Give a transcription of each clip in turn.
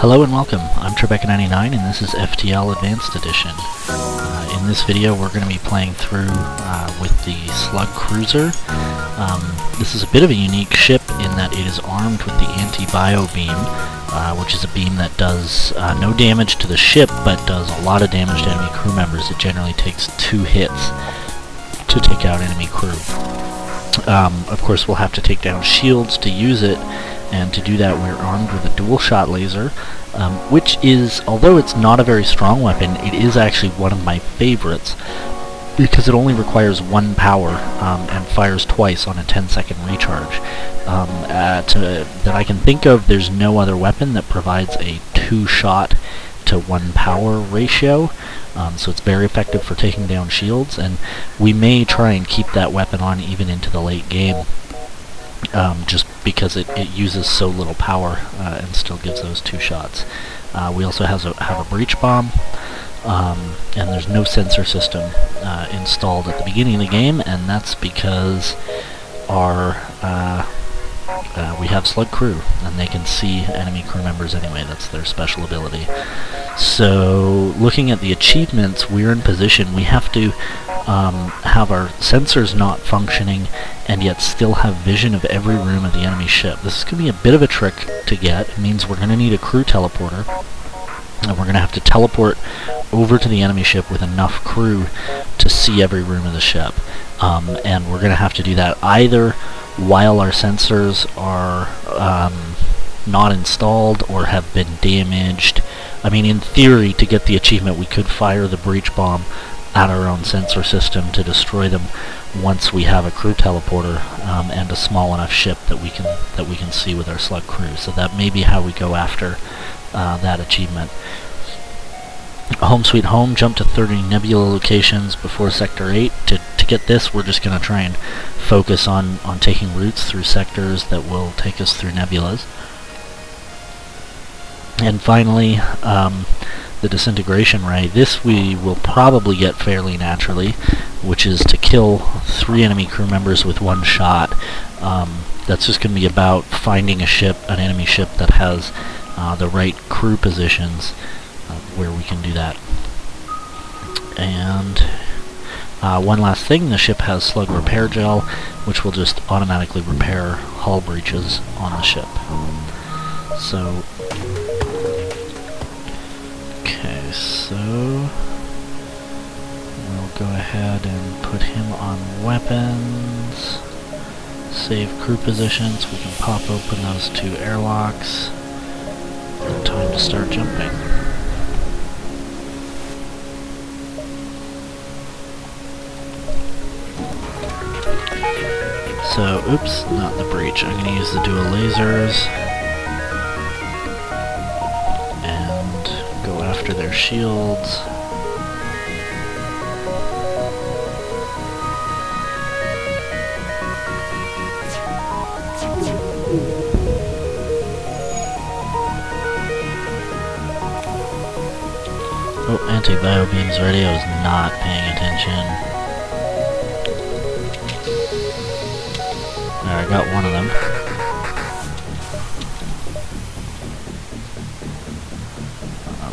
Hello and welcome, I'm Trebecca99 and this is FTL Advanced Edition. In this video we're going to be playing through with the Slug Cruiser. This is a bit of a unique ship in that it is armed with the anti-bio beam, which is a beam that does no damage to the ship but does a lot of damage to enemy crew members. It generally takes 2 hits to take out enemy crew. Of course we'll have to take down shields to use it, and to do that we're armed with a dual shot laser, which is, although it's not a very strong weapon, it is actually one of my favorites because it only requires 1 power and fires twice on a 10-second recharge. That I can think of, there's no other weapon that provides a 2-shot to 1 power ratio, so it's very effective for taking down shields, and we may try and keep that weapon on even into the late game. Just because it uses so little power and still gives those 2 shots. We also have a breach bomb, and there's no sensor system installed at the beginning of the game, and that's because we have Slug Crew, and they can see enemy crew members anyway. That's their special ability. So, looking at the achievements, we're in position. We have to have our sensors not functioning and yet still have vision of every room of the enemy ship. This is going to be a bit of a trick to get. It means we're going to need a crew teleporter, and we're going to have to teleport over to the enemy ship with enough crew to see every room of the ship. And we're going to have to do that either while our sensors are not installed or have been damaged. I mean, in theory, to get the achievement, we could fire the breach bomb at our own sensor system to destroy them once we have a crew teleporter and a small enough ship that we can see with our Slug Crew. So that may be how we go after that achievement. Home sweet home, jump to 30 nebula locations before Sector 8. To get this, we're just going to try and focus on taking routes through sectors that will take us through nebulas. And finally, the Disintegration ray. This we will probably get fairly naturally, which is to kill 3 enemy crew members with 1 shot. That's just going to be about finding an enemy ship that has the right crew positions where we can do that. And one last thing, the ship has slug repair gel, which will just automatically repair hull breaches on the ship. So we'll go ahead and put him on weapons, save crew positions. We can pop open those 2 airlocks, and time to start jumping. So, oops, not the breach. I'm going to use the dual lasers after their shields. Oh, anti-bio beam's ready. I was not paying attention. There, I got one of them.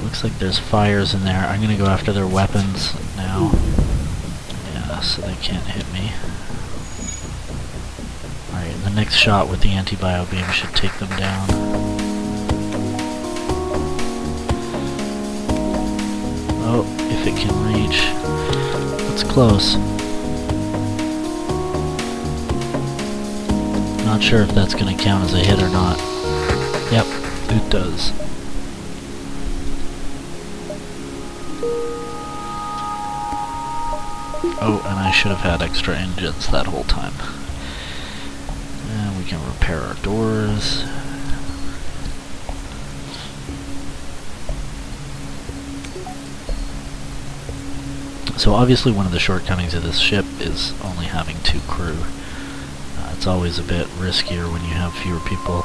Looks like there's fires in there. I'm going to go after their weapons now. Yeah, so they can't hit me. Alright, the next shot with the anti-bio beam should take them down. Oh, if it can reach. That's close. Not sure if that's going to count as a hit or not. Yep, it does. Oh, and I should have had extra engines that whole time. And we can repair our doors. So obviously one of the shortcomings of this ship is only having 2 crew. It's always a bit riskier when you have fewer people.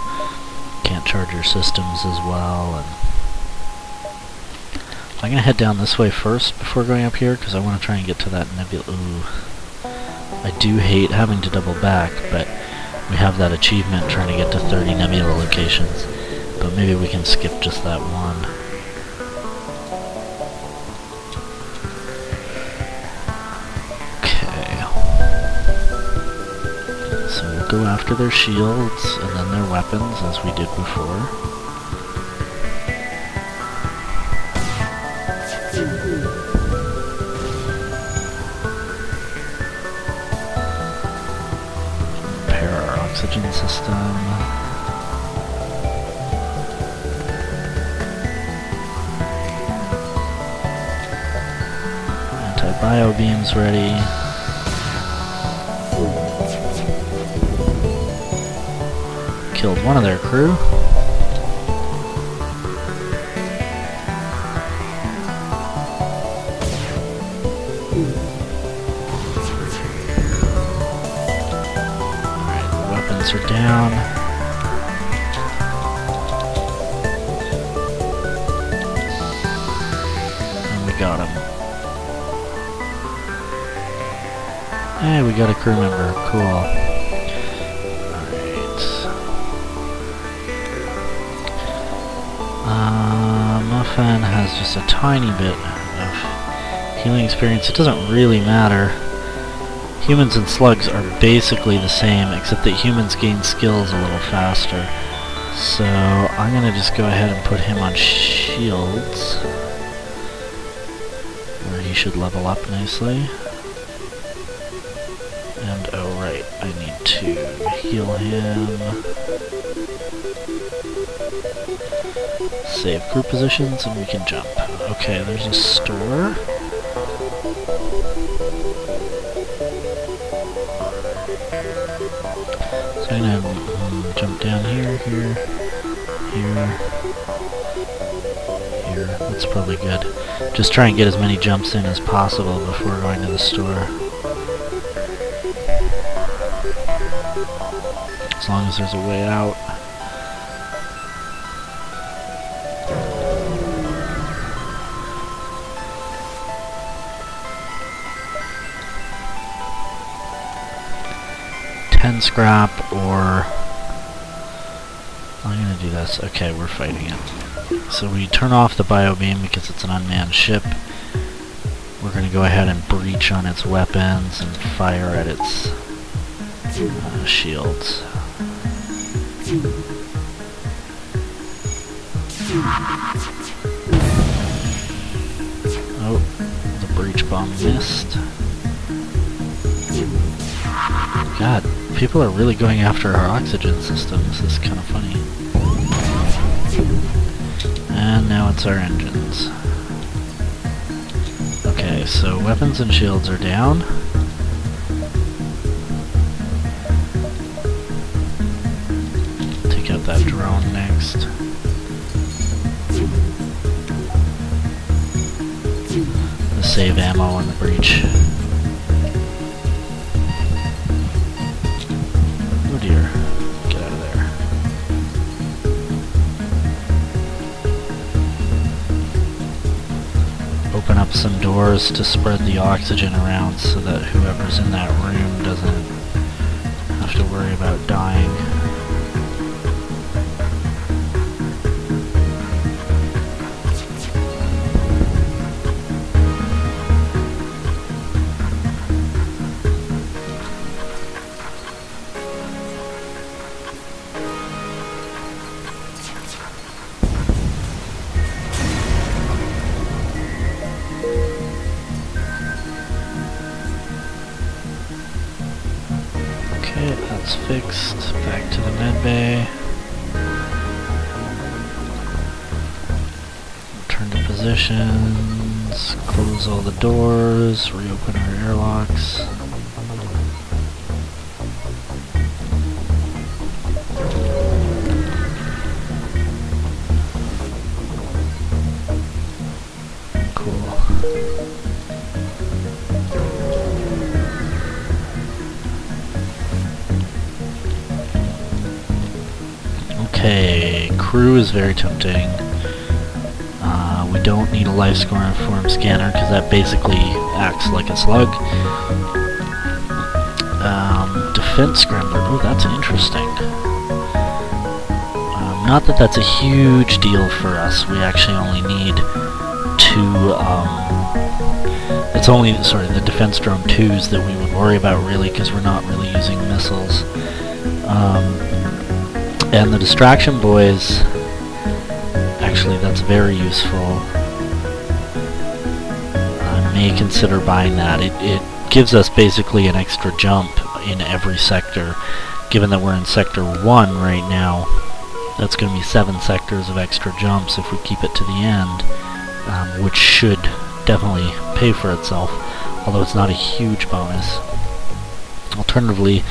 Can't charge your systems as well, and I'm going to head down this way first before going up here, because I want to try and get to that nebula. Ooh. I do hate having to double back, but we have that achievement trying to get to 30 nebula locations. but maybe we can skip just that one. Go after their shields and then their weapons as we did before. Repair our oxygen system. Anti-bio beams ready. Killed one of their crew. Alright, the weapons are down. And we got him. Hey, we got a crew member. Cool. Muffin has just a tiny bit of healing experience. It doesn't really matter. Humans and slugs are basically the same, except that humans gain skills a little faster. So I'm gonna just go ahead and put him on shields, where he should level up nicely. And oh right, I need to heal him. Save group positions and we can jump. Okay, there's a store. So I'm gonna jump down here, here. That's probably good. Just try and get as many jumps in as possible before going to the store. As long as there's a way out. Scrap, or I'm gonna do this. Okay, we're fighting it. So we turn off the bio beam because it's an unmanned ship. We're gonna go ahead and breach on its weapons and fire at its shields. Oh, the breach bomb missed. God, people are really going after our oxygen systems. This is kind of funny. And now it's our engines. Okay, so weapons and shields are down. Take out that drone next. The save ammo on the breach. Open up some doors to spread the oxygen around so that whoever's in that room doesn't have to worry about dying. That's fixed. Back to the medbay. Return to positions. Close all the doors. Reopen our airlocks. Okay, crew is very tempting. We don't need a life score informed scanner because that basically acts like a slug. Defense scrambler, oh that's interesting. I'm Not that that's a huge deal for us. We actually only need two, it's only, sorry, the defense drone 2s that we would worry about really, because we're not really using missiles. And the distraction boys, actually that's very useful. I may consider buying that. It gives us basically an extra jump in every sector. Given that we're in sector 1 right now, that's going to be 7 sectors of extra jumps if we keep it to the end, which should definitely pay for itself, although it's not a huge bonus. Alternatively,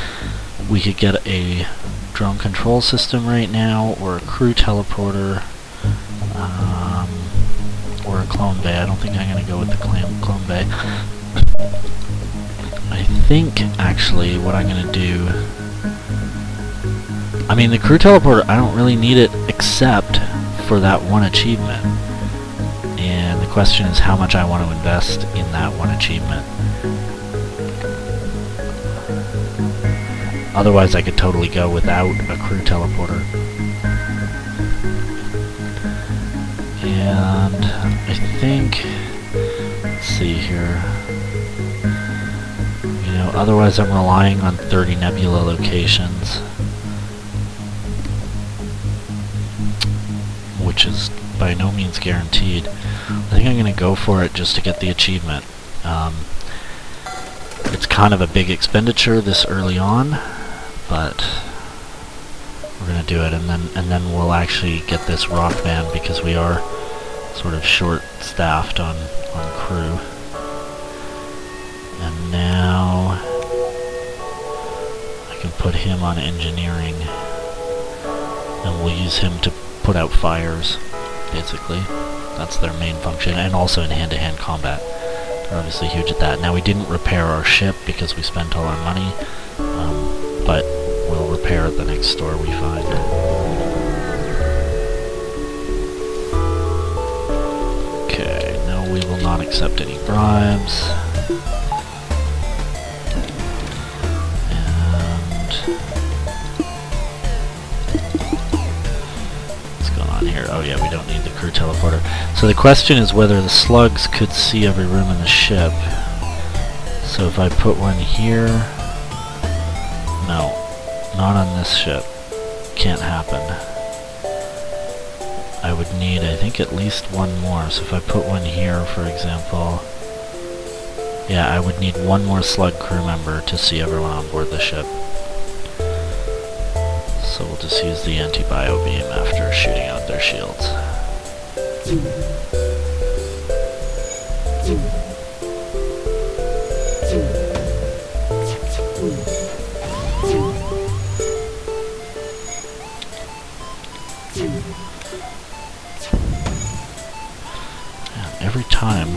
we could get a drone control system right now, or a crew teleporter, or a clone bay. I don't think I'm going to go with the clone bay. I think, actually, what I'm going to do... I mean, the crew teleporter, I don't really need it except for that one achievement. And the question is how much I want to invest in that one achievement. Otherwise, I could totally go without a crew teleporter. And I think... let's see here... you know, otherwise I'm relying on 30 nebula locations, which is by no means guaranteed. I think I'm going to go for it just to get the achievement. It's kind of a big expenditure this early on, but we're going to do it, and then we'll actually get this rock band because we are sort of short-staffed on crew. And now I can put him on engineering, and we'll use him to put out fires, basically. That's their main function, and also in hand-to-hand combat. They're obviously huge at that. Now, we didn't repair our ship because we spent all our money, but we'll repair the next store we find. Okay, no, we will not accept any bribes. Here. Oh yeah, we don't need the crew teleporter. So the question is whether the slugs could see every room in the ship. So if I put one here... no, not on this ship. Can't happen. I would need, I think, at least one more. So if I put one here, for example... yeah, I would need one more slug crew member to see everyone on board the ship. So we'll just use the anti-bio beam after shooting out their shields. And every time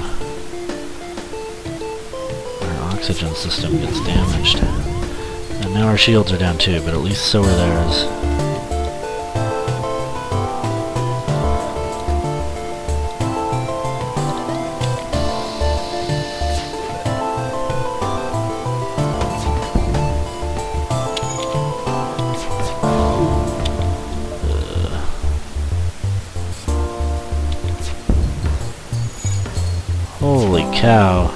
our oxygen system gets damaged. And now our shields are down too, but at least so are theirs. Holy cow.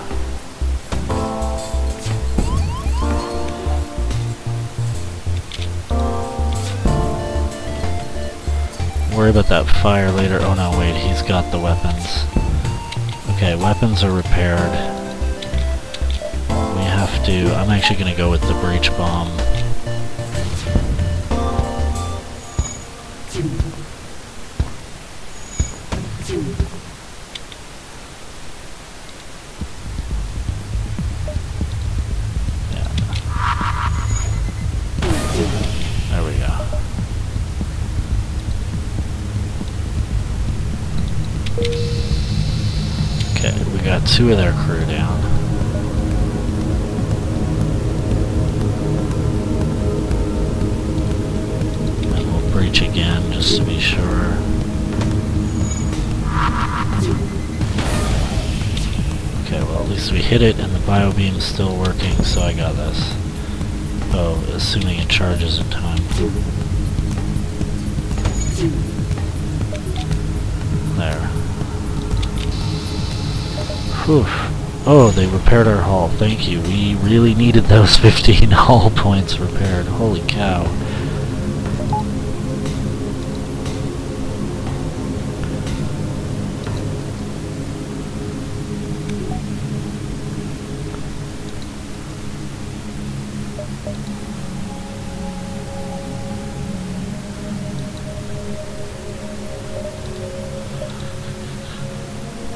Worry about that fire later. Oh no, wait, he's got the weapons. Okay, weapons are repaired. We have to... I'm actually going to go with the breach bomb. Yeah. There we go. Okay, we got 2 of their crew down. And we'll breach again just to be sure. Okay, well at least we hit it and the bio beam's still working, so I got this. Oh, assuming it charges in time. Whew. Oh, they repaired our hull. Thank you. We really needed those 15 hull points repaired. Holy cow.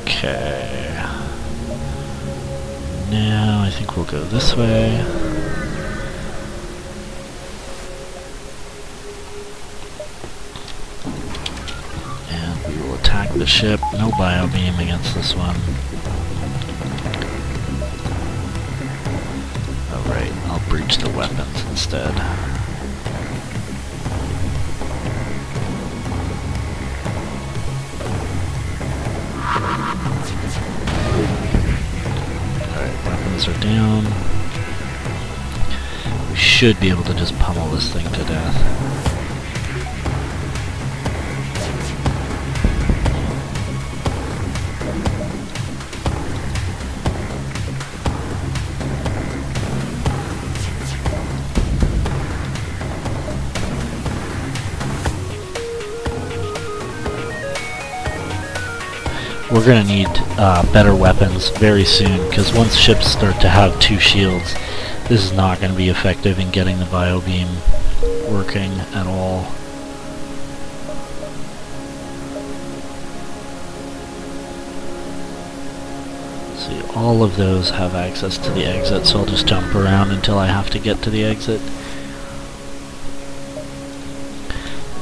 Okay. Now I think we'll go this way. And we will attack the ship. No biobeam against this one. Oh right, I'll breach the weapons instead. Are down. We should be able to just pummel this thing to death. We're going to need better weapons very soon, because once ships start to have 2 shields, this is not going to be effective in getting the biobeam working at all. See, all of those have access to the exit, so I'll just jump around until I have to get to the exit.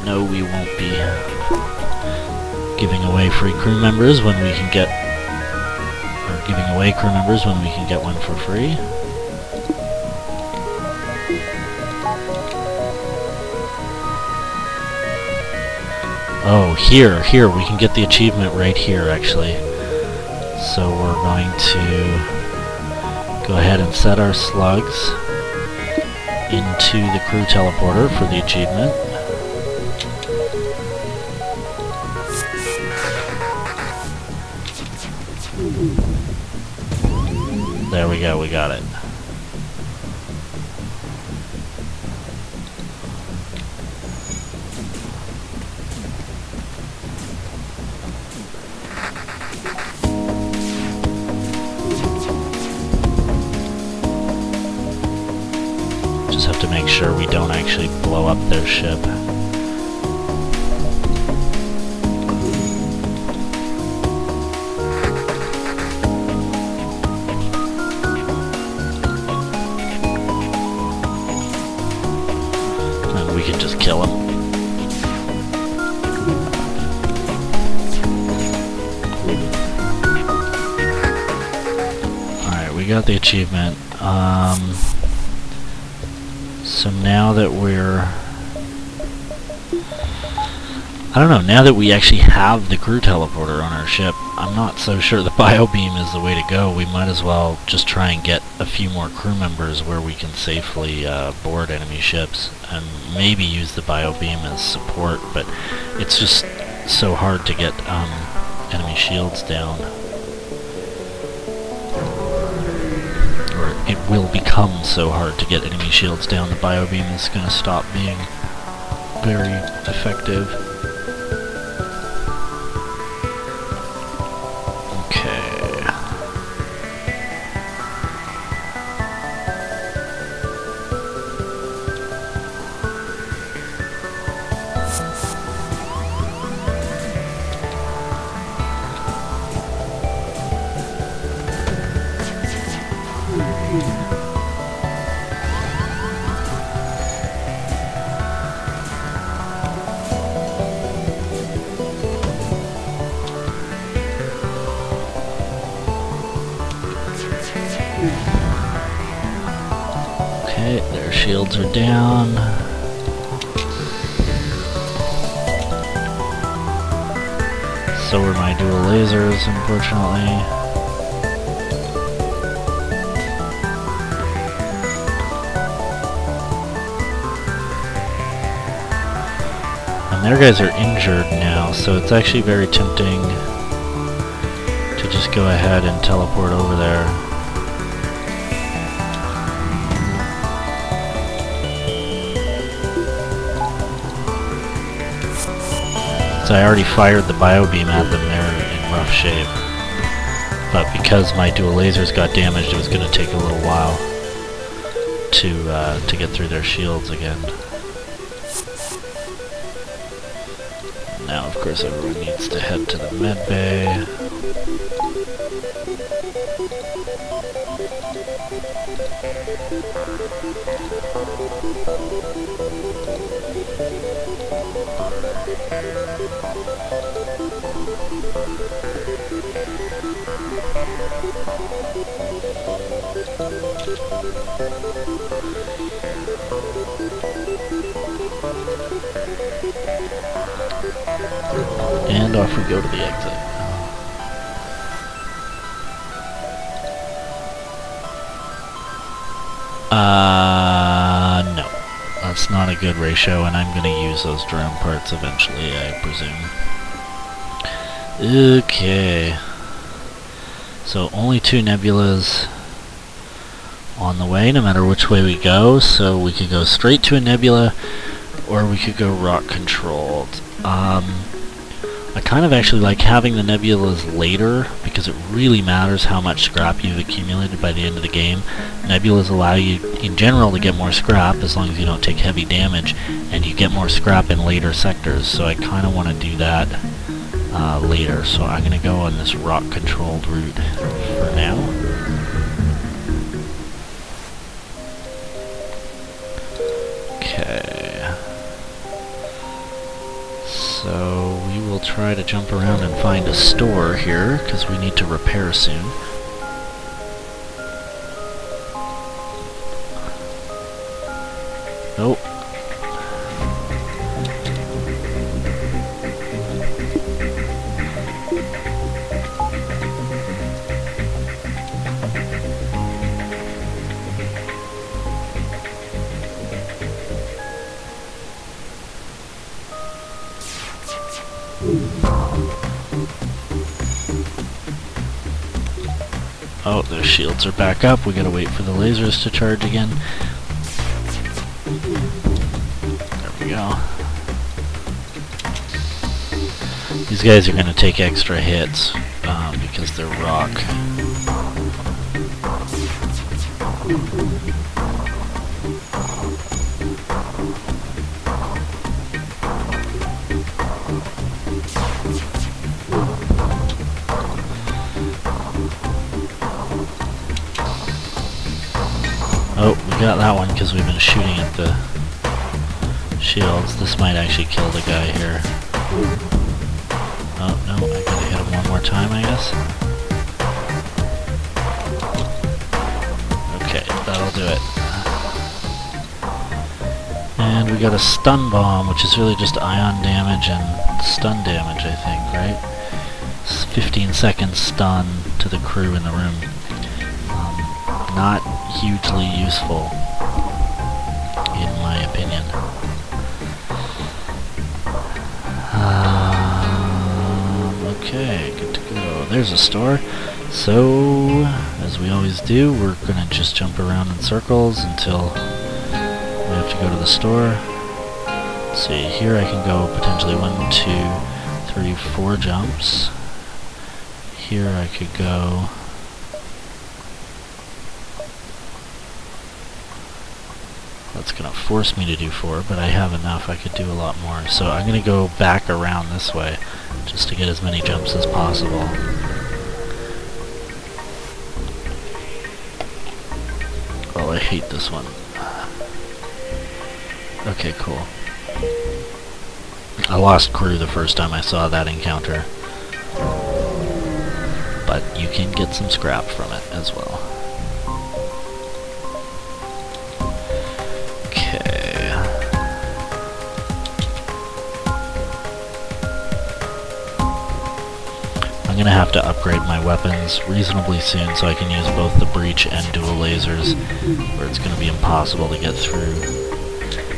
No, we won't be giving away free crew members when we can get, or giving away crew members when we can get one for free. Oh, here, we can get the achievement right here, actually. So we're going to go ahead and set our slugs into the crew teleporter for the achievement. There we go, we got it. Just have to make sure we don't actually blow up their ship. We can just kill him. Alright, we got the achievement. So now that we're... I don't know, now that we actually have the crew teleporter on our ship, I'm not so sure the biobeam is the way to go. We might as well just try and get a few more crew members where we can safely board enemy ships, and maybe use the biobeam as support, but it's just so hard to get enemy shields down. Or it will become so hard to get enemy shields down, the biobeam is going to stop being very effective. Okay, their shields are down. So are my dual lasers, unfortunately. And their guys are injured now, so it's actually very tempting to just go ahead and teleport over there. So I already fired the biobeam at them, they're in rough shape. But because my dual lasers got damaged, it was going to take a little while to get through their shields again. Now, of course, everyone needs to head to the med bay. And off we go to the exit. No. That's not a good ratio, and I'm going to use those drone parts eventually, I presume. Okay. So only 2 nebulas on the way, no matter which way we go. So we could go straight to a nebula, or we could go rock controlled. I kind of actually like having the nebulas later, because it really matters how much scrap you've accumulated by the end of the game. Nebulas allow you, in general, to get more scrap, as long as you don't take heavy damage, and you get more scrap in later sectors, so I kind of want to do that later. So I'm going to go on this rock-controlled route for now. Okay. So we will try to jump around and find a store here, because we need to repair soon. Oh. Oh, their shields are back up. We gotta wait for the lasers to charge again. There we go. These guys are gonna take extra hits because they're rock. Oh, we got that one because we've been shooting at the shields. This might actually kill the guy here. Oh, no, I gotta hit him one more time, I guess. Okay, that'll do it. And we got a stun bomb, which is really just ion damage and stun damage, I think, right? It's 15 seconds stun to the crew in the room. Not hugely useful, in my opinion. Okay, good to go. There's a store. So, as we always do, we're gonna just jump around in circles until we have to go to the store. Let's see, here I can go potentially 1, 2, 3, 4 jumps. Here I could go... That's going to force me to do 4, but I have enough. I could do a lot more. So I'm going to go back around this way, just to get as many jumps as possible. Oh, I hate this one. Okay, cool. I lost crew the first time I saw that encounter. But you can get some scrap from it as well. I'm gonna have to upgrade my weapons reasonably soon so I can use both the breach and dual lasers, where it's gonna be impossible to get through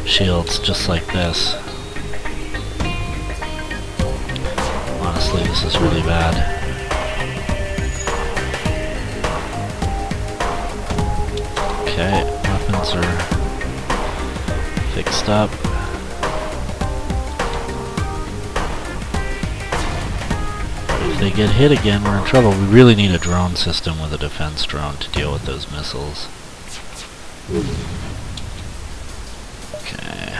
shields just like this. Honestly, this is really bad. Okay, weapons are fixed up. If they get hit again, we're in trouble. We really need a drone system with a defense drone to deal with those missiles. Okay.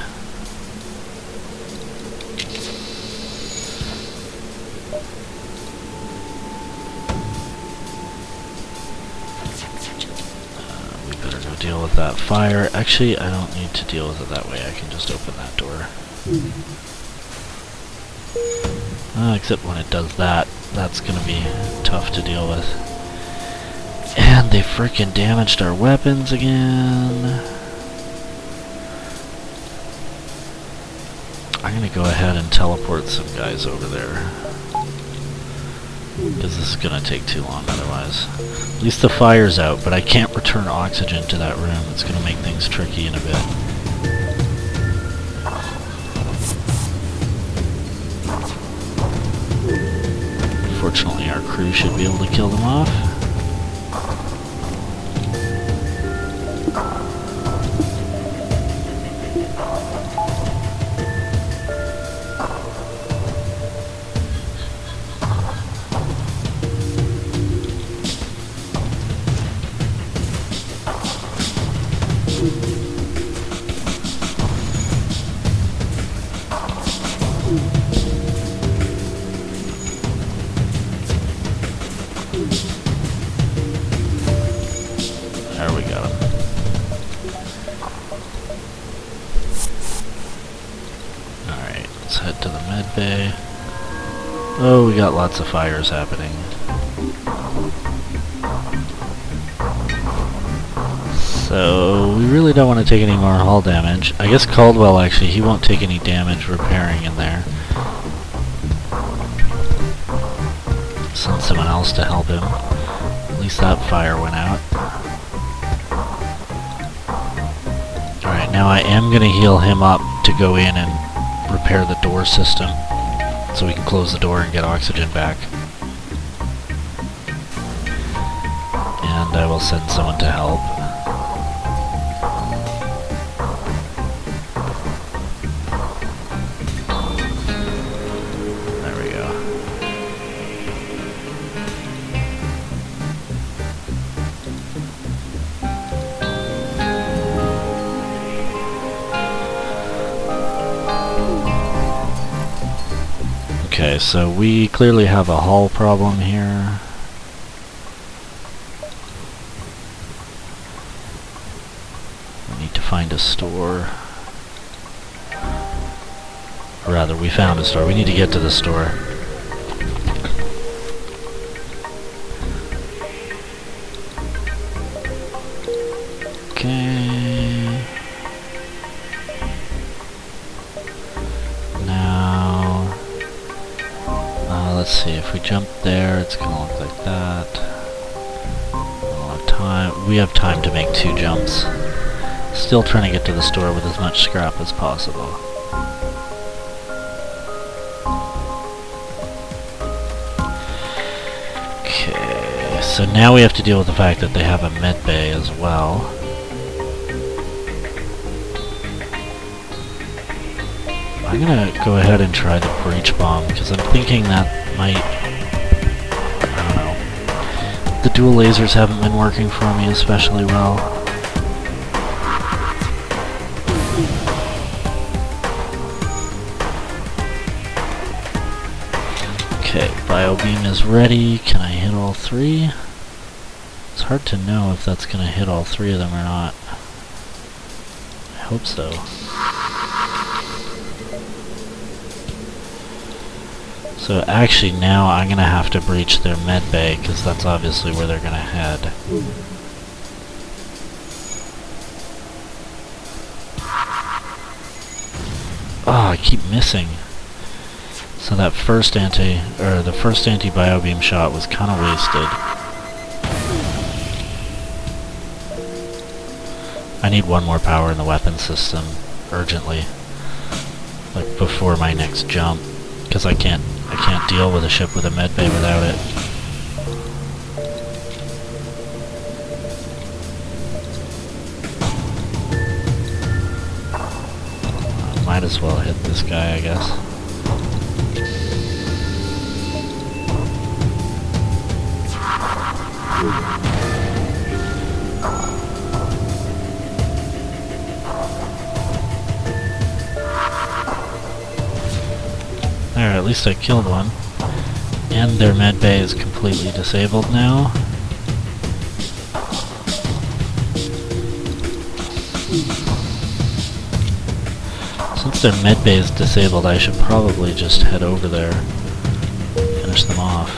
We better go deal with that fire. Actually, I don't need to deal with it that way. I can just open that door. Except when it does that, that's gonna be tough to deal with. And they frickin' damaged our weapons again. I'm gonna go ahead and teleport some guys over there, because this is gonna take too long otherwise. At least the fire's out, but I can't return oxygen to that room. It's gonna make things tricky in a bit. Fortunately, our crew should be able to kill them off. There we got him. Alright, let's head to the med bay. Oh, we got lots of fires happening. So, we really don't want to take any more hull damage. I guess Caldwell, actually, he won't take any damage repairing in there. Send someone else to help him. At least that fire went out. Alright, now I am going to heal him up to go in and repair the door system, so we can close the door and get oxygen back. And I will send someone to help. There we go. Okay, so we clearly have a hull problem here. We need to find a store. Or rather, we found a store. We need to get to the store. Okay. Let's see, if we jump there, it's gonna look like that. We have time to make 2 jumps. Still trying to get to the store with as much scrap as possible. Okay, so now we have to deal with the fact that they have a med bay as well. I'm gonna go ahead and try the breach bomb, because I'm thinking that might... I don't know. The dual lasers haven't been working for me especially well. Okay, Biobeam is ready. Can I hit all 3? It's hard to know if that's gonna hit all 3 of them or not. I hope so. So actually now I'm gonna have to breach their med bay, because that's obviously where they're gonna head. Oh, I keep missing. So that first the first anti-biobeam shot was kind of wasted. I need 1 more power in the weapon system urgently, like before my next jump, because I can't deal with a ship with a med bay without it. might as well hit this guy, I guess. There, at least I killed one. And their medbay is completely disabled now. Since their medbay is disabled, I should probably just head over there, finish them off.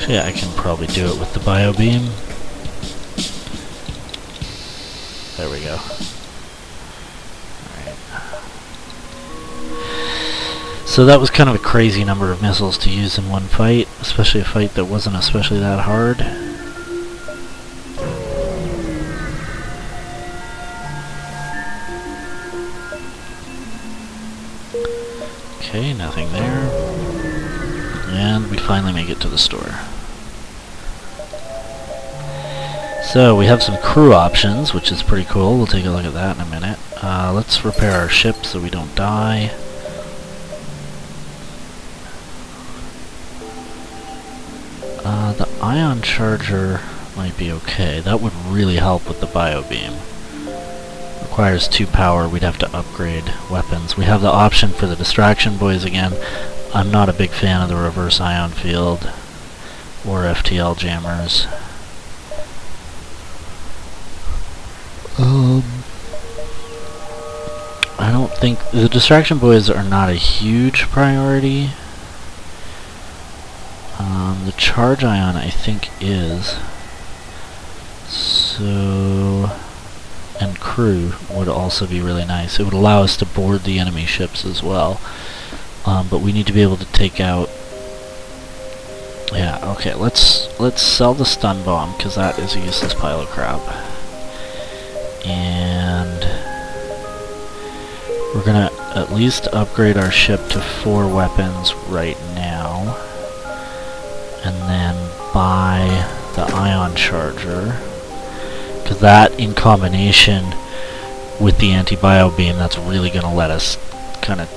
Yeah, I can probably do it with the bio beam. There we go. Alright. So that was kind of a crazy number of missiles to use in one fight, especially a fight that wasn't especially that hard. Okay, nothing there. And we finally make it to the store. So we have some crew options, which is pretty cool. We'll take a look at that in a minute. Let's repair our ship so we don't die. The ion charger might be okay. That would really help with the bio beam. Requires 2 power. We'd have to upgrade weapons. We have the option for the distraction boys again. I'm not a big fan of the reverse ion field or FTL jammers. I don't think the distraction boys are not a huge priority. The charge ion I think is. So, and crew would also be really nice. It would allow us to board the enemy ships as well. But we need to be able to take out. Yeah, okay. Let's sell the stun bomb because that is a useless pile of crap. And we're gonna at least upgrade our ship to 4 weapons right now, and then buy the ion charger, because that in combination with the anti-bio beam, that's really gonna let us kind of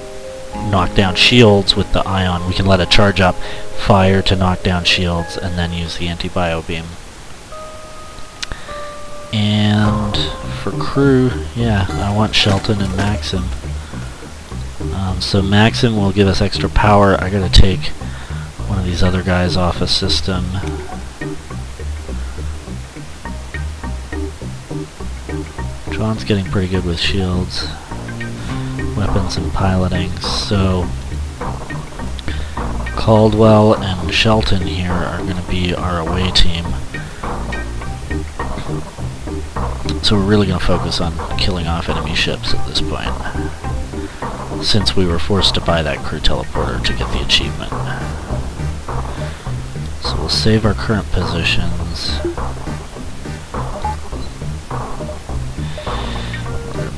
knock down shields with the ion. We can let it charge up, fire to knock down shields, and then use the anti-bio beam. And for crew, yeah, I want Shelton and Maxim. So Maxim will give us extra power. I gotta take one of these other guys off a system. John's getting pretty good with shields, weapons, and piloting, so Caldwell and Shelton here are going to be our away team. So we're really going to focus on killing off enemy ships at this point, since we were forced to buy that crew teleporter to get the achievement. So we'll save our current positions.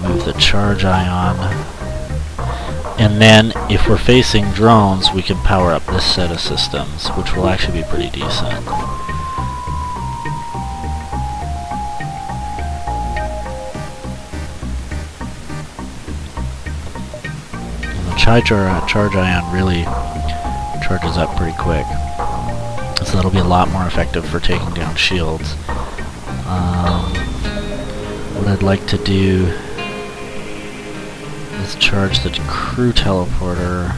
Remove the charge ion. And then, if we're facing drones, we can power up this set of systems, which will actually be pretty decent. Charge ion really charges up pretty quick, so that'll be a lot more effective for taking down shields. What I'd like to do is charge the crew teleporter.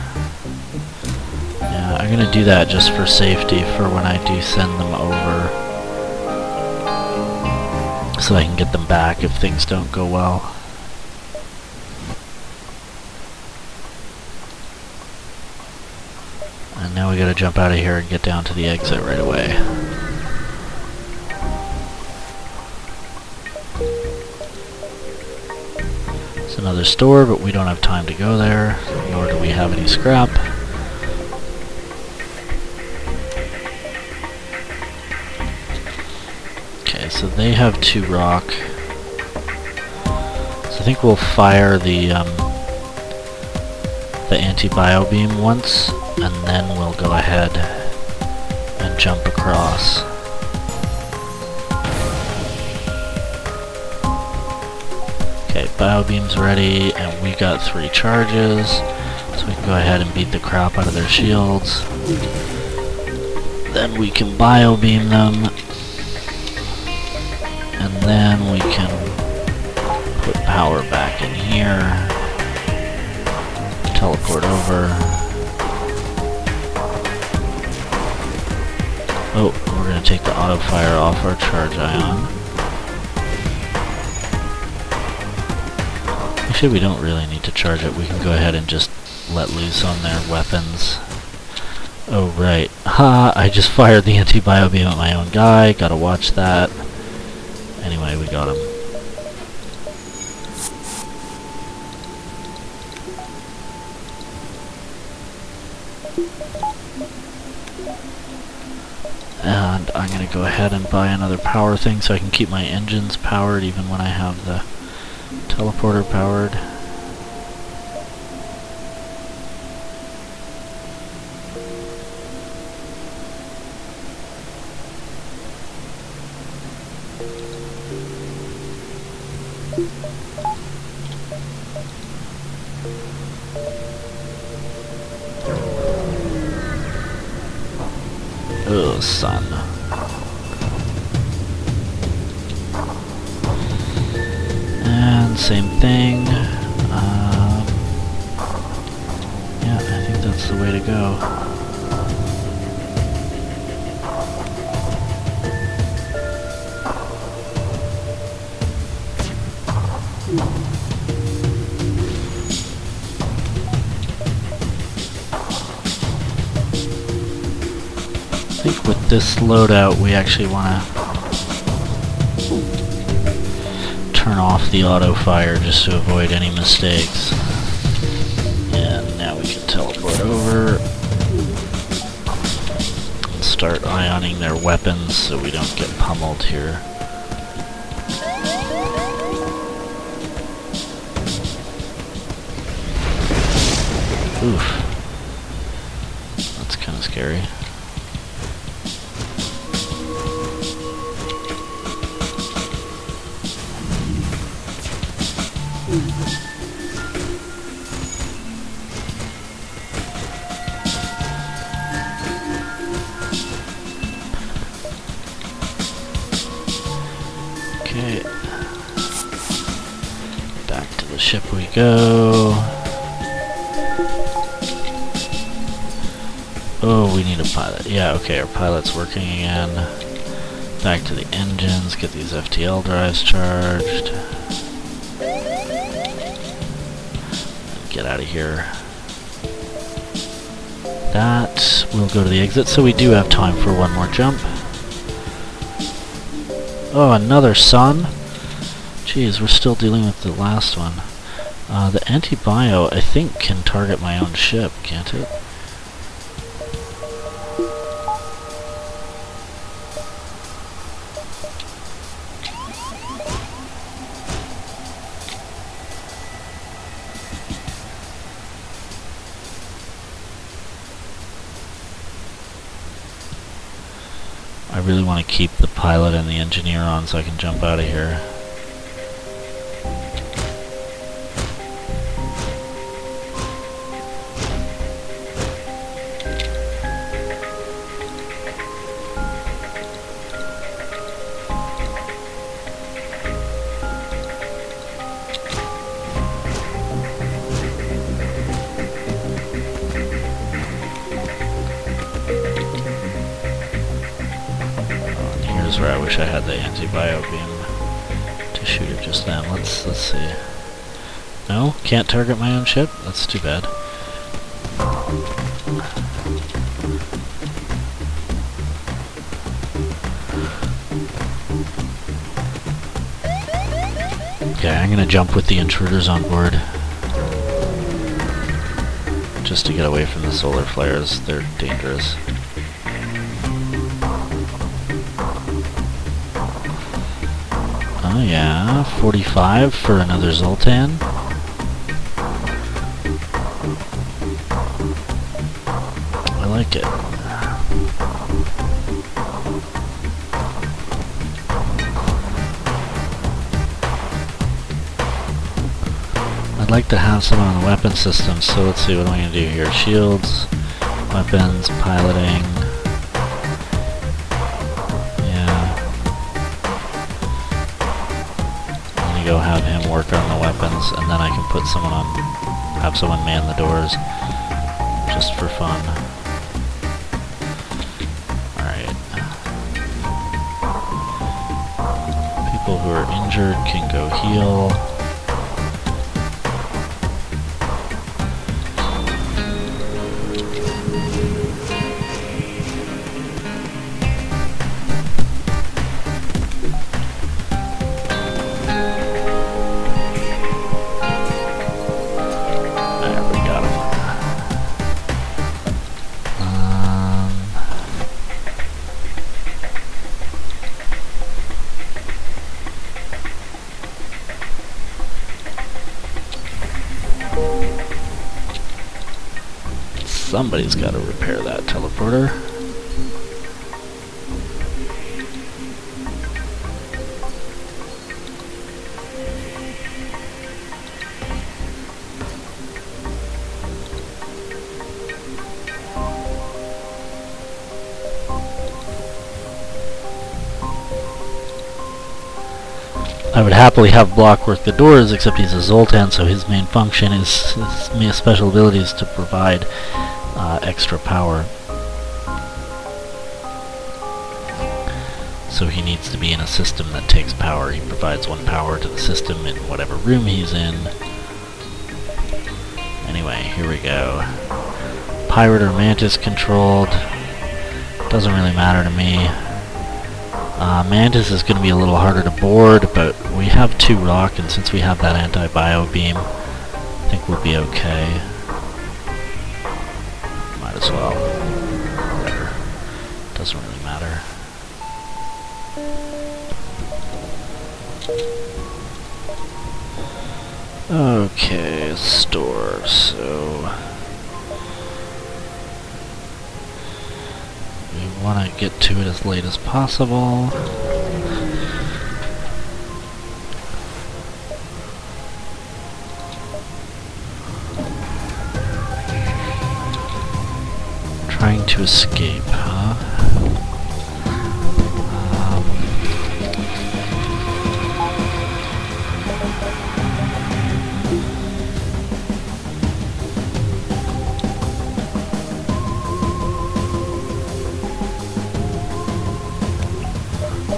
Yeah, I'm gonna do that just for safety for when I do send them over, so I can get them back if things don't go well. And now we gotta jump out of here and get down to the exit right away. It's another store, but we don't have time to go there, nor do we have any scrap. Okay, so they have 2 rock. So I think we'll fire the the anti-bio beam once, and then we'll go ahead and jump across. Okay, bio beam's ready, and we got 3 charges, so we can go ahead and beat the crap out of their shields. Then we can bio beam them, and then we can put power back in here, teleport over. Oh, we're going to take the auto fire off our charge ion. Actually, we don't really need to charge it. We can go ahead and just let loose on their weapons. Oh, right. Ha! I just fired the anti-bio beam at my own guy. Gotta watch that. Anyway, we got him. And I'm gonna go ahead and buy another power thing so I can keep my engines powered even when I have the teleporter powered. Oh, son. And same thing. Yeah, I think that's the way to go. I think with this loadout we actually want to turn off the auto fire just to avoid any mistakes. And now we can teleport over and start ioning their weapons so we don't get pummeled here. Oof. That's kind of scary. Okay. Back to the ship we go. Oh, we need a pilot. Yeah, okay, our pilot's working again. Back to the engines, get these FTL drives charged. Get out of here. That will go to the exit, so we do have time for one more jump. Oh, another sun? Jeez, we're still dealing with the last one. The anti-bio, I think, can target my own ship, can't it? I really want to keep the pilot and the engineer on so I can jump out of here. Where I wish I had the anti-bio beam to shoot it just then. Let's see. No? Can't target my own ship? That's too bad. Okay, I'm gonna jump with the intruders on board. Just to get away from the solar flares. They're dangerous. Oh yeah, 45 for another Zoltan. like it. I'd like to have some on the weapon system, so let's see, what am I going to do here? Shields, weapons, piloting. Yeah. I'm going to go have him work on the weapons, and then I can put someone on, have someone man the doors, just for fun. Alright. People who are injured can go heal. Somebody's got to repair that teleporter. I would happily have Block work the doors, except he's a Zoltan, so his main function is, his special ability is to provide extra power. So he needs to be in a system that takes power. He provides one power to the system in whatever room he's in. Anyway, here we go. Pirate or Mantis controlled. Doesn't really matter to me. Mantis is going to be a little harder to board, but we have 2 rock, and since we have that anti-bio beam, I think we'll be okay. Might as well. There. Doesn't really matter. Okay, store, so we want to get to it as late as possible. Trying to escape, huh?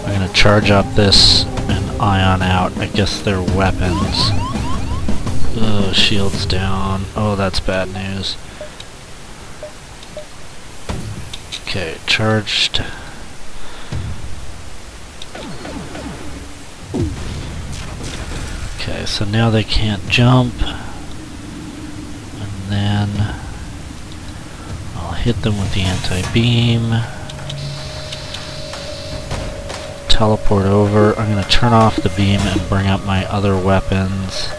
I'm gonna charge up this and ion out, I guess, their weapons. Oh, shields down. Oh, that's bad news. Okay, charged. Okay, so now they can't jump. And then I'll hit them with the anti-beam. Teleport over. I'm going to turn off the beam and bring up my other weapons.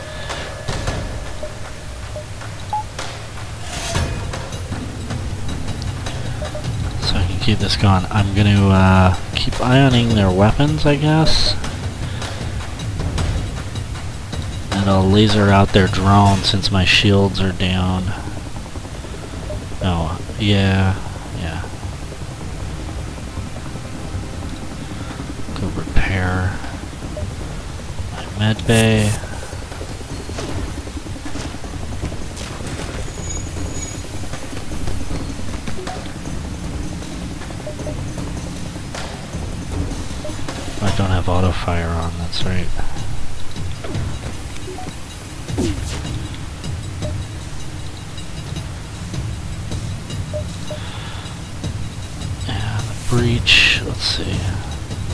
Keep this going. I'm going to keep ioning their weapons, I guess. And I'll laser out their drone since my shields are down. Oh, yeah. Go repair my med bay. I don't have auto fire on, that's right. And the breach, let's see.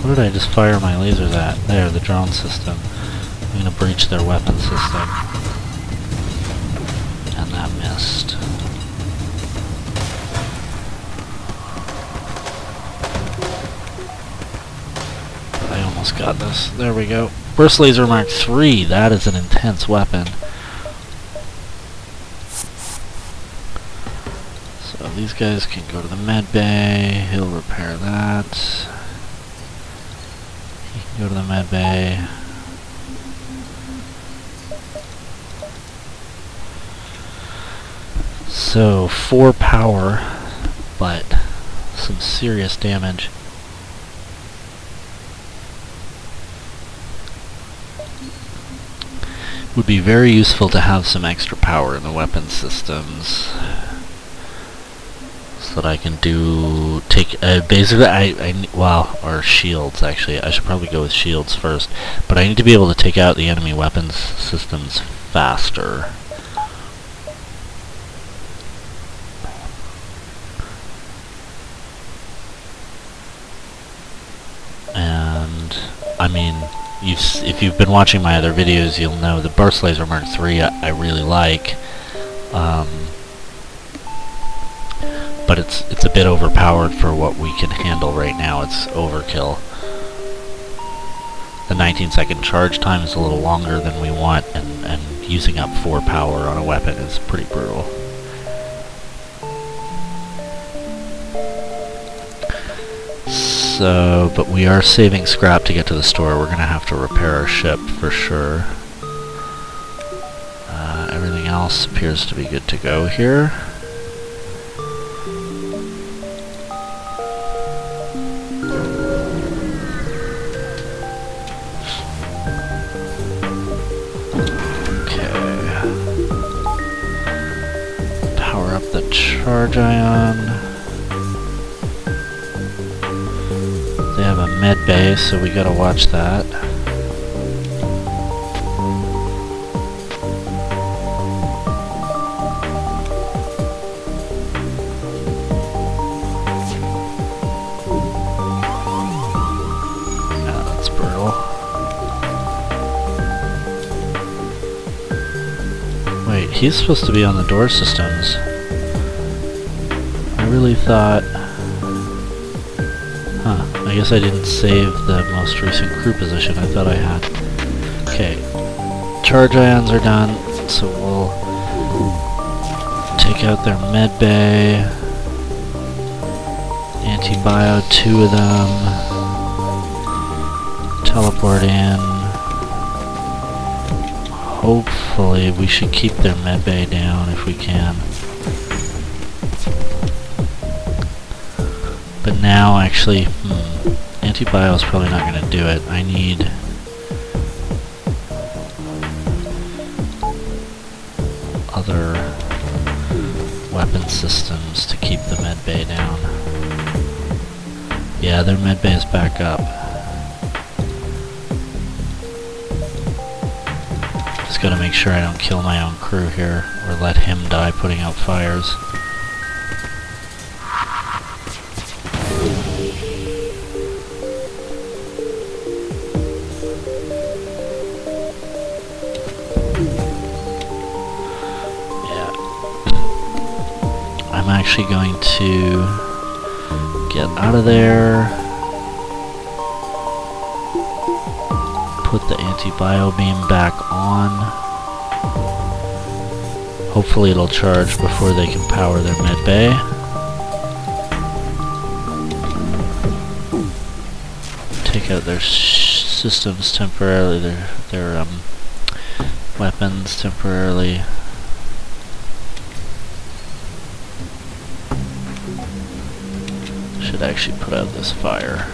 Where did I just fire my lasers at? There, the drone system. I'm gonna breach their weapon system. And that missed. Got this. There we go. Burst Laser Mark III. That is an intense weapon. So these guys can go to the med bay. He'll repair that. He can go to the med bay. So 4 power, but some serious damage. Would be very useful to have some extra power in the weapon systems, so that I can take basically or shields actually. I should probably go with shields first, but I need to be able to take out the enemy weapons systems faster. And I mean, if you've been watching my other videos, you'll know the Burst Laser Mark III I really like, but it's a bit overpowered for what we can handle right now. It's overkill. The 19-second charge time is a little longer than we want, and using up 4 power on a weapon is pretty brutal. So, but we are saving scrap to get to the store. We're gonna have to repair our ship for sure. Everything else appears to be good to go here. Okay. Power up the charge ion. They have a med bay, so we gotta watch that. Yeah, that's brutal. Wait, he's supposed to be on the door systems. I really thought... I guess I didn't save the most recent crew position. I thought I had. Okay. Charge ions are done, so we'll take out their med bay. Anti-bio, 2 of them. Teleport in. Hopefully we should keep their med bay down if we can. But now, actually, anti-bio is probably not going to do it. I need other weapon systems to keep the med bay down. Yeah, their med bay is back up. Just got to make sure I don't kill my own crew here, or let him die putting out fires. I'm actually going to get out of there, put the anti-bio beam back on. Hopefully it'll charge before they can power their med bay. Take out their systems temporarily, their weapons temporarily. Should actually put out this fire.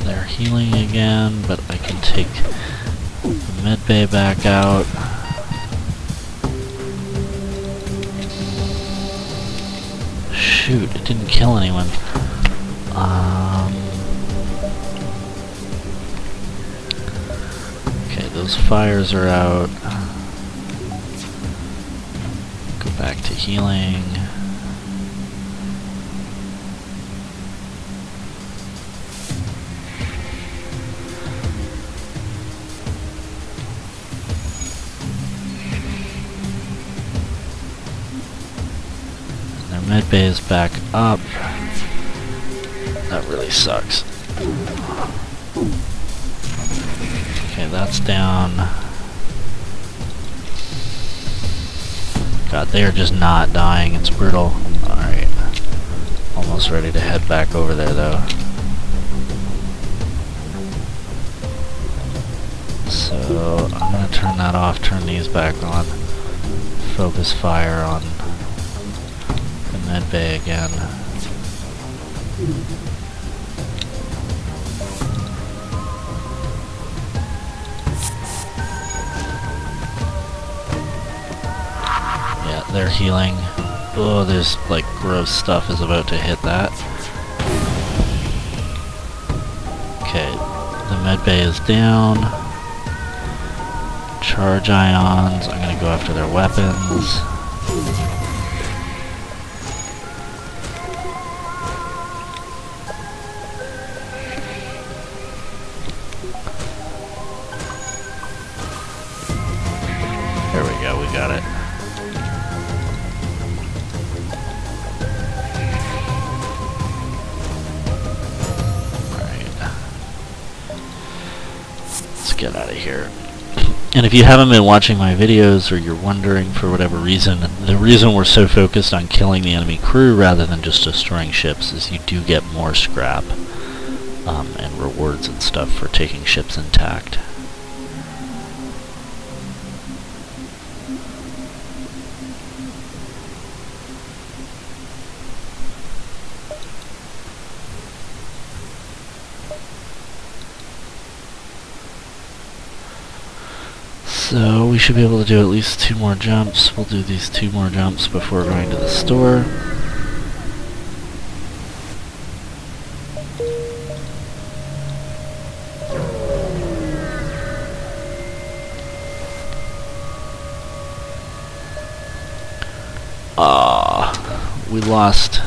They're healing again, but I can take the med bay back out. Shoot, it didn't kill anyone. Okay, those fires are out. Go back to healing. Med bay is back up. That really sucks. Okay, that's down. God, they are just not dying. It's brutal. Alright. Almost ready to head back over there, though. So, I'm gonna turn that off, turn these back on. Focus fire on the med bay again. Yeah, they're healing. Oh, there's like gross stuff is about to hit that. Okay, the med bay is down. Charge ions, I'm gonna go after their weapons. There we go, we got it. Alright. Let's get out of here. And if you haven't been watching my videos, or you're wondering for whatever reason, the reason we're so focused on killing the enemy crew rather than just destroying ships is you do get more scrap and rewards and stuff for taking ships intact. So we should be able to do at least 2 more jumps. We'll do these 2 more jumps before going to the store. We lost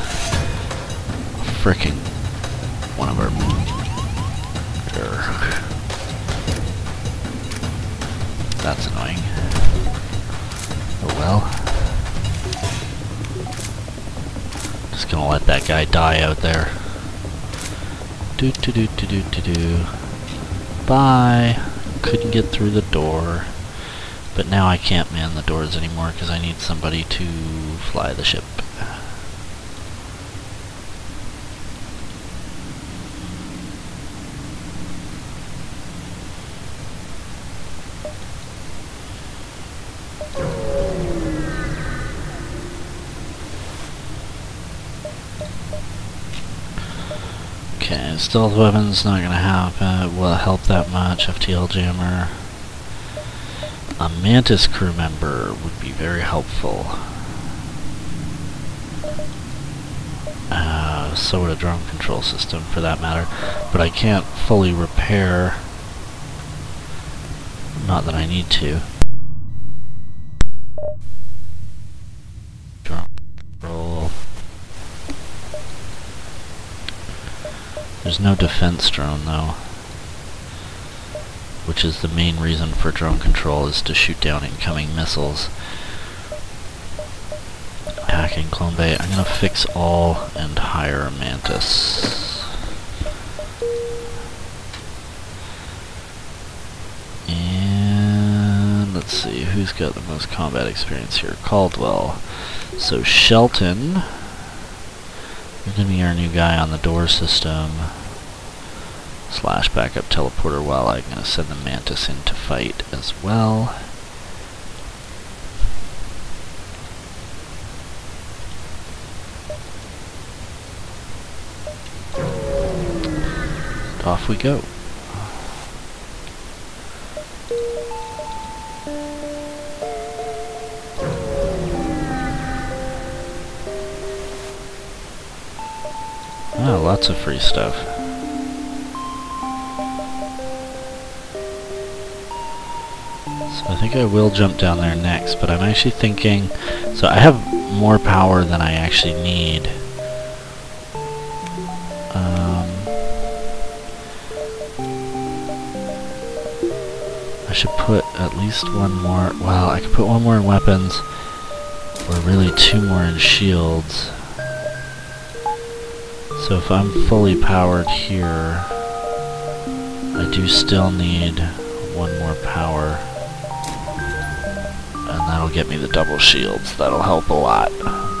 fricking one of our... That's annoying. Oh well. Just gonna let that guy die out there. Do do do do do do do. Bye. Couldn't get through the door. But now I can't man the doors anymore because I need somebody to fly the ship. Okay, stealth weapons not gonna happen. Will help that much. FTL jammer. A Mantis crew member would be very helpful. So would a drone control system, for that matter. But I can't fully repair. Not that I need to. Drone control. There's no defense drone though, which is the main reason for drone control, is to shoot down incoming missiles. Hacking clone bay. I'm gonna fix all and hire a Mantis. And let's see who's got the most combat experience here. Caldwell. So Shelton, you're gonna be our new guy on the door system. Slash backup teleporter, while I'm gonna send the Mantis in to fight as well. Off we go. Oh, lots of free stuff. So I think I will jump down there next, but I'm actually thinking... So I have more power than I actually need. I should put at least one more... Well, I could put one more in weapons, or really 2 more in shields. So if I'm fully powered here, I do still need one more power. And that'll get me the double shields. That'll help a lot.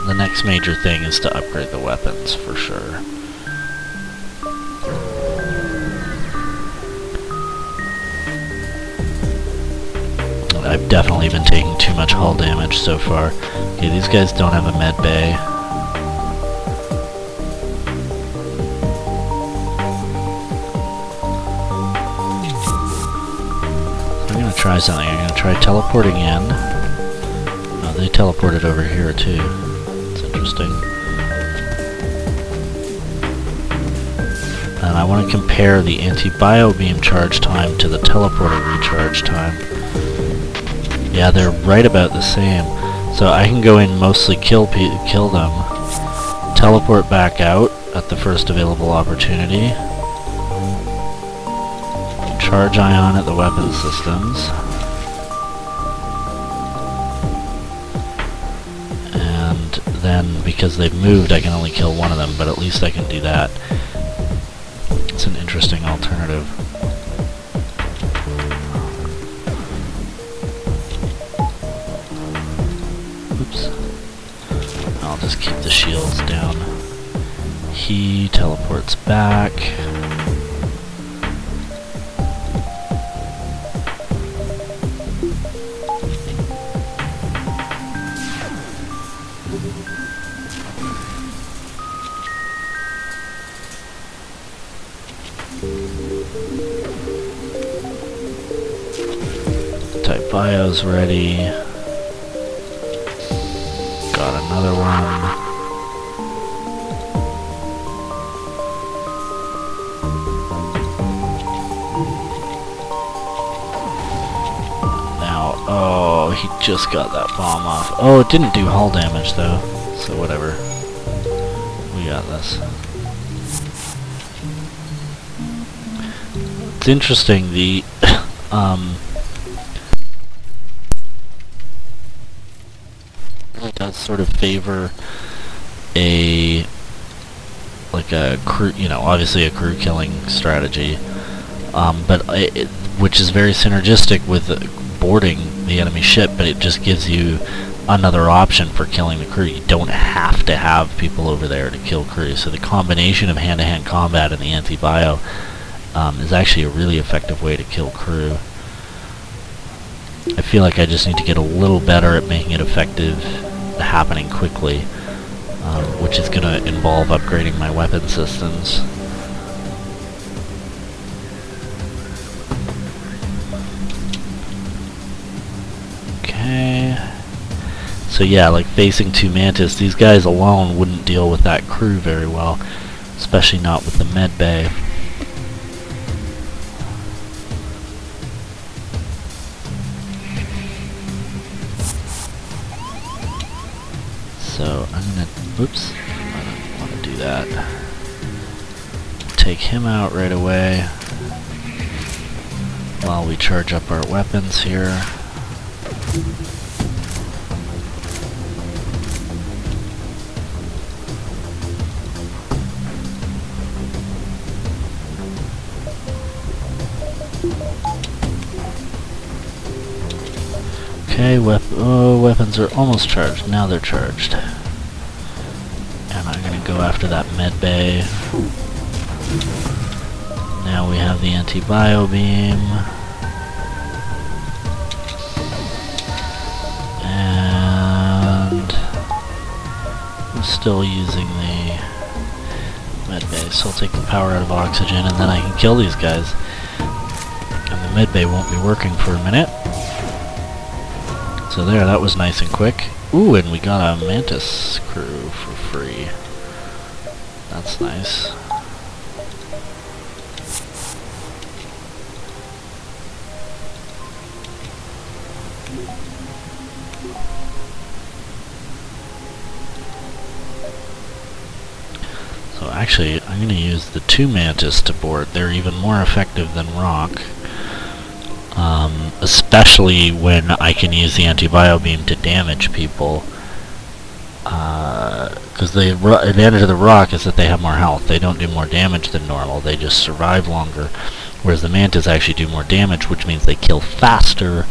The next major thing is to upgrade the weapons, for sure. I've definitely been taking too much hull damage so far. Okay, these guys don't have a med bay. So I'm gonna try something. I'm gonna try teleporting in. Oh, they teleported over here too. It's interesting. And I want to compare the anti-bio beam charge time to the teleporter recharge time. Yeah, they're right about the same. So I can go in, mostly kill them, teleport back out at the first available opportunity, charge ion at the weapon systems, and then because they've moved I can only kill one of them, but at least I can do that. It's an interesting alternative. I'll just keep the shields down. He teleports back. Type bio's ready. Got another one. Now, oh, he just got that bomb off. Oh, it didn't do hull damage though, so whatever. We got this. It's interesting, the does sort of favor a crew, obviously a crew killing strategy, but which is very synergistic with boarding the enemy ship, but it just gives you another option for killing the crew. You don't have to have people over there to kill crew, so the combination of hand-to-hand combat and the anti-bio is actually a really effective way to kill crew. I feel like I just need to get a little better at making it effective, happening quickly, which is going to involve upgrading my weapon systems. Okay. So yeah, like facing two Mantis, these guys alone wouldn't deal with that crew very well, especially not with the med bay. So I'm gonna, oops, I don't want to do that. Take him out right away while we charge up our weapons here. Okay, weapons are almost charged. Now they're charged. And I'm going to go after that med bay. Now we have the anti-bio beam. And I'm still using the med bay, so I'll take the power out of oxygen and then I can kill these guys. And the med bay won't be working for a minute. So there, that was nice and quick. Ooh, and we got a Mantis crew for free. That's nice. So actually, I'm going to use the two Mantis to board. They're even more effective than rock. Especially when I can use the anti-bio beam to damage people. because the advantage of the rock is that they have more health. They don't do more damage than normal. They just survive longer. Whereas the mantis actually do more damage, which means they kill faster,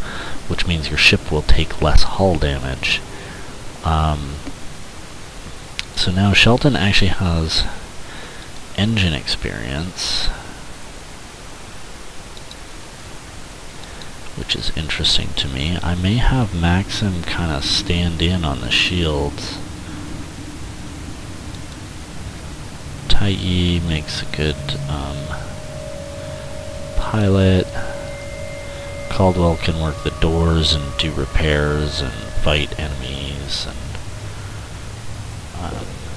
which means your ship will take less hull damage. So now Shelton actually has engine experience, which is interesting to me. I may have Maxim kind of stand in on the shields. Tai makes a good pilot. Caldwell can work the doors and do repairs and fight enemies and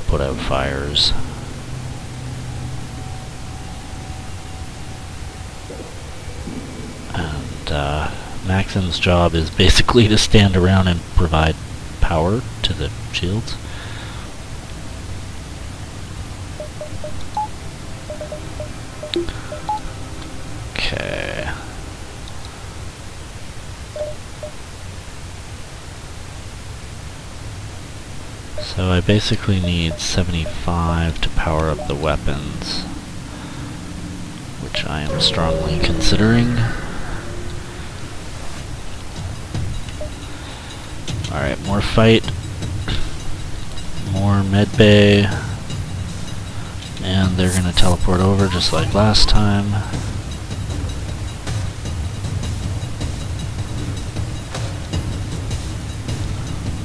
put out fires. And Maxim's job is basically to stand around and provide power to the shields. Okay. So I basically need 75 to power up the weapons, which I am strongly considering. Alright, more fight, more medbay, and they're gonna teleport over just like last time.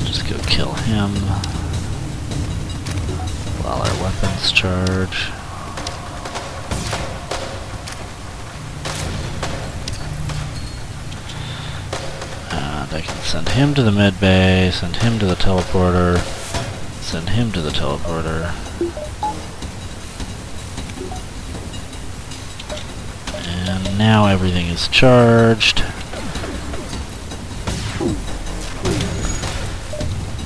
Just go kill him while our weapons charge. And I can send him to the med bay, send him to the teleporter, send him to the teleporter. And now everything is charged.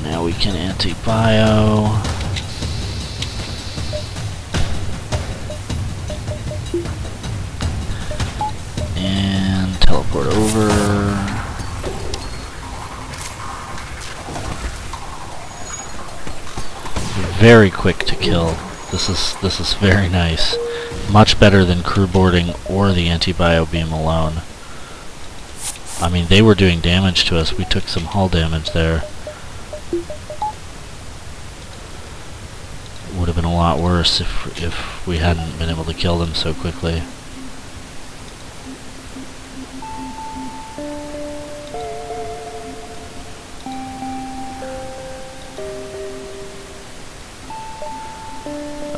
Now we can anti-bio. And teleport over. Very quick to kill. This is very nice. Much better than crew boarding or the anti-bio beam alone. I mean, they were doing damage to us. We took some hull damage there. Would have been a lot worse if we hadn't been able to kill them so quickly.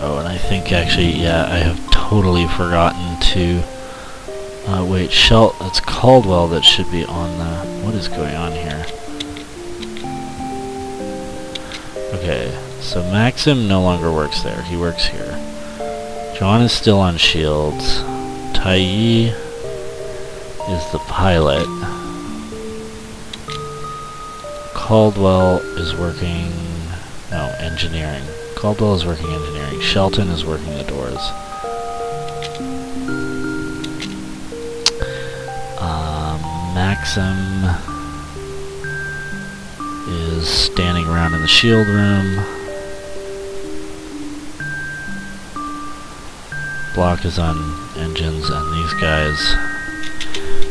Oh, and I think actually, yeah, I have totally forgotten to wait, it's Caldwell that should be on the... What is going on here? Okay, so Maxim no longer works there. He works here. John is still on shields. Tai is the pilot. Caldwell is working... No, engineering. Caldwell is working engineering. Shelton is working the doors. Maxim is standing around in the shield room. Block is on engines, and these guys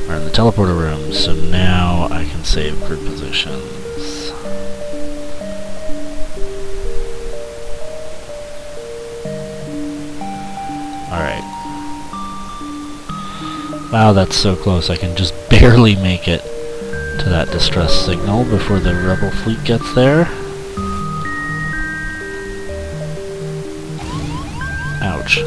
are in the teleporter room, so now I can save crew positions. Alright. Wow, that's so close. I can just barely make it to that distress signal before the rebel fleet gets there. Ouch.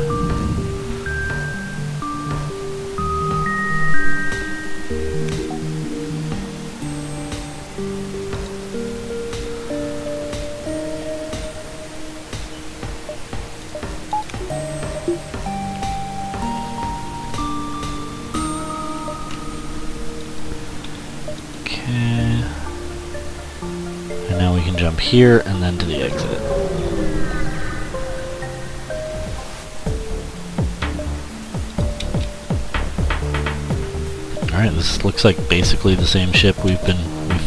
And now we can jump here and then to the exit. Alright, this looks like basically the same ship we've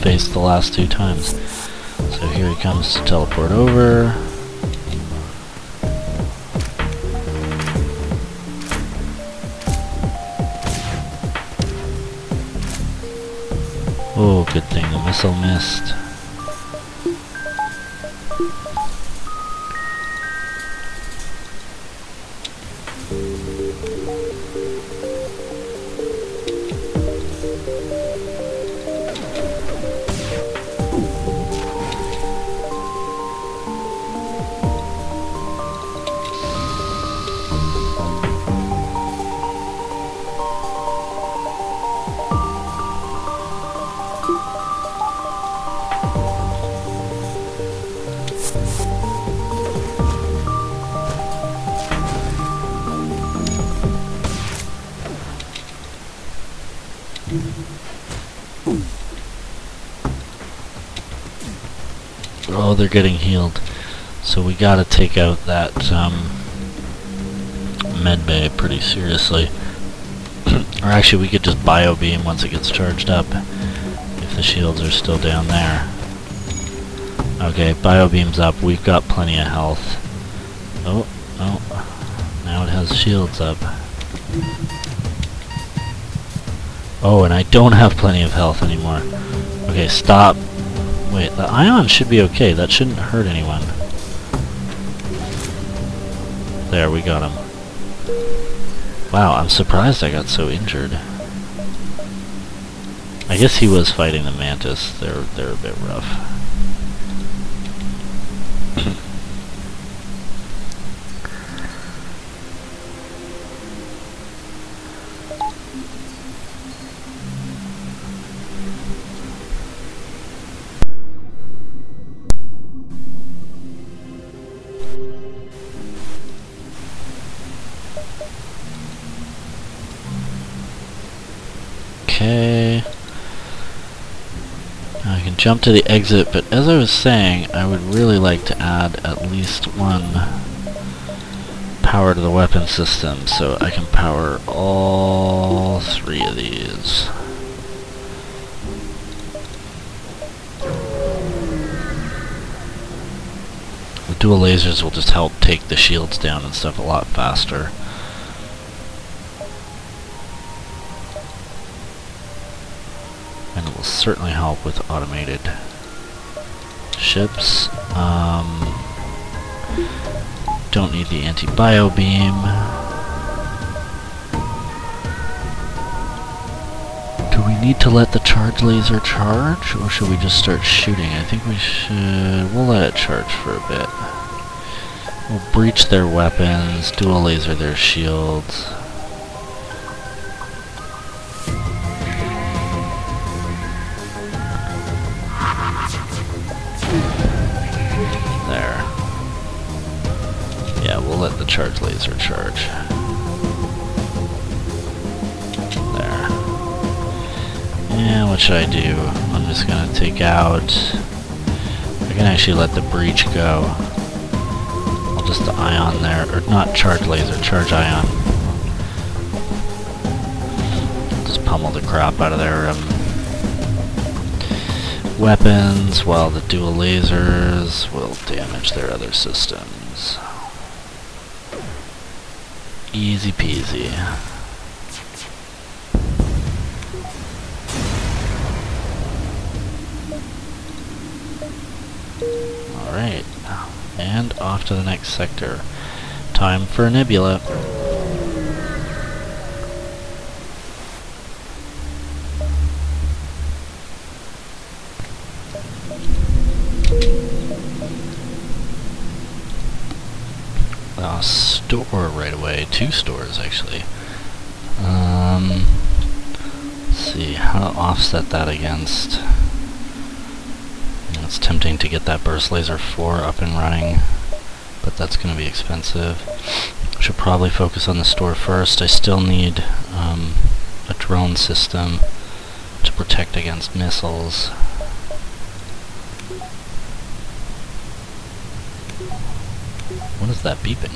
faced the last two times. So here he comes to teleport over. Oh, good thing the missile missed. Oh, they're getting healed. So we gotta take out that med bay pretty seriously. Or actually, we could just bio beam once it gets charged up, if the shields are still down there. Okay, bio beam's up. We've got plenty of health. Oh, now it has shields up. Oh, and I don't have plenty of health anymore. Okay, stop. Wait, the ion should be okay. That shouldn't hurt anyone. There, we got him. Wow, I'm surprised I got so injured. I guess he was fighting the mantis. They're a bit rough. Okay. Now I can jump to the exit, but as I was saying, I would really like to add at least one power to the weapon system, so I can power all three of these. The dual lasers will just help take the shields down and stuff a lot faster. And it will certainly help with automated ships. Don't need the anti-bio beam. Do we need to let the charge laser charge, or should we just start shooting? I think we should. We'll let it charge for a bit. We'll breach their weapons, dual laser their shields. There. Yeah, we'll let the charge laser charge. There. And what should I do? I'm just gonna take out... I can actually let the breach go. I'll just ion there, or not charge laser, charge ion. Just pummel the crap out of their weapons, while the dual lasers will damage their other systems. Easy peasy. Alright, and off to the next sector. Time for a nebula. Store right away. 2 stores actually. Let's see how to offset that against. It's tempting to get that burst laser 4 up and running, but that's going to be expensive. Should probably focus on the store first. I still need a drone system to protect against missiles. What is that beeping?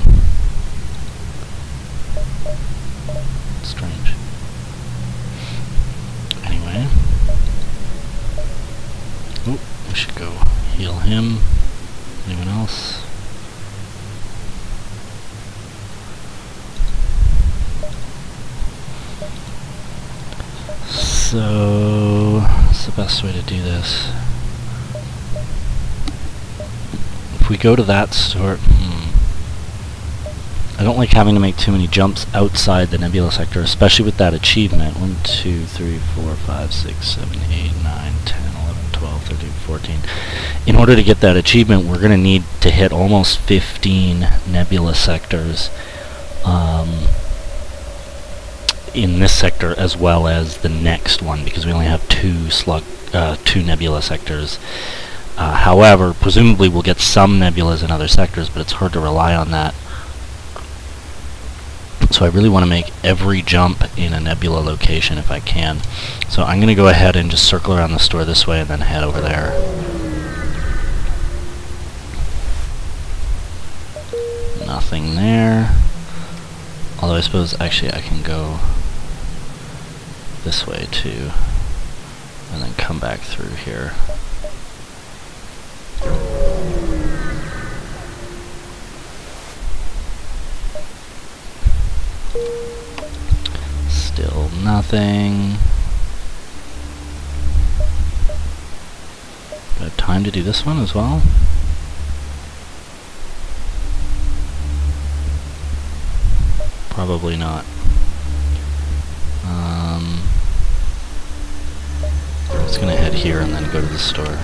Strange. Anyway. Oop, we should go heal him. Anyone else? So, What's the best way to do this? If we go to that store... I don't like having to make too many jumps outside the nebula sector, especially with that achievement. 1, 2, 3, 4, 5, 6, 7, 8, 9, 10, 11, 12, 13, 14. In order to get that achievement, we're going to need to hit almost 15 nebula sectors in this sector as well as the next one, because we only have two nebula sectors. However, presumably we'll get some nebulas in other sectors, but it's hard to rely on that. So I really want to make every jump in a nebula location if I can. So I'm going to go ahead and just circle around the store this way and then head over there. Nothing there. Although I suppose actually I can go this way too. And then come back through here. Still nothing. Do I have time to do this one as well? Probably not. I'm just gonna head here and then go to the store.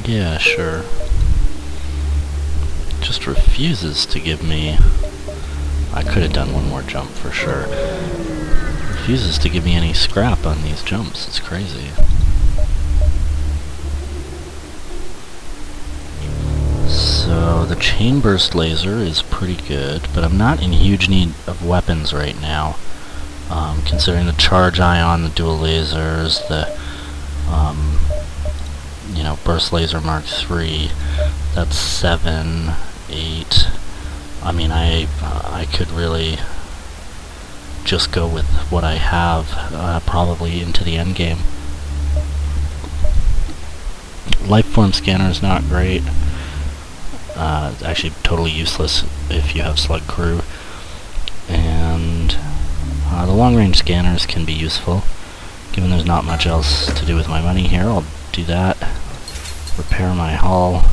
Yeah, sure. Just refuses to give me... I could have done one more jump for sure. Refuses to give me any scrap on these jumps. It's crazy. So the chain burst laser is pretty good, but I'm not in huge need of weapons right now. Considering the charge ion, the dual lasers, the burst laser Mark III, that's 7, 8. I mean, I could really just go with what I have, probably into the end game. Lifeform scanner is not great. It's actually totally useless if you have Slug Crew. And the long-range scanners can be useful. Given there's not much else to do with my money here, I'll do that. Repair my hull.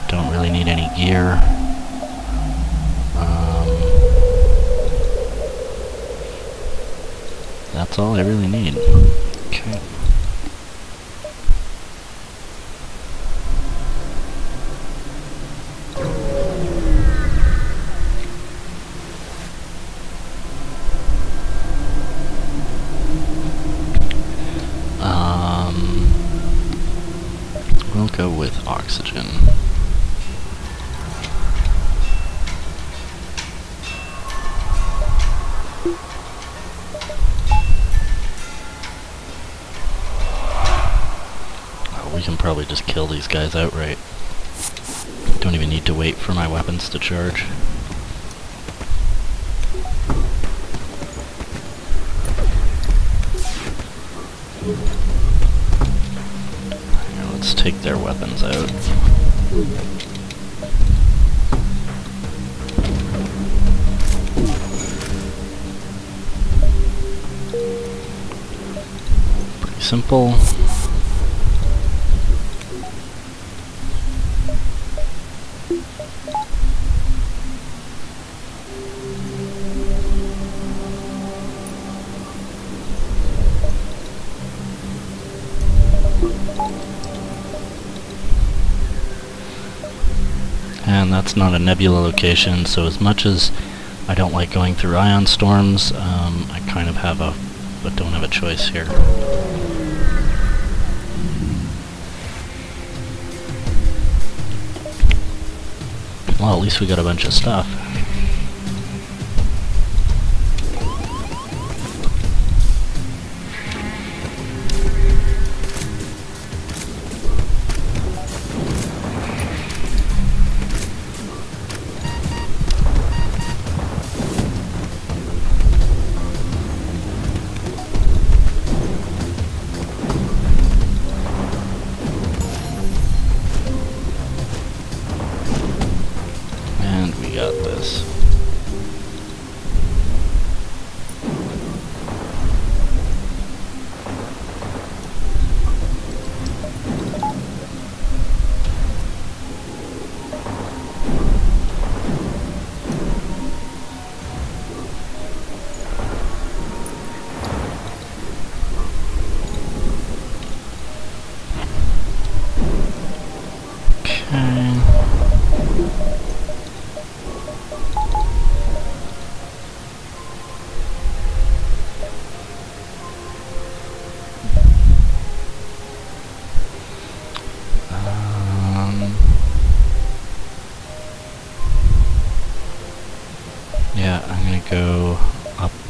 Don't really need any gear. That's all I really need. Okay. We'll go with oxygen. We can probably just kill these guys outright. Don't even need to wait for my weapons to charge. Here, let's take their weapons out. Pretty simple. And that's not a nebula location, so as much as I don't like going through ion storms, I kind of have but don't have a choice here. Well, at least we got a bunch of stuff. Got this.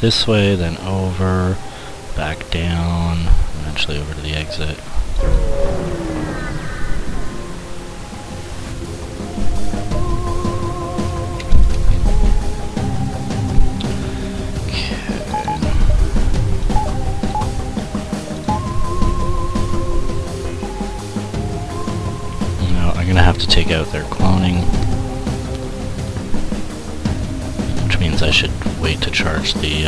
this way, then over, back down, eventually over to the exit. I'm gonna have to take out their cloning, which means I should wait to charge the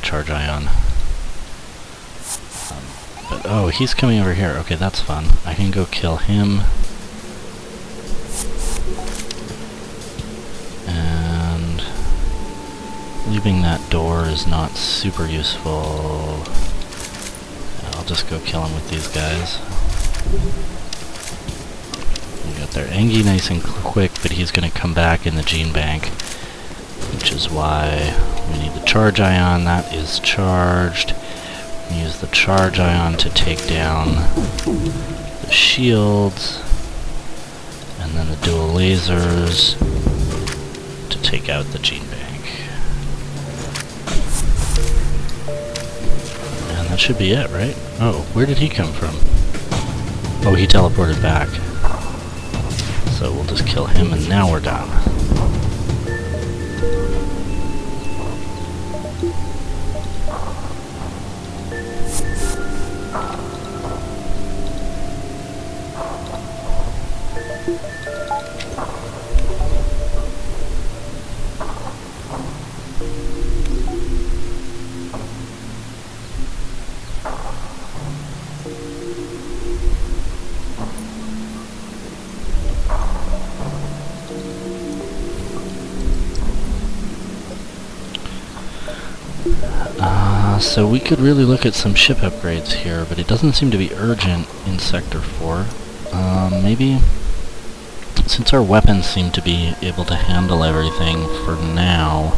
charge ion. But oh, he's coming over here. Okay, that's fun. I can go kill him. And leaving that door is not super useful. I'll just go kill him with these guys. We got their Engie nice and quick, but he's going to come back in the gene bank, which is why we need the charge ion. That is charged. We use the charge ion to take down the shields, and then the dual lasers to take out the gene bank. And that should be it, right? Oh, where did he come from? Oh, he teleported back. So we'll just kill him, and now we're done. So we could really look at some ship upgrades here, but it doesn't seem to be urgent in Sector 4. Maybe, since our weapons seem to be able to handle everything for now,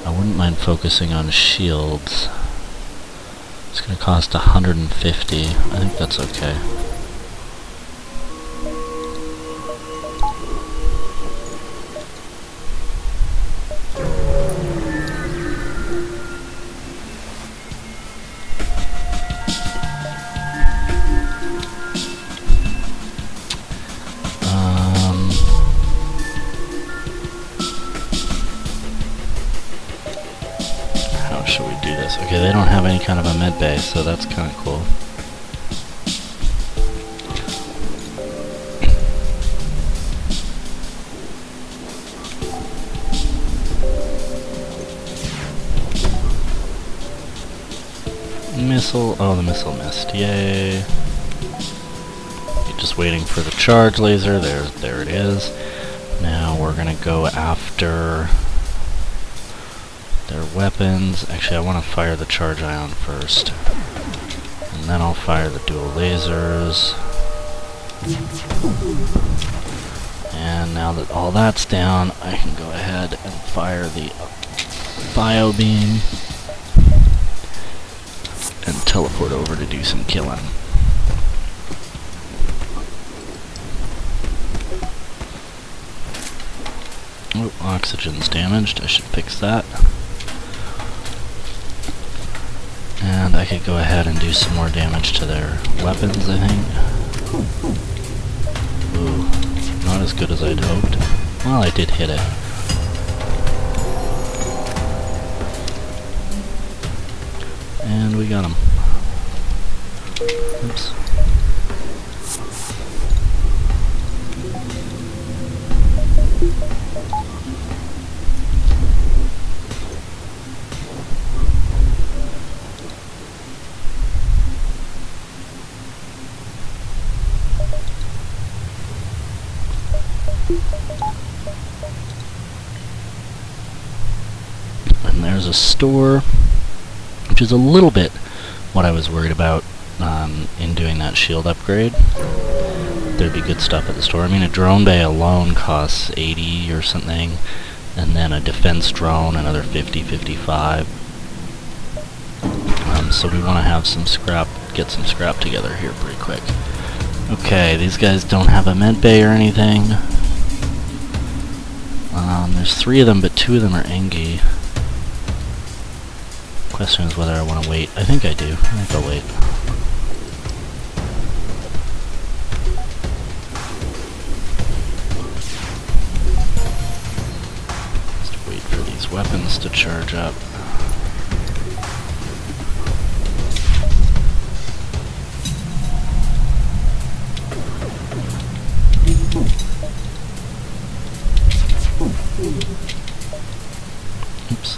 I wouldn't mind focusing on shields. It's going to cost 150. I think that's okay. Okay, they don't have any kind of a med bay, so that's kind of cool. Missile, oh, the missile missed, yay. Just waiting for the charge laser, there it is. Now we're gonna go after their weapons. Actually, I want to fire the charge ion first, and then I'll fire the dual lasers. And now that all that's down, I can go ahead and fire the bio beam and teleport over to do some killing. Oh, oxygen's damaged. I should fix that. And I could go ahead and do some more damage to their weapons, I think. Ooh, not as good as I'd hoped. Well, I did hit it. And we got him. Oops. And there's a store, which is a little bit what I was worried about in doing that shield upgrade. There'd be good stuff at the store. I mean, a drone bay alone costs 80 or something, and then a defense drone another 50, 55. So we want to have some scrap, get some scrap together here pretty quick. Okay, these guys don't have a med bay or anything. There's 3 of them, but 2 of them are Engie. Question is whether I want to wait. I think I do. I think I'll wait. Just wait for these weapons to charge up. Oops.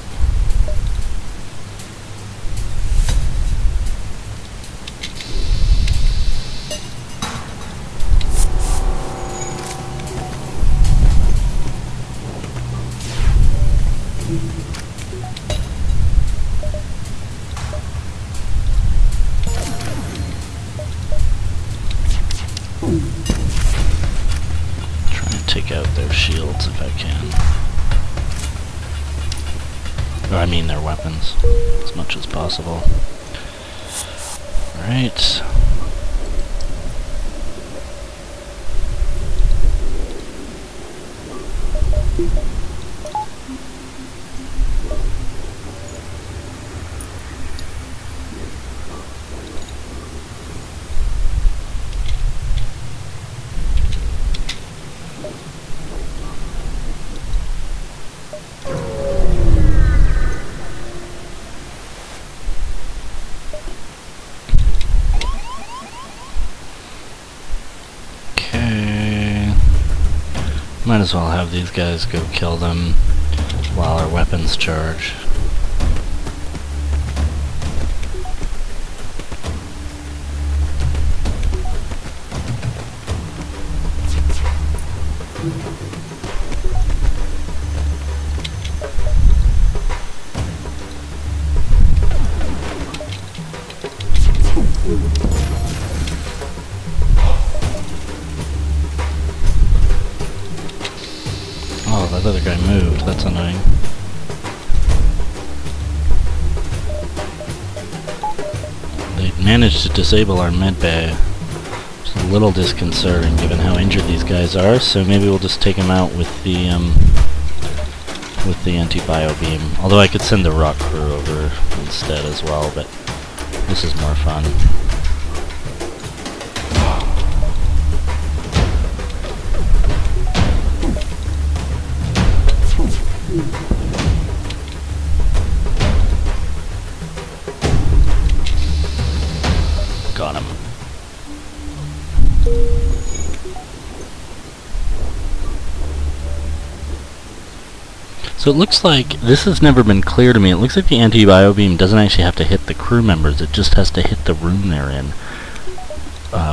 Try and take out their shields if I can. Or I mean their weapons, as much as possible. Alright. Might as well have these guys go kill them while our weapons charge. Oh, that other guy moved. That's annoying. They managed to disable our med bay. It's a little disconcerting given how injured these guys are, so maybe we'll just take them out with the anti-bio beam. Although I could send the rock crew over instead as well, but this is more fun. Got him. So it looks like, this has never been clear to me, it looks like the anti-bio beam doesn't actually have to hit the crew members, it just has to hit the room they're in.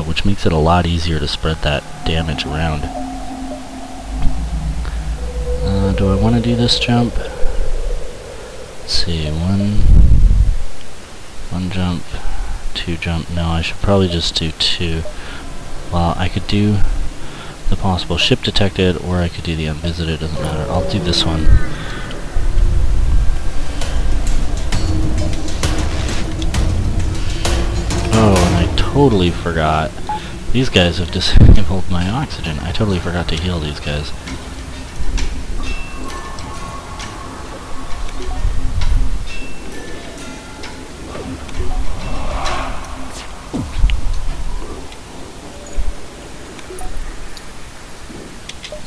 Which makes it a lot easier to spread that damage around. Do I want to do this jump? Let's see, one jump, 2 jump. No, I should probably just do 2. Well, I could do the possible ship detected, or I could do the unvisited, doesn't matter. I'll do this one. Oh, and I totally forgot. These guys have disabled my oxygen. I totally forgot to heal these guys.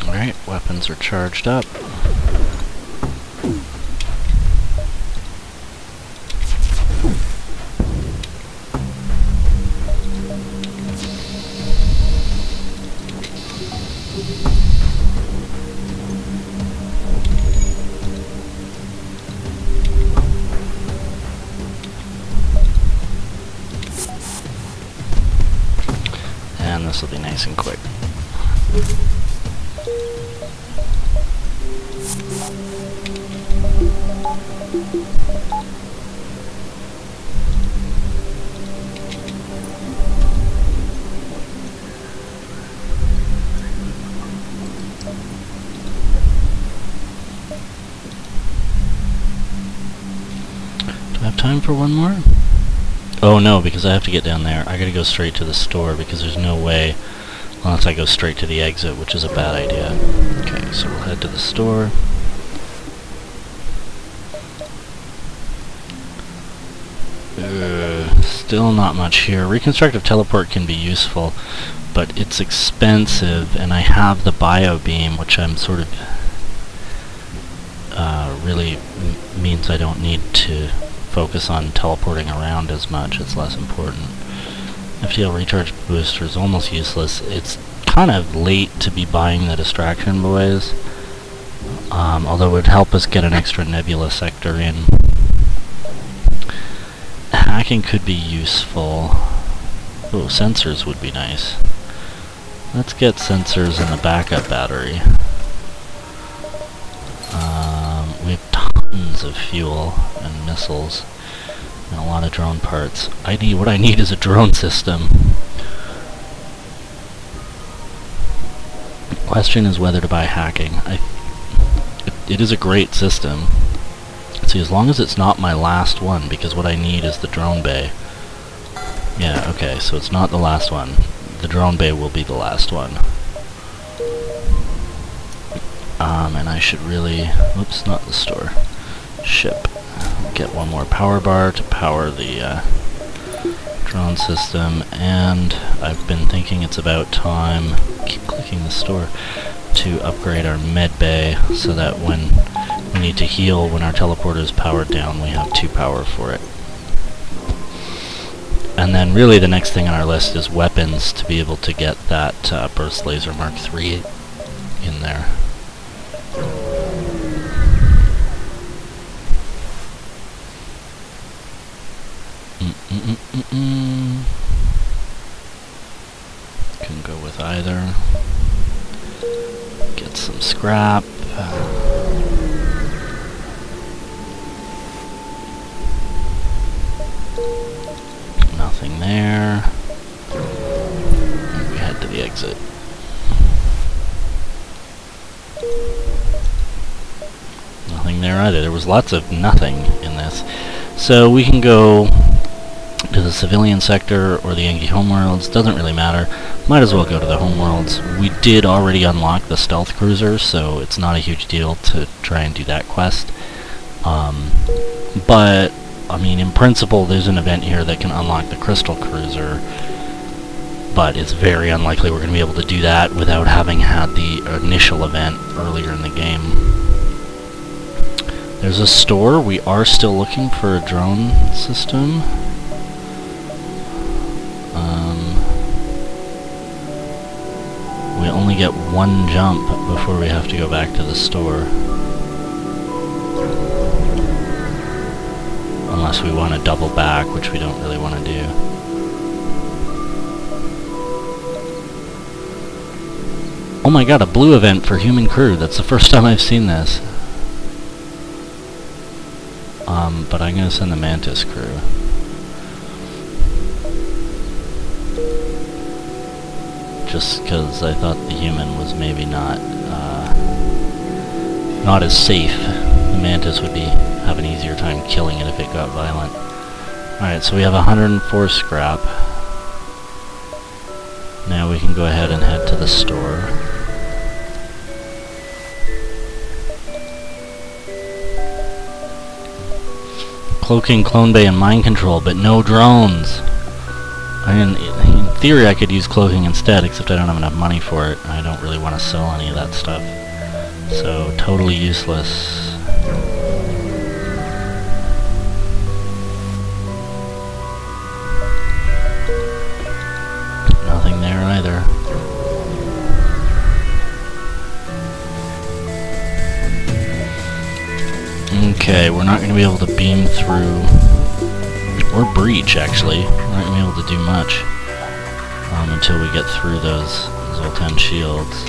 Alright, weapons are charged up. And this will be nice and quick. Do I have time for one more? Oh no, because I have to get down there. I gotta go straight to the store because there's no way Unless I go straight to the exit, which is a bad idea. Okay, so we'll head to the store. Still not much here. Reconstructive teleport can be useful, but it's expensive, and I have the bio beam, which I'm sort of really means I don't need to focus on teleporting around as much. It's less important. FTL recharge booster is almost useless. It's kind of late to be buying the distraction boys, although it would help us get an extra nebula sector in. Hacking could be useful. Oh, sensors would be nice. Let's get sensors and a backup battery. We have tons of fuel and missiles and a lot of drone parts. What I need is a drone system. The question is whether to buy hacking. It is a great system. See, as long as it's not my last one, because what I need is the drone bay. Yeah, okay, so it's not the last one. The drone bay will be the last one. And I should really... Oops, not the store. Ship. Get one more power bar to power the drone system, and I've been thinking it's about time, keep clicking the store, to upgrade our med bay so that when we need to heal when our teleporter is powered down, we have 2 power for it. And then really the next thing on our list is weapons, to be able to get that burst laser Mark III in there. Can go with either. Get some scrap. Nothing there. And we head to the exit. Nothing there either. There was lots of nothing in this. So we can go to the civilian sector or the Engi homeworlds. Doesn't really matter. Might as well go to the homeworlds. We did already unlock the stealth cruiser, so it's not a huge deal to try and do that quest. But I mean, in principle, there's an event here that can unlock the crystal cruiser, but it's very unlikely we're going to be able to do that without having had the initial event earlier in the game. There's a store. We are still looking for a drone system. We only get 1 jump before we have to go back to the store. Unless we want to double back, which we don't really want to do. Oh my god, a blue event for human crew. That's the first time I've seen this. But I'm going to send the Mantis crew. Just because I thought the human was maybe not as safe. The Mantis would have an easier time killing it if it got violent. Alright, so we have 104 scrap. Now we can go ahead and head to the store. Cloaking, clone bay, and mind control, but no drones! I mean, in theory I could use cloaking instead, except I don't have enough money for it. I don't really want to sell any of that stuff. So, totally useless. Nothing there either. Okay, we're not going to be able to beam through, or breach actually. We're not going to be able to do much until we get through those Zoltan shields.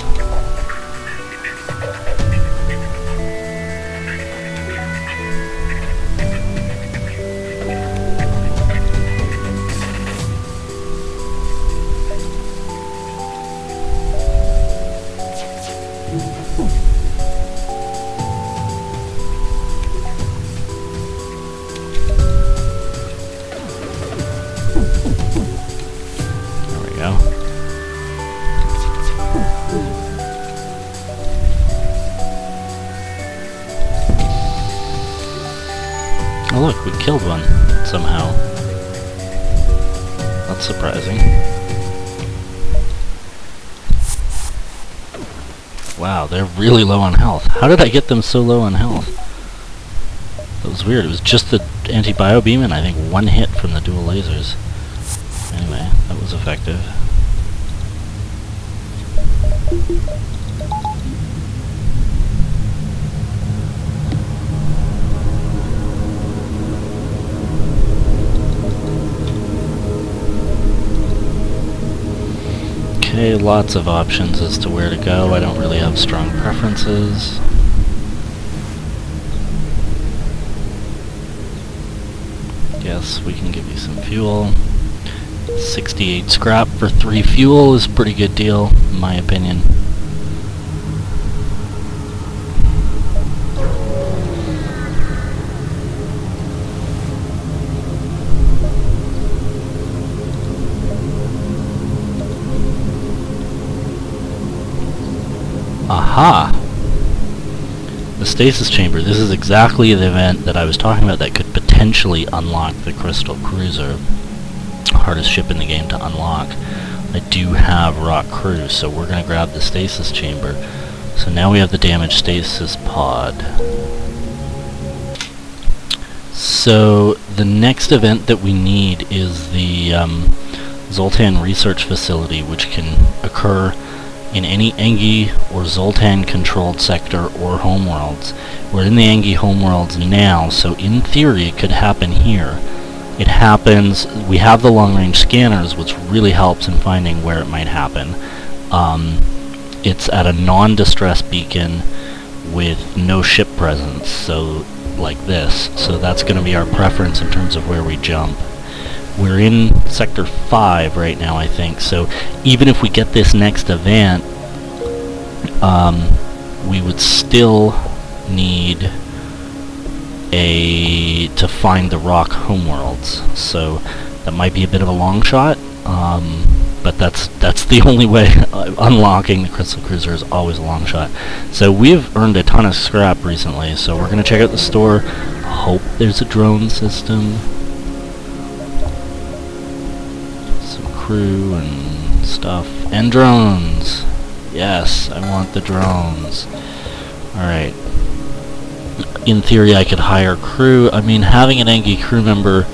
Oh look, we killed one somehow. That's surprising. Wow, they're really low on health. How did I get them so low on health? That was weird. It was just the anti-bio beam and I think one hit from the dual lasers. Anyway, that was effective. Okay, lots of options as to where to go. I don't really have strong preferences. Yes, we can give you some fuel. 68 scrap for 3 fuel is a pretty good deal, in my opinion. Aha! The stasis chamber. This is exactly the event that I was talking about that could potentially unlock the Crystal Cruiser. Hardest ship in the game to unlock. I do have rock crew, so we're going to grab the stasis chamber. So now we have the damaged stasis pod. So the next event that we need is the Zoltan research facility, which can occur in any Engi or Zoltan controlled sector or homeworlds. We're in the Engi homeworlds now, so in theory it could happen here. It happens, we have the long range scanners, which really helps in finding where it might happen. It's at a non-distress beacon with no ship presence, so like this. So that's going to be our preference in terms of where we jump. We're in Sector 5 right now, I think, so even if we get this next event, we would still need to find the rock homeworlds. So that might be a bit of a long shot, but that's the only way. Unlocking the Crystal Cruiser is always a long shot. So we've earned a ton of scrap recently, so we're going to check out the store. Hope there's a drone system. Crew and stuff. And drones! Yes, I want the drones. Alright. In theory I could hire crew. I mean, having an Engi crew member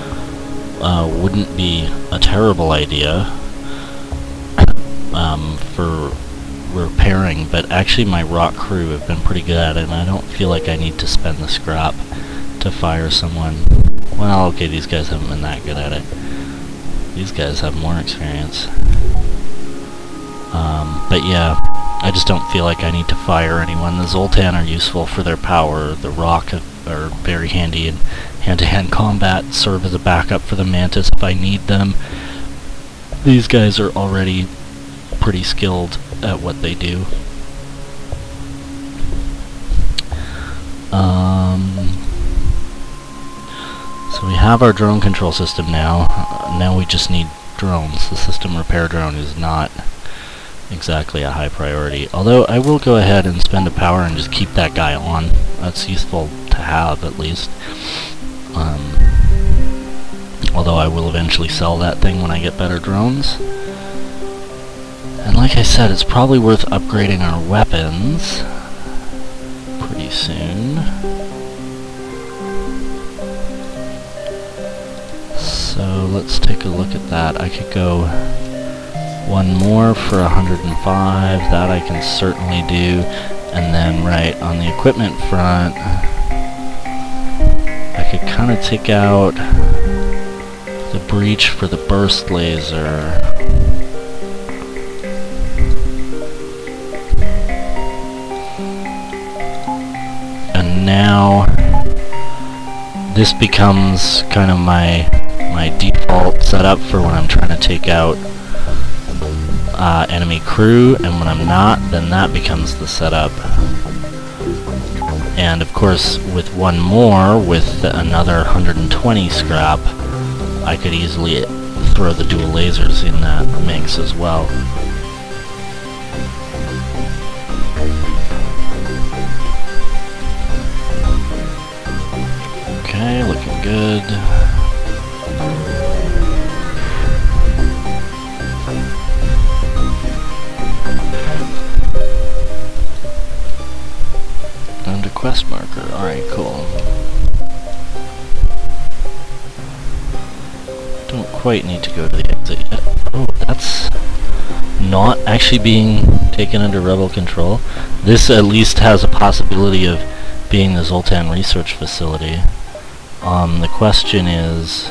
wouldn't be a terrible idea for repairing, but actually my rock crew have been pretty good at it, and I don't feel like I need to spend the scrap to fire someone. Well, okay, these guys haven't been that good at it. These guys have more experience. But yeah, I just don't feel like I need to fire anyone. The Zoltan are useful for their power. The Rock are very handy in hand-to-hand combat, serve as a backup for the Mantis if I need them. These guys are already pretty skilled at what they do. So we have our drone control system now. Now we just need drones. The system repair drone is not exactly a high priority. Although I will go ahead and spend a power and just keep that guy on. That's useful to have, at least. Although I will eventually sell that thing when I get better drones. And like I said, it's probably worth upgrading our weapons pretty soon. So let's take a look at that. I could go one more for 105. That I can certainly do. And then right on the equipment front, I could kind of take out the breach for the burst laser. And now this becomes kind of my default setup for when I'm trying to take out enemy crew, and when I'm not, then that becomes the setup. And of course, with one more, with another 120 scrap, I could easily throw the dual lasers in that mix as well. Okay, looking good. marker. Alright, cool. Don't quite need to go to the exit yet. Oh, that's not actually being taken under rebel control. This at least has a possibility of being the Zoltan research facility. The question is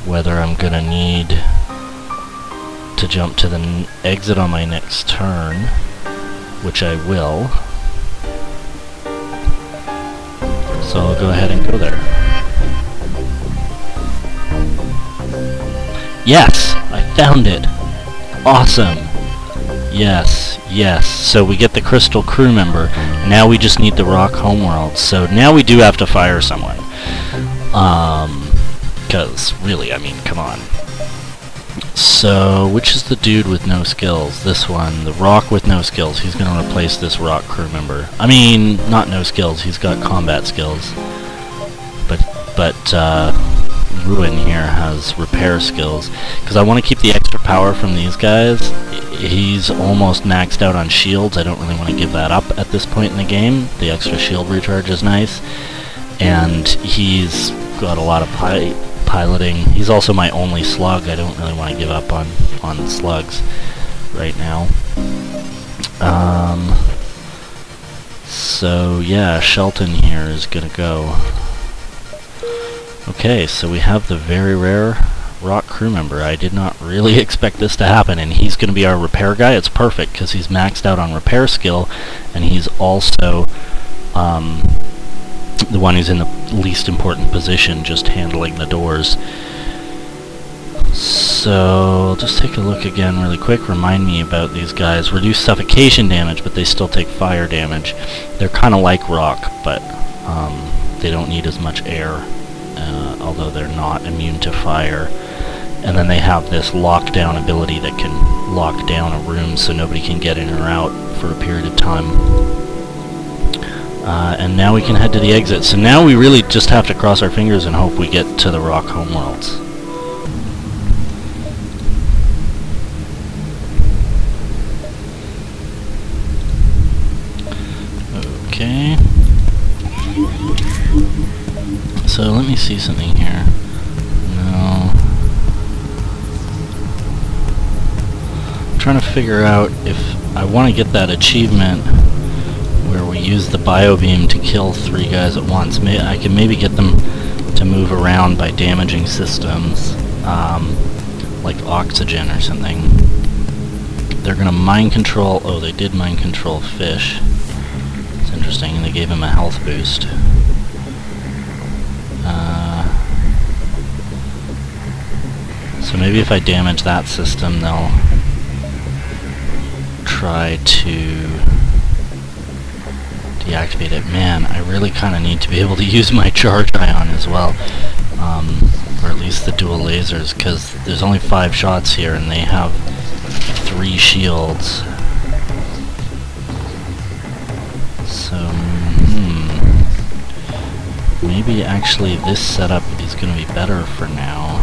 whether I'm gonna need to jump to the exit on my next turn, which I will. So I'll go ahead and go there. Yes! I found it! Awesome! Yes, yes. So we get the crystal crew member. Now we just need the rock homeworld. So now we do have to fire someone. Because really, I mean, come on. So, which is the dude with no skills? This one, the rock with no skills. He's going to replace this rock crew member. I mean, not no skills. He's got combat skills. But Ruin here has repair skills. Because I want to keep the extra power from these guys. He's almost maxed out on shields. I don't really want to give that up at this point in the game. The extra shield recharge is nice. And he's got a lot of piloting. He's also my only slug. I don't really want to give up on slugs right now. So yeah, Shelton here is gonna go. Okay, so we have the very rare rock crew member. I did not really expect this to happen, and he's gonna be our repair guy. It's perfect because he's maxed out on repair skill, and he's also the one who's in the least important position, just handling the doors. So, just take a look again really quick. Remind me about these guys. Reduce suffocation damage, but they still take fire damage. They're kind of like rock, but they don't need as much air, although they're not immune to fire. And then they have this lockdown ability that can lock down a room so nobody can get in or out for a period of time. And now we can head to the exit. So now we really just have to cross our fingers and hope we get to the rock homeworlds. Okay. So let me see something here. No. I'm trying to figure out if I want to get that achievement where we use the biobeam to kill 3 guys at once. I can maybe get them to move around by damaging systems, like oxygen or something. They're gonna mind control. Oh, they did mind control fish. It's interesting, and they gave him a health boost. So maybe if I damage that system, they'll try to deactivate it. Man, I really kind of need to be able to use my charge ion as well, or at least the dual lasers, because there's only 5 shots here and they have 3 shields. So, maybe actually this setup is going to be better for now.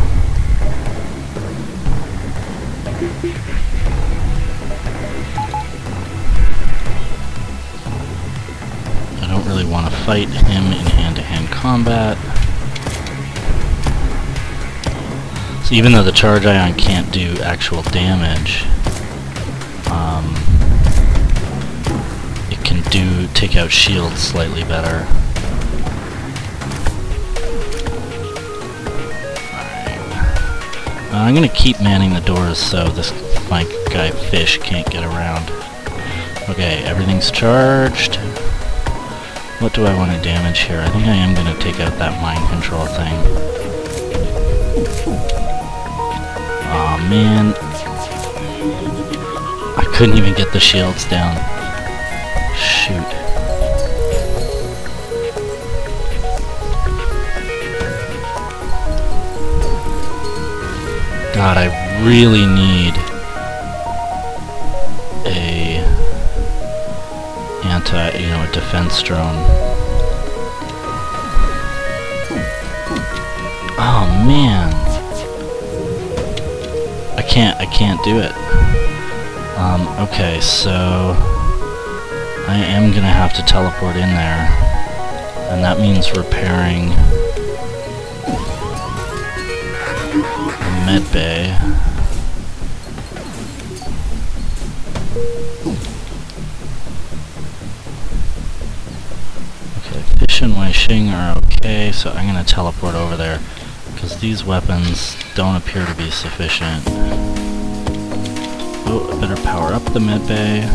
I don't really want to fight him in hand-to-hand combat. So even though the charge ion can't do actual damage, it can take out shields slightly better. Alright. I'm gonna keep manning the doors so this flank guy fish can't get around. Okay, everything's charged. What do I want to damage here? I think I am going to take out that mind control thing. Aw, man. I couldn't even get the shields down. Shoot. God, I really need a defense drone. Oh man, I can't do it. Okay, so I am gonna have to teleport in there. that means repairing the med bay. Okay, Fish and Wei Xing are okay, so I'm going to teleport over there, because these weapons don't appear to be sufficient. Oh, I better power up the med bay.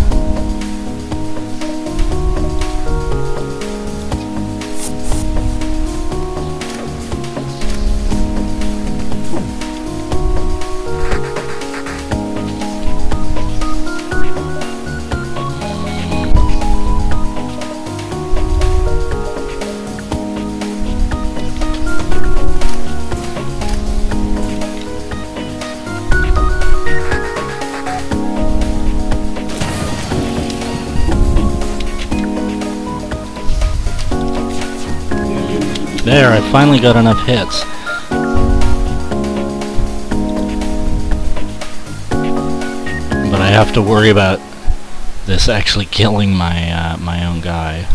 There, I finally got enough hits. But I have to worry about this actually killing my my own guy.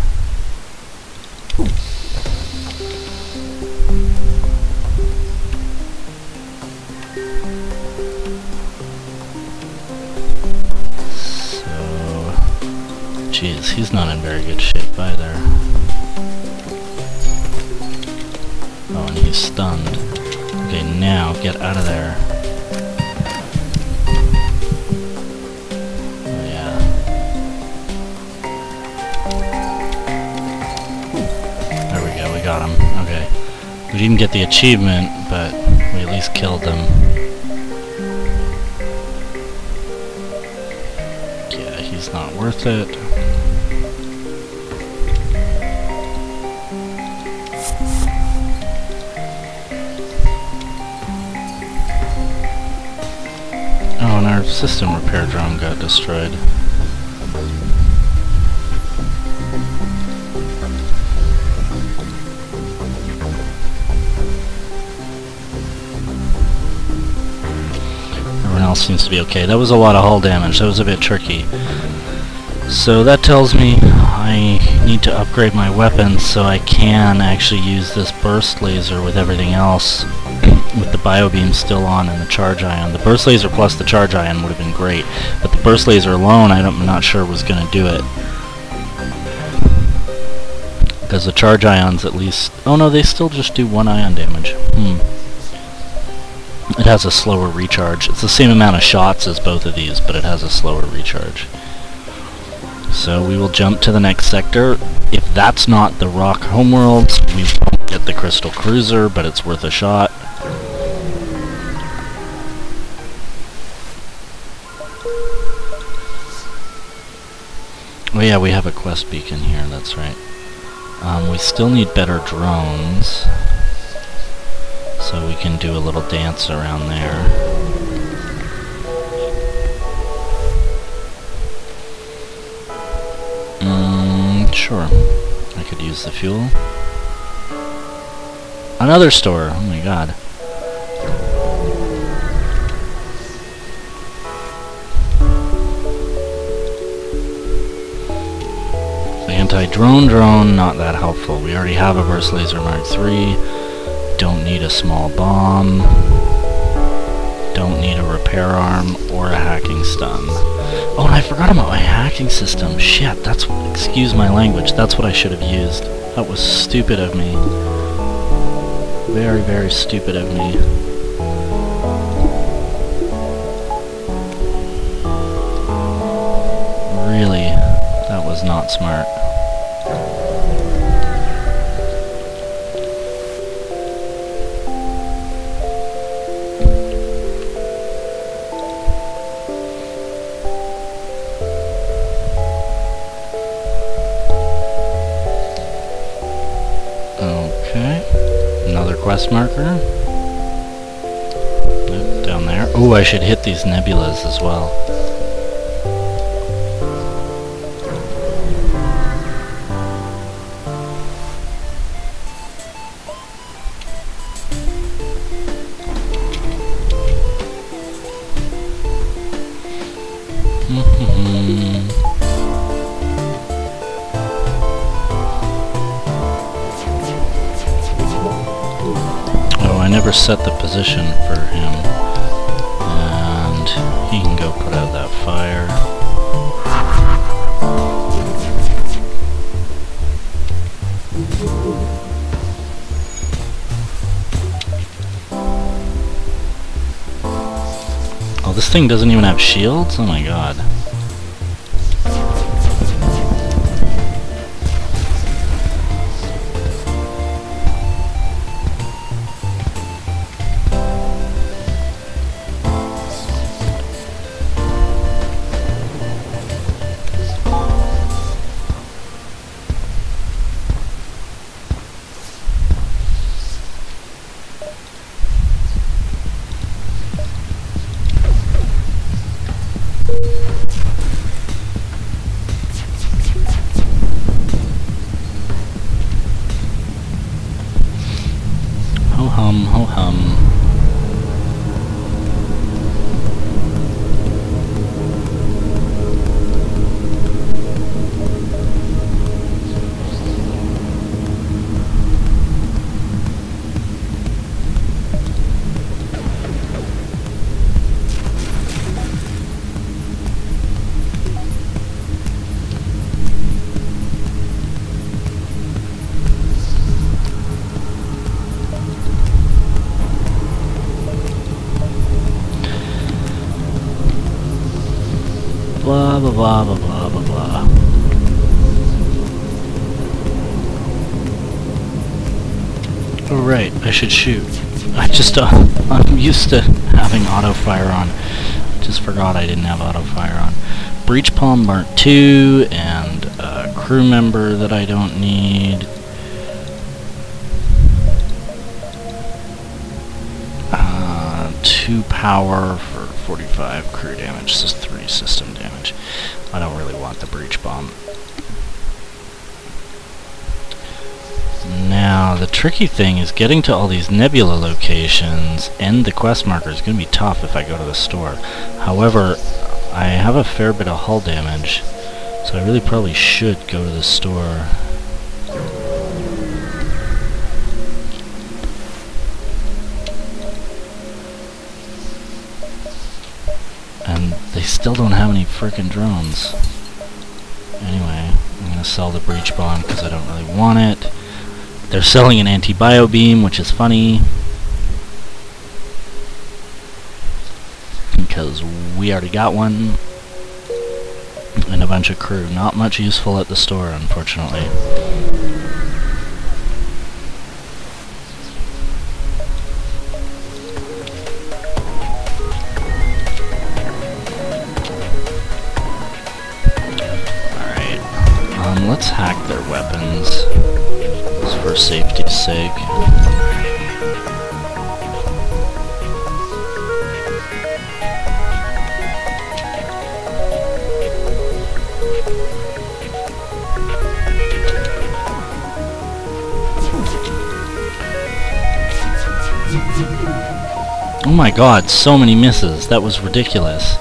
So, geez, he's not in very good shape either. Oh, and he's stunned. Okay, now get out of there. Oh, yeah. There we go, we got him. Okay. We didn't get the achievement, but we at least killed them. Yeah, he's not worth it. Oh, and our system repair drone got destroyed. Everyone else seems to be okay. That was a lot of hull damage. That was a bit tricky. So that tells me I need to upgrade my weapons so I can actually use this burst laser with everything else. With the biobeam still on and the charge ion. The burst laser plus the charge ion would have been great, but the burst laser alone I'm not sure was going to do it. Because the charge ions at least... Oh no, they still just do 1 ion damage. It has a slower recharge. It's the same amount of shots as both of these, but it has a slower recharge. So we will jump to the next sector. If that's not the Rock Homeworlds, we won't get the Crystal Cruiser, but it's worth a shot. Oh yeah, we have a quest beacon here, that's right. We still need better drones, so we can do a little dance around there. Sure. I could use the fuel. Another store! Oh my god. Anti-drone drone, not that helpful. We already have a Burst Laser Mark III. Don't need a small bomb. Don't need a repair arm or a hacking stun. Oh, and I forgot about my hacking system. Shit, that's... Excuse my language. That's what I should have used. That was stupid of me. Very, very stupid of me. Really, that was not smart. Quest marker. Nope, down there. Oh, I should hit these nebulas as well. never set the position for him. And he can go put out that fire. Oh, this thing doesn't even have shields? Oh my god. Ho hum, ho hum. Blah blah blah blah blah blah blah. Oh right, I should shoot. I just I'm used to having auto fire on. Just forgot I didn't have auto fire on. Breach Palm Mark II and a crew member that I don't need. 2 power for 45 crew damage. This is 3 system damage. I don't really want the breach bomb. Now, the tricky thing is getting to all these nebula locations and the quest marker is going to be tough if I go to the store. However, I have a fair bit of hull damage, so I really probably should go to the store. And they still don't have any frickin' drones. Anyway, I'm gonna sell the breach bomb because I don't really want it. They're selling an anti-bio beam, which is funny, because we already got one. And a bunch of crew. Not much useful at the store, unfortunately. Let's hack their weapons, just for safety's sake. Oh my god, so many misses. That was ridiculous.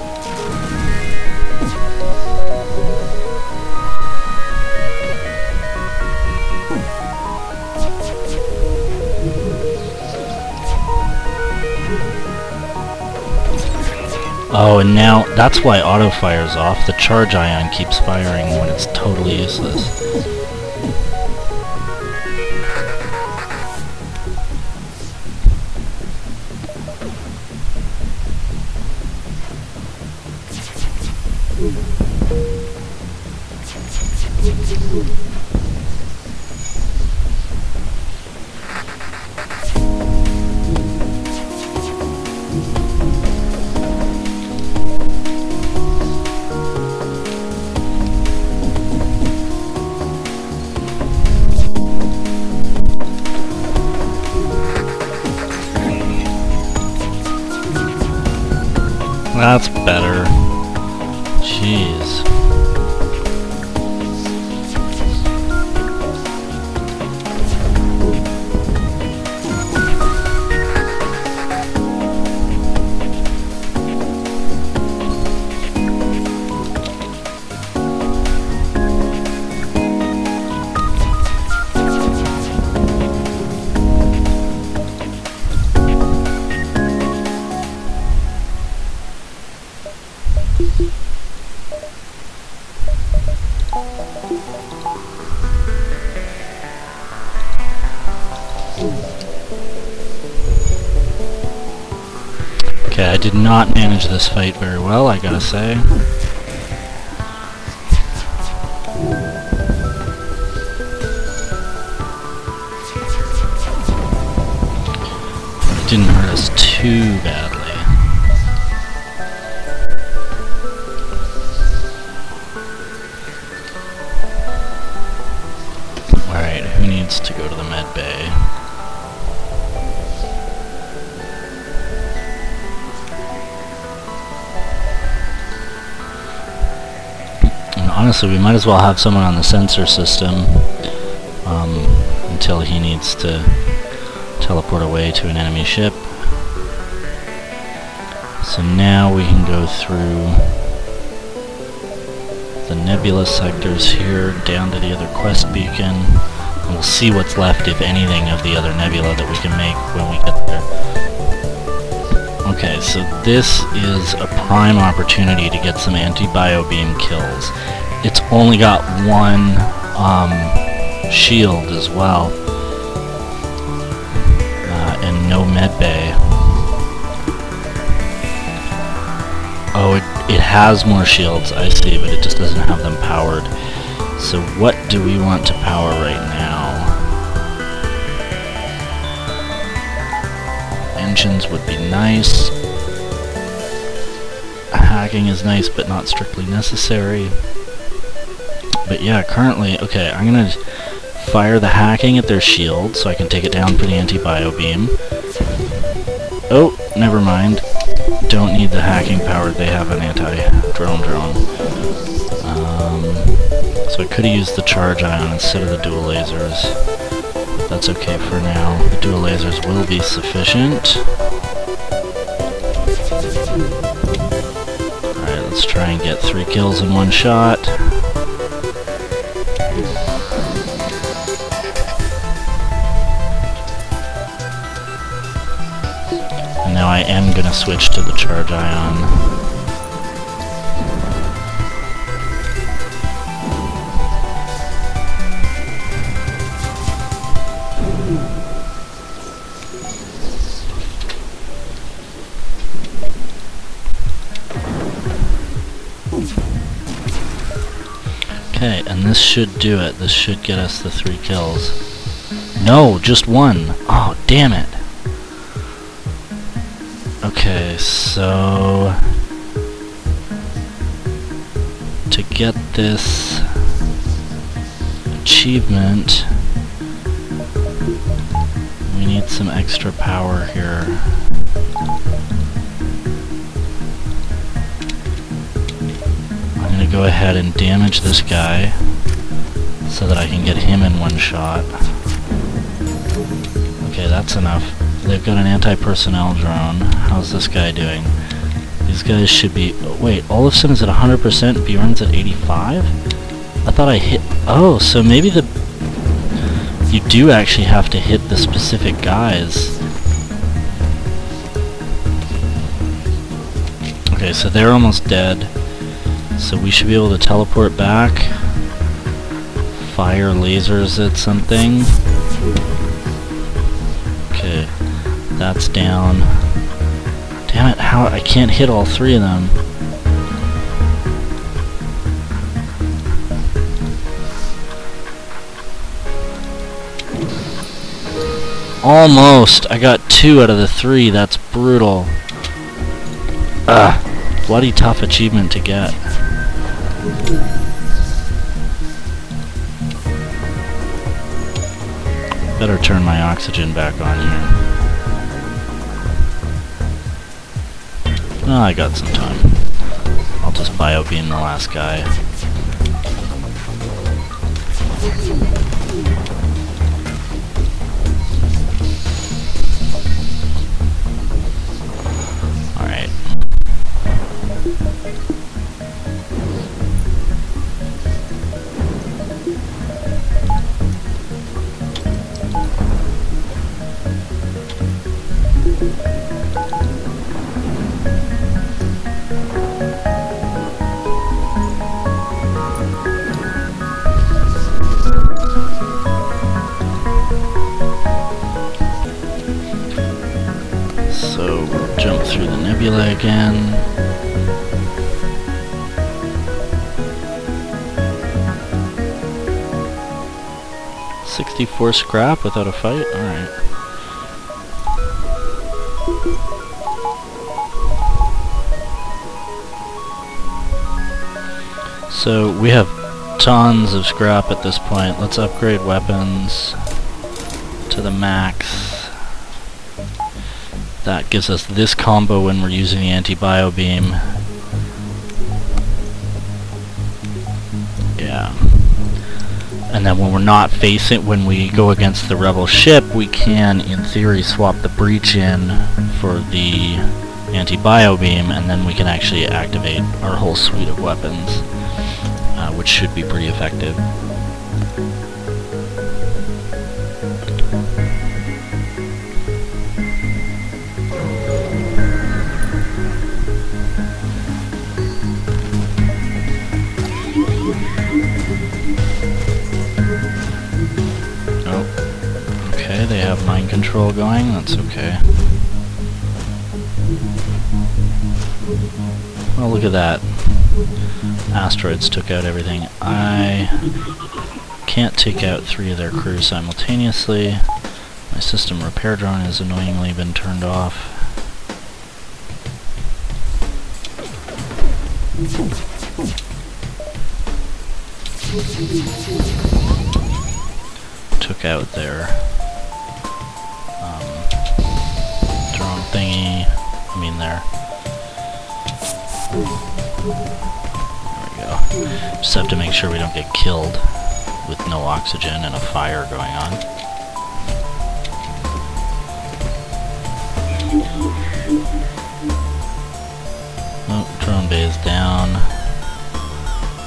Oh, and now that's why auto fire's off. The charge ion keeps firing when it's totally useless. That's better. Jeez. Okay, I did not manage this fight very well, I gotta say. It didn't hurt us too badly. Alright, who needs to go to the med bay? Honestly, we might as well have someone on the sensor system until he needs to teleport away to an enemy ship. So now we can go through the nebula sectors here down to the other quest beacon, and we'll see what's left, if anything, of the other nebula that we can make when we get there. Okay, so this is a prime opportunity to get some anti-bio beam kills. It's only got one shield as well, and no medbay. Oh, it has more shields, I see, but it just doesn't have them powered. So what do we want to power right now? Engines would be nice. Hacking is nice, but not strictly necessary. But yeah, currently, okay, I'm gonna fire the hacking at their shield so I can take it down for the anti-bio beam. Oh, never mind. Don't need the hacking powered, they have an anti-drone drone. So I could have used the charge ion instead of the dual lasers. That's okay for now. The dual lasers will be sufficient. Alright, let's try and get 3 kills in one shot. And now I am going to switch to the charge ion. Okay, and this should do it. This should get us the 3 kills. No, just 1. Oh, damn it. Okay, so to get this achievement, we need some extra power here. I'm gonna go ahead and damage this guy so that I can get him in one shot. Okay, that's enough. They've got an anti-personnel drone. How's this guy doing? These guys should be... Wait, Olafson is at 100%, Bjorn's at 85? I thought I hit... Oh, so maybe the... You do actually have to hit the specific guys. Okay, so they're almost dead. So we should be able to teleport back. Fire lasers at something. Okay. That's down. Damn it, how I can't hit all 3 of them. Almost! I got 2 out of the 3, that's brutal. Ugh. Bloody tough achievement to get. Better turn my oxygen back on here. Oh, I got some time. I'll just bio-beam the last guy. Alright. through the nebula again. 64 scrap without a fight? Alright. So we have tons of scrap at this point. Let's upgrade weapons to the max. That gives us this combo when we're using the anti-bio beam. Yeah. And then when we're not facing, when we go against the rebel ship, we can, in theory, swap the breach in for the anti-bio beam, and then we can actually activate our whole suite of weapons, which should be pretty effective. They have mind control going, that's okay. Well, look at that. Asteroids took out everything. I can't take out 3 of their crew simultaneously. My system repair drone has annoyingly been turned off. Took out their drone thingy. I mean there we go. Just have to make sure we don't get killed with no oxygen and a fire going on. Oh, drone bay is down.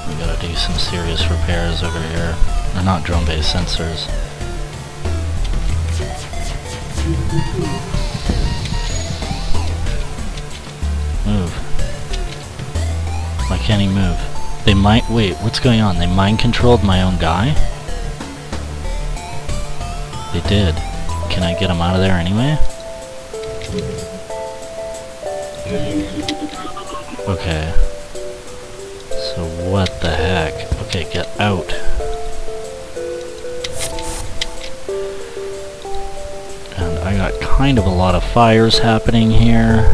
We gotta do some serious repairs over here. Or not drone bay, sensors. Move. Why can't he move? They might— wait, what's going on? They mind-controlled my own guy? They did. Can I get him out of there anyway? Okay. So what the heck? Okay, get out. And I got kind of a lot of fires happening here.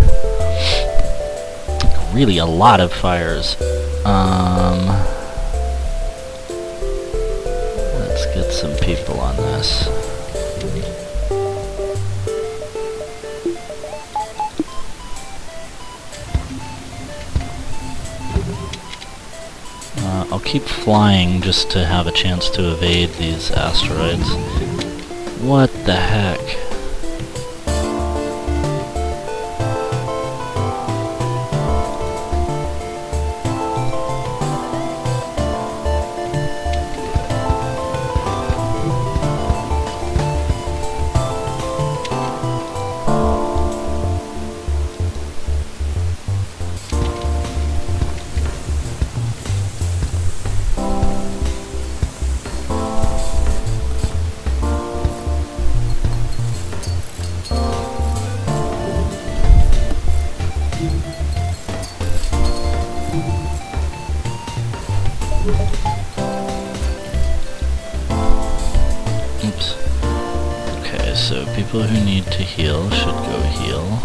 Really a lot of fires. Let's get some people on this. I'll keep flying just to have a chance to evade these asteroids. What the heck? Oops. Okay, so people who need to heal should go heal.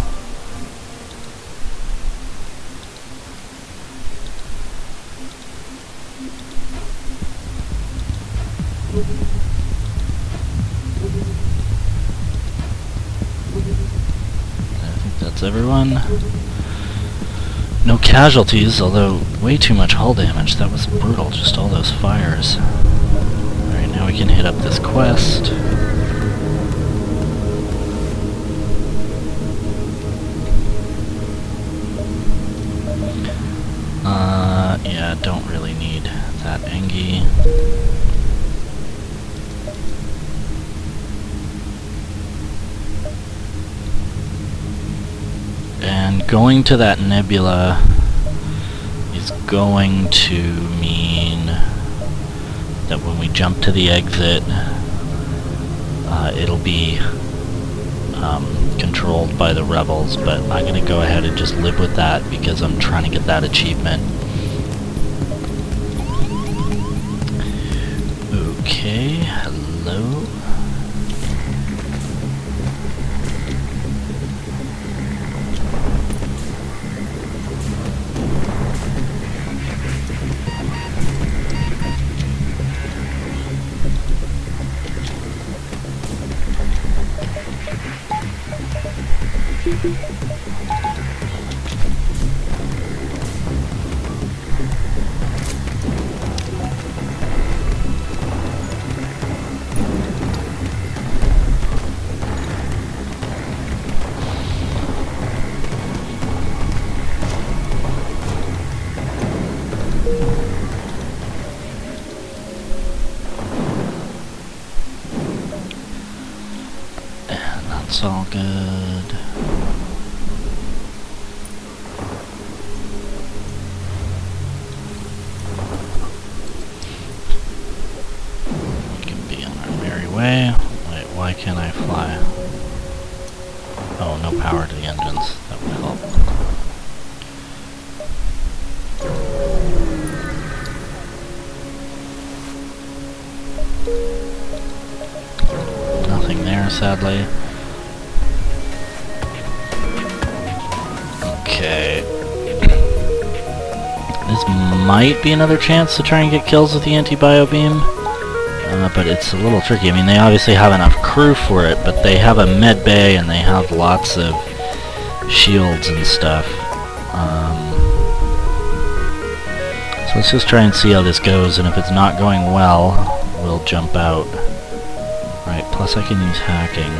I think that's everyone. No casualties, although way too much hull damage. That was brutal, just all those fires. Alright, now we can hit up this quest. Yeah, don't really need that Engie. And going to that nebula is going to mean that when we jump to the exit, it'll be controlled by the rebels, but I'm going to go ahead and just live with that because I'm trying to get that achievement. Okay, hello. That's all good. We can be on our merry way. Wait, why can't I fly? Oh, no power to the engines. That would help. Nothing there, sadly. Okay. This might be another chance to try and get kills with the anti-bio beam, but it's a little tricky. I mean, they obviously have enough crew for it, but they have a med bay and they have lots of shields and stuff. So let's just try and see how this goes, and if it's not going well, we'll jump out. Right, plus I can use hacking.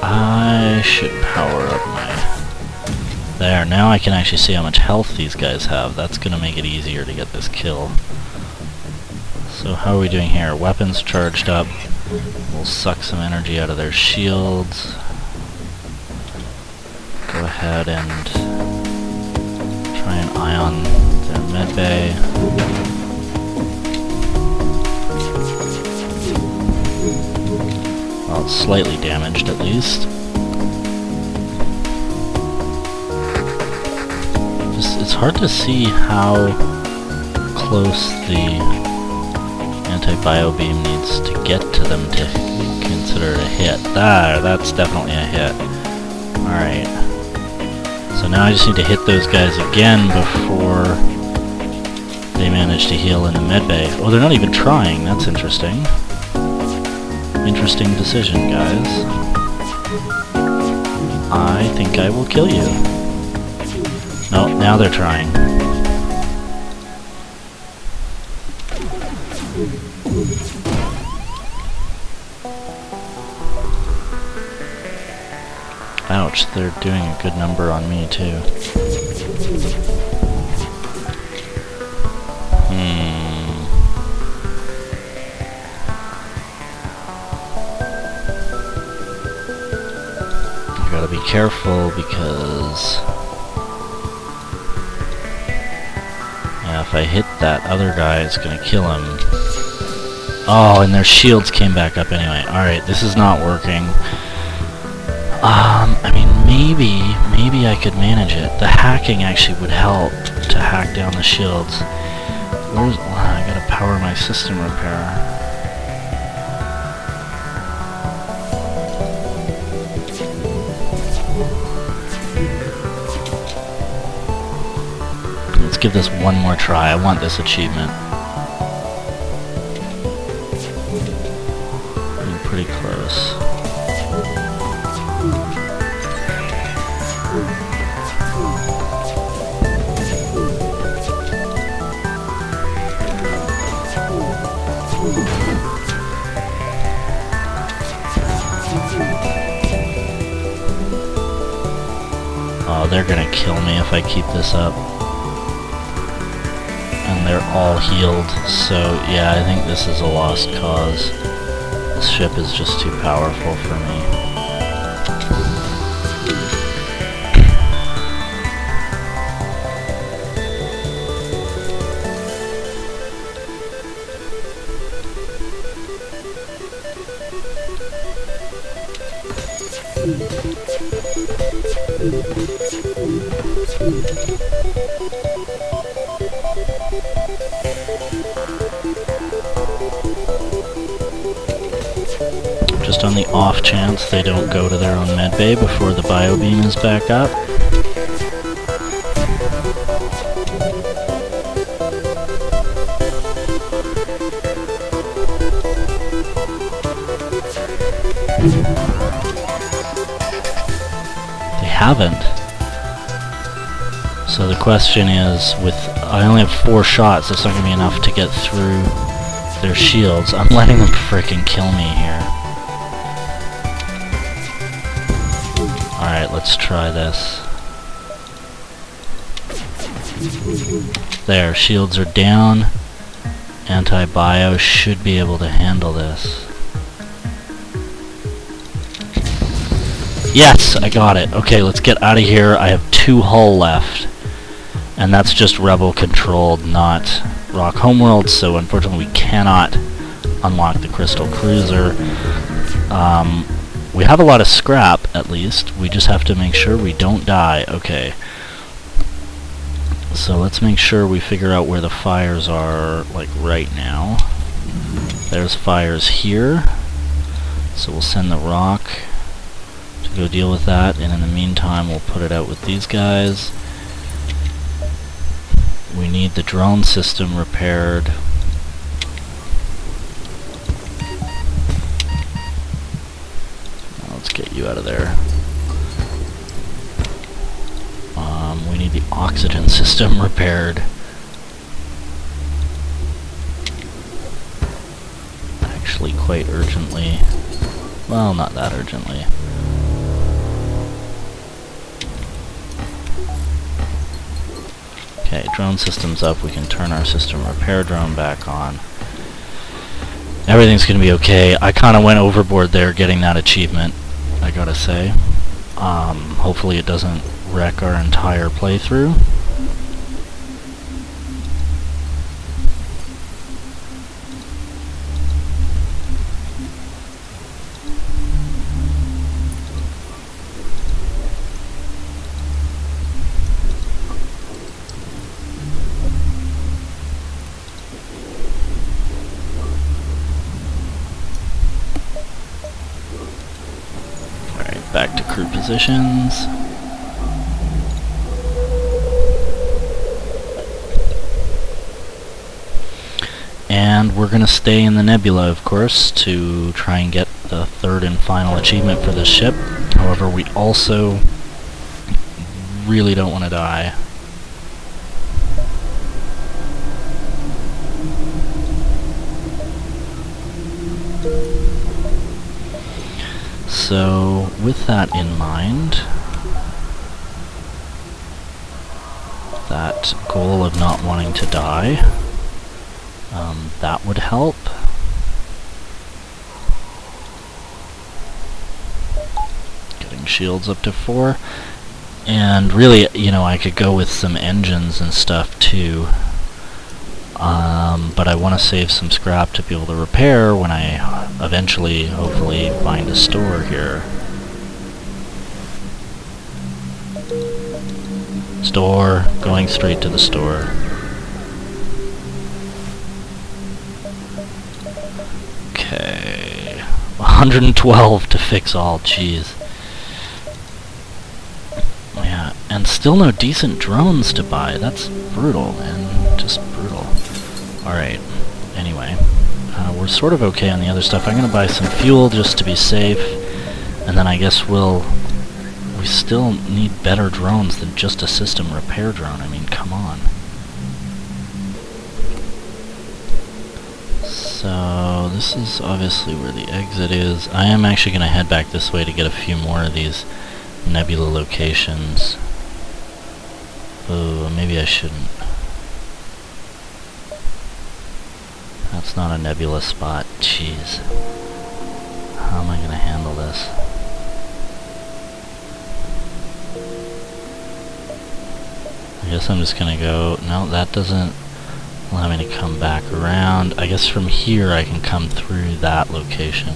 I should power up my... There, now I can actually see how much health these guys have. That's going to make it easier to get this kill. So how are we doing here? Weapons charged up. We'll suck some energy out of their shields. Go ahead and try and ion their medbay. Well, it's slightly damaged at least. It's hard to see how close the anti-bio beam needs to get to them to consider it a hit. That's definitely a hit. Alright. So now I just need to hit those guys again before they manage to heal in the medbay. Oh, they're not even trying. That's interesting. Interesting decision, guys. I think I will kill you. No, now they're trying. Ouch, they're doing a good number on me, too. I gotta be careful because... yeah, if I hit that other guy, it's gonna kill him. Oh, and their shields came back up anyway. Alright, this is not working. I mean, maybe I could manage it. The hacking actually would help to hack down the shields. Where's... I gotta power my system repair. Let's give this one more try. I want this achievement. I'm pretty close. Oh, they're gonna kill me if I keep this up. And they're all healed, so yeah, I think this is a lost cause. This ship is just too powerful for me. Just on the off chance they don't go to their own medbay before the biobeam is back up. They haven't. So the question is, I only have 4 shots, that's not going to be enough to get through their shields. I'm letting them frickin' kill me here. Alright, let's try this. There, shields are down. Anti-bio should be able to handle this. Yes, I got it. Okay, let's get out of here. I have 2 hull left. And that's just rebel controlled, not Rock Homeworld, so unfortunately we cannot unlock the Crystal Cruiser. We have a lot of scrap, at least. We just have to make sure we don't die. Okay. So let's make sure we figure out where the fires are, like, right now. There's fires here. So we'll send the rock to go deal with that, and in the meantime we'll put it out with these guys. We need the drone system repaired. Let's get you out of there. We need the oxygen system repaired. Actually, quite urgently. Well, not that urgently. Okay, drone system's up. We can turn our system repair drone back on. Everything's gonna be okay. I kinda went overboard there getting that achievement, I gotta say. Hopefully it doesn't wreck our entire playthrough. Back to crew positions. And we're going to stay in the nebula, of course, to try and get the 3rd and final achievement for this ship. However, we also really don't want to die. So, with that in mind, that goal of not wanting to die, that would help. Getting shields up to 4. And really, you know, I could go with some engines and stuff too. But I want to save some scrap to be able to repair when I eventually, hopefully, find a store here. Store, going straight to the store. Okay, 112 to fix all, jeez. Yeah, and still no decent drones to buy. That's brutal, man, just brutal. Alright, anyway, we're sort of okay on the other stuff. I'm going to buy some fuel just to be safe, and then I guess we still need better drones than just a system repair drone. I mean, come on. So, this is obviously where the exit is. I am actually going to head back this way to get a few more of these nebula locations. Oh, maybe I shouldn't. It's not a nebulous spot. Jeez. How am I gonna handle this? I guess I'm just gonna go... No, that doesn't allow me to come back around. I guess from here I can come through that location.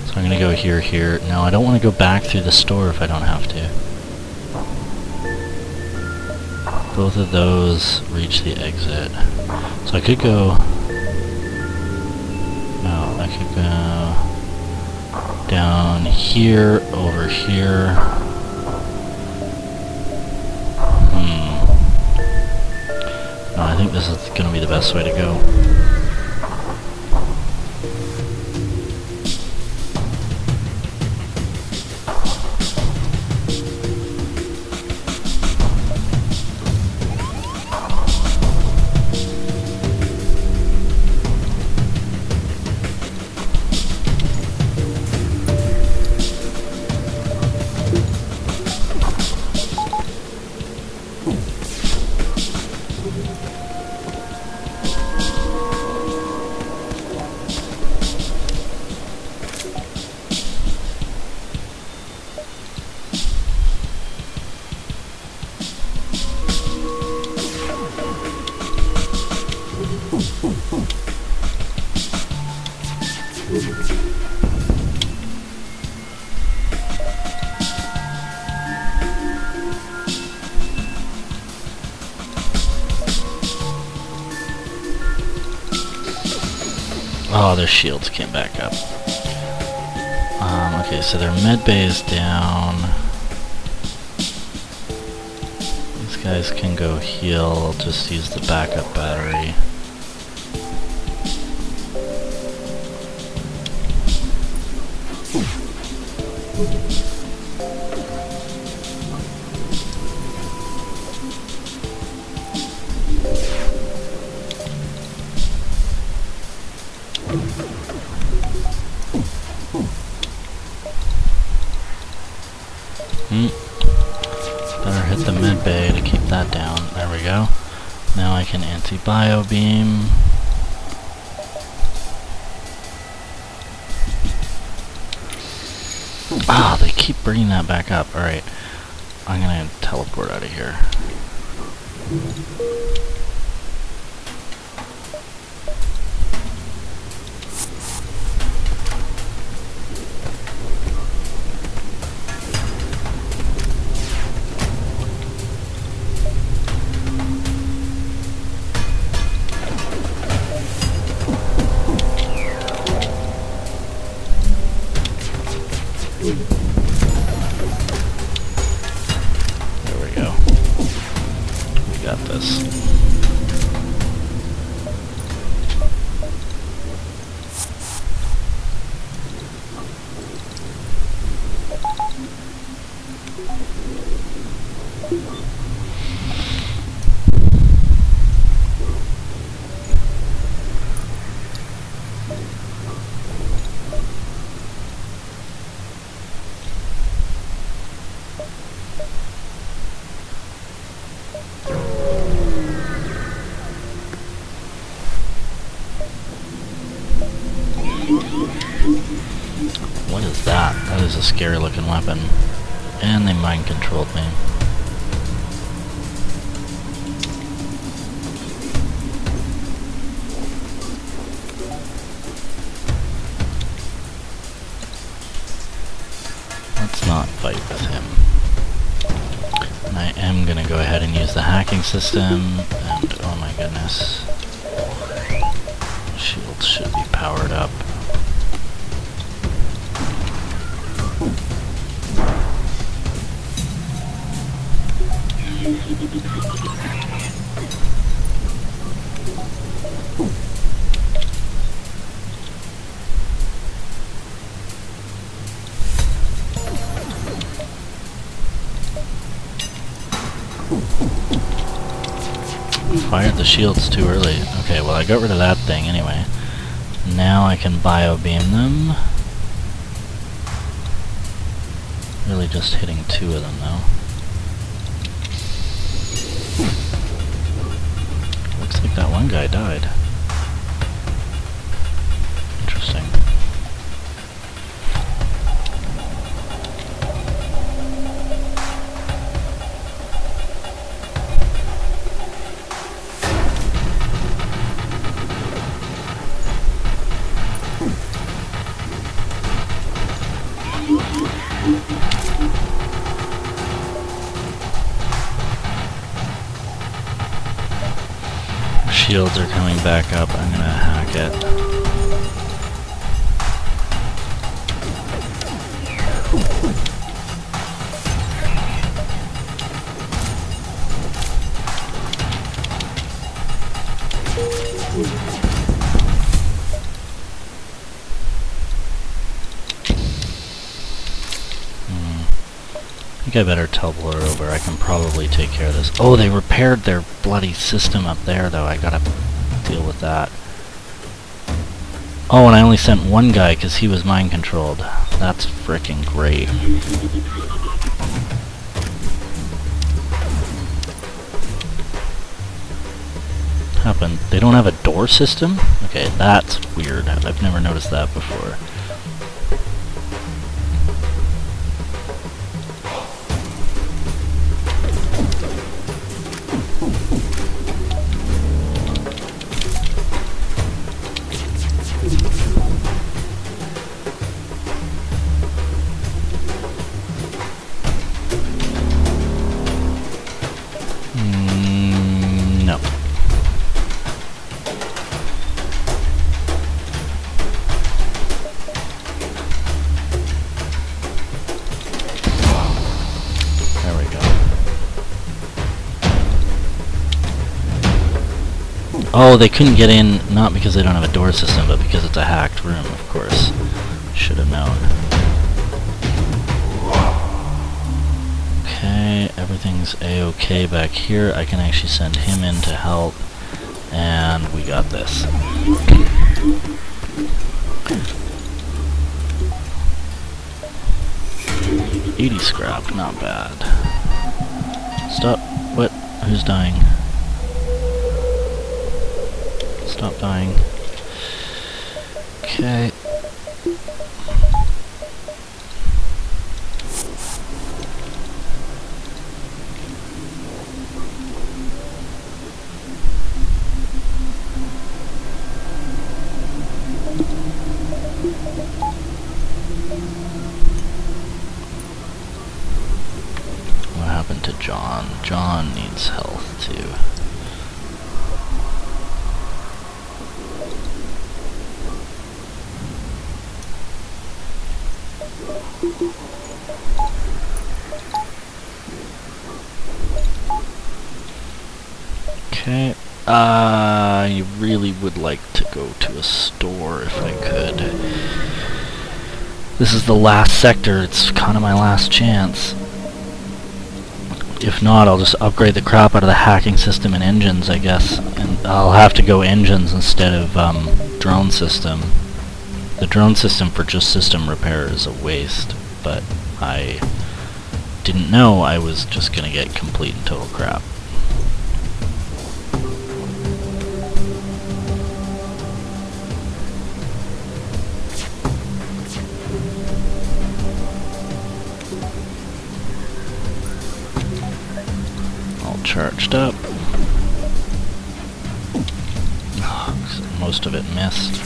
So I'm gonna go here, here. No, I don't want to go back through the store if I don't have to. Both of those reach the exit. So I could go... No, I could go down here, over here. No, I think this is going to be the best way to go. Oh, their shields came back up. Okay, so their med bay is down. These guys can go heal. I'll just use the backup battery. Better hit the med bay to keep that down. There we go. Now I can anti-bio beam. Ah, they keep bringing that back up. Alright. I'm gonna teleport out of here. There we go. We got this. What is that? That is a scary looking weapon. And they mind controlled me. Let's not fight with him. And I am gonna go ahead and use the hacking system, and oh my goodness. Shields should be powered up. Fired the shields too early. Okay, well I got rid of that thing anyway. Now I can bio beam them. Really just hitting 2 of them though. Looks like that one guy died. shields are coming back up. I'm gonna hack it. I think I better teleport over. I can probably take care of this. Oh, they repaired their bloody system up there, though. I gotta deal with that. Oh, and I only sent one guy because he was mind-controlled. That's frickin' great. Happened? They don't have a door system? Okay, that's weird. I've never noticed that before. No. There we go. Oh, they couldn't get in, not because they don't have a door system, but because it's a hacked room, of course. Should have known. Okay, everything's a-okay back here. I can actually send him in to help, and we got this. 80 scrap, not bad. Stop. What? Who's dying? Stop dying. Okay. What happened to John? John needs health too. Okay. I really would like to go to a store if I could. This is the last sector. It's kind of my last chance. If not, I'll just upgrade the crap out of the hacking system and engines, I guess. And I'll have to go engines instead of drone system. The drone system for just system repair is a waste, but I didn't know I was just gonna get complete and total crap. All charged up. Oh, most of it missed.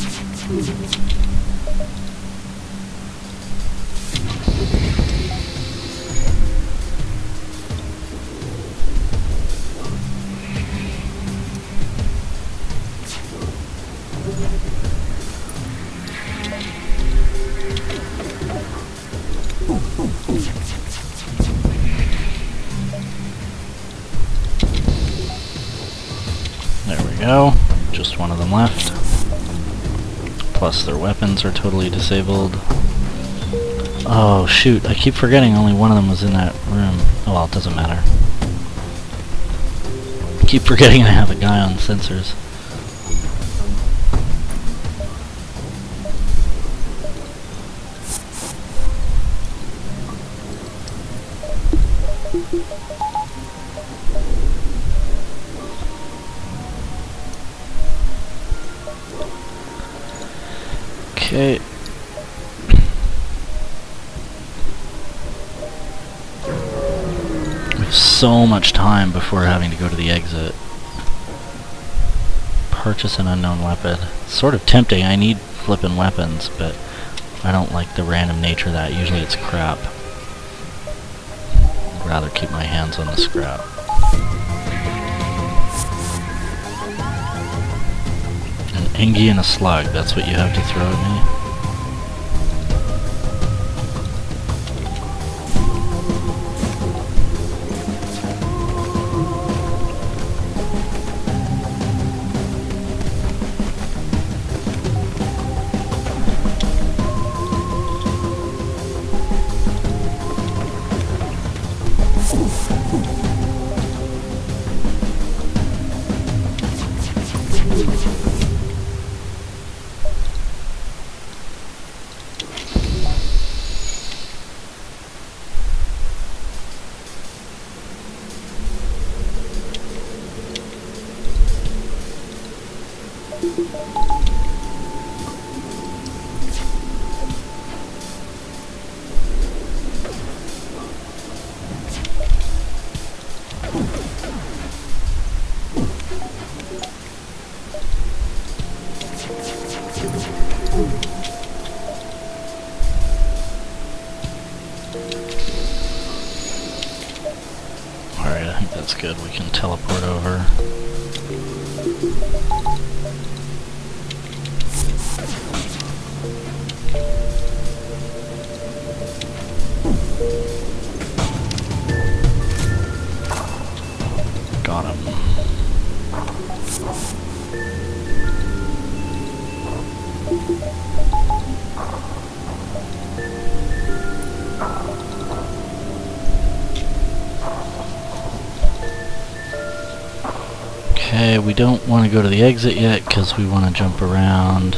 There we go. Just one of them left. Plus their weapons are totally disabled. Oh shoot, I keep forgetting only one of them was in that room. Oh well, it doesn't matter. I keep forgetting I have a guy on sensors. Okay. We have so much time before having to go to the exit. Purchase an unknown weapon. It's sort of tempting. I need flippin' weapons, but I don't like the random nature of that. Usually it's crap. I'd rather keep my hands on the scrap. Hingy and a slug, that's what you have to throw at me? Alright, I think that's good. We can teleport over. Got him. Okay, we don't want to go to the exit yet because we want to jump around,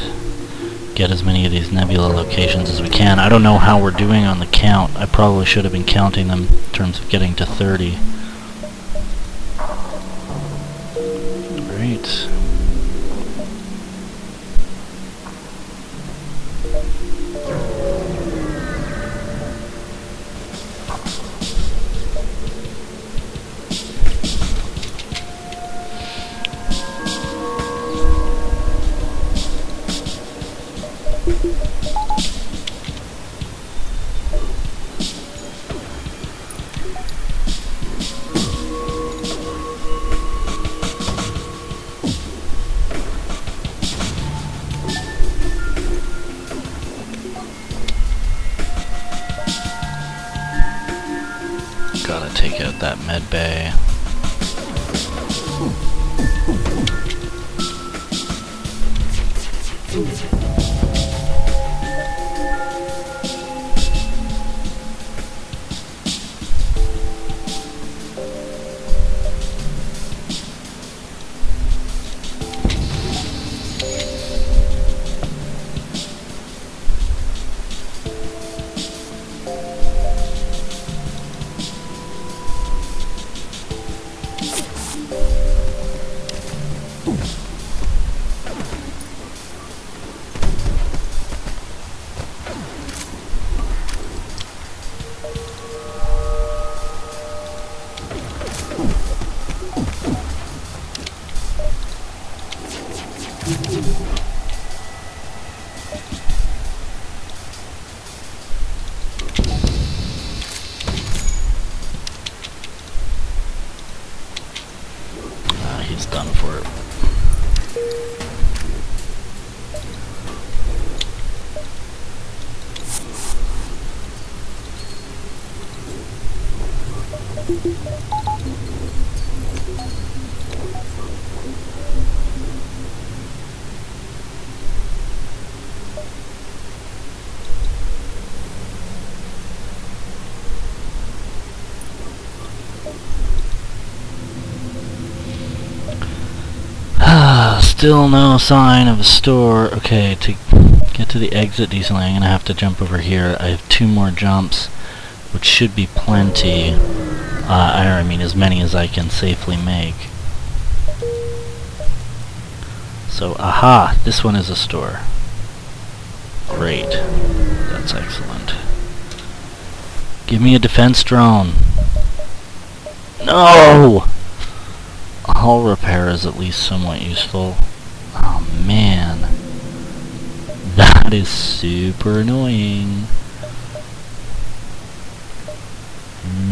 get as many of these nebula locations as we can. I don't know how we're doing on the count. I probably should have been counting them in terms of getting to 30. Great. Gotta take out that med bay. He's done for it. Still no sign of a store. Okay, to get to the exit decently, I'm gonna have to jump over here. I have 2 more jumps, which should be plenty. I mean, as many as I can safely make. So, aha! This one is a store. Great. That's excellent. Give me a defense drone. No! Hull repair is at least somewhat useful. Oh man. That is super annoying.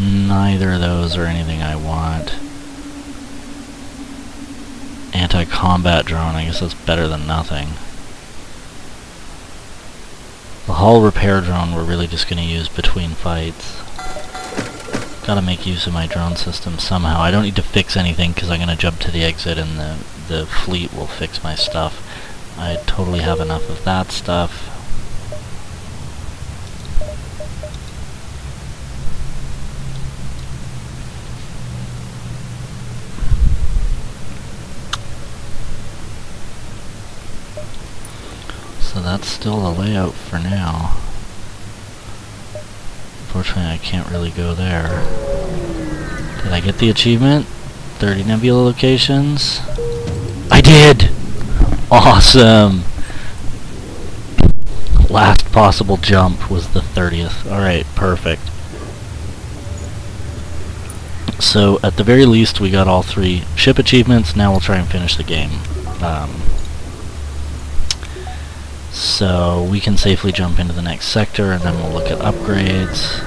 Neither of those are anything I want. anti-combat drone. I guess that's better than nothing. The hull repair drone we're really just going to use between fights. Gotta make use of my drone system somehow. I don't need to fix anything because I'm going to jump to the exit and the fleet will fix my stuff. I totally have enough of that stuff. So that's still the layout for now. Unfortunately, I can't really go there. Did I get the achievement? 30 nebula locations? I did! Awesome! Last possible jump was the 30th. Alright, perfect. So, at the very least, we got all 3 ship achievements. Now we'll try and finish the game. So, we can safely jump into the next sector, and then we'll look at upgrades.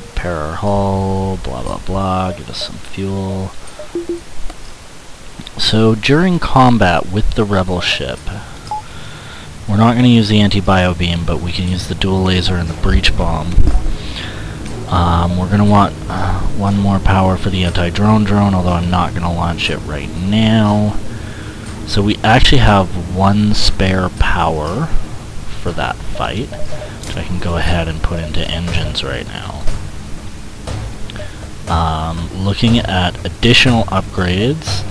Repair our hull, blah blah blah, give us some fuel. So during combat with the rebel ship, we're not going to use the anti-bio beam, but we can use the dual laser and the breach bomb. We're going to want 1 more power for the anti-drone drone, although I'm not going to launch it right now. So we actually have 1 spare power for that fight, which I can go ahead and put into engines right now. Looking at additional upgrades,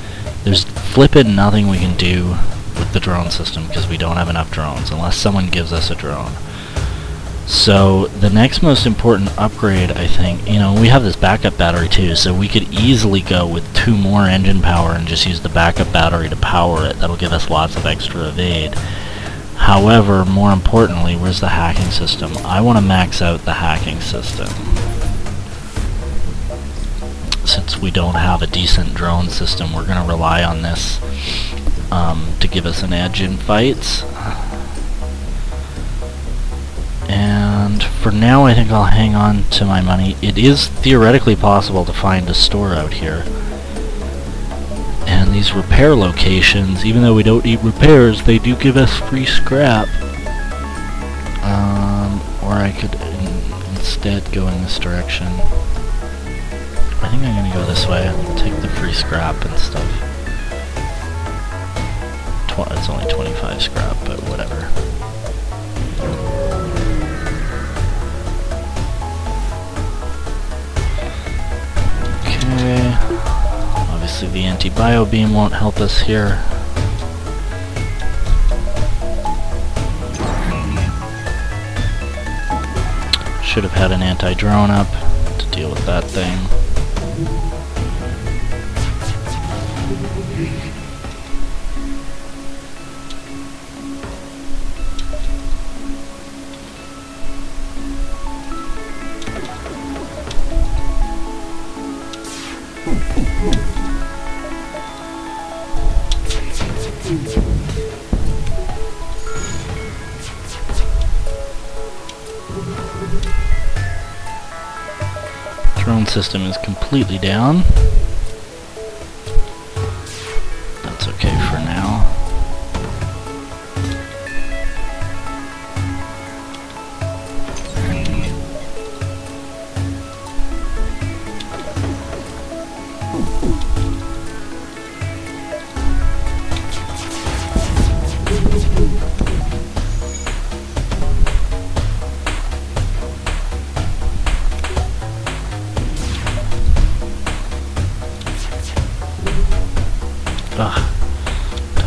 there's flippin' nothing we can do with the drone system because we don't have enough drones, unless someone gives us a drone. So the next most important upgrade, I think, you know, we have this backup battery too, so we could easily go with 2 more engine power and just use the backup battery to power it. That'll give us lots of extra evade. However, more importantly, where's the hacking system? I want to max out the hacking system. Since we don't have a decent drone system, we're going to rely on this to give us an edge in fights. And for now, I think I'll hang on to my money. It is theoretically possible to find a store out here. And these repair locations, even though we don't need repairs, they do give us free scrap. Or I could instead go in this direction. I think I'm going to go this way and take the free scrap and stuff. It's only 25 scrap, but whatever. Okay. Obviously the anti-bio beam won't help us here. Should have had an anti-drone up to deal with that thing. Drone system is completely down. That's okay for now. Ugh,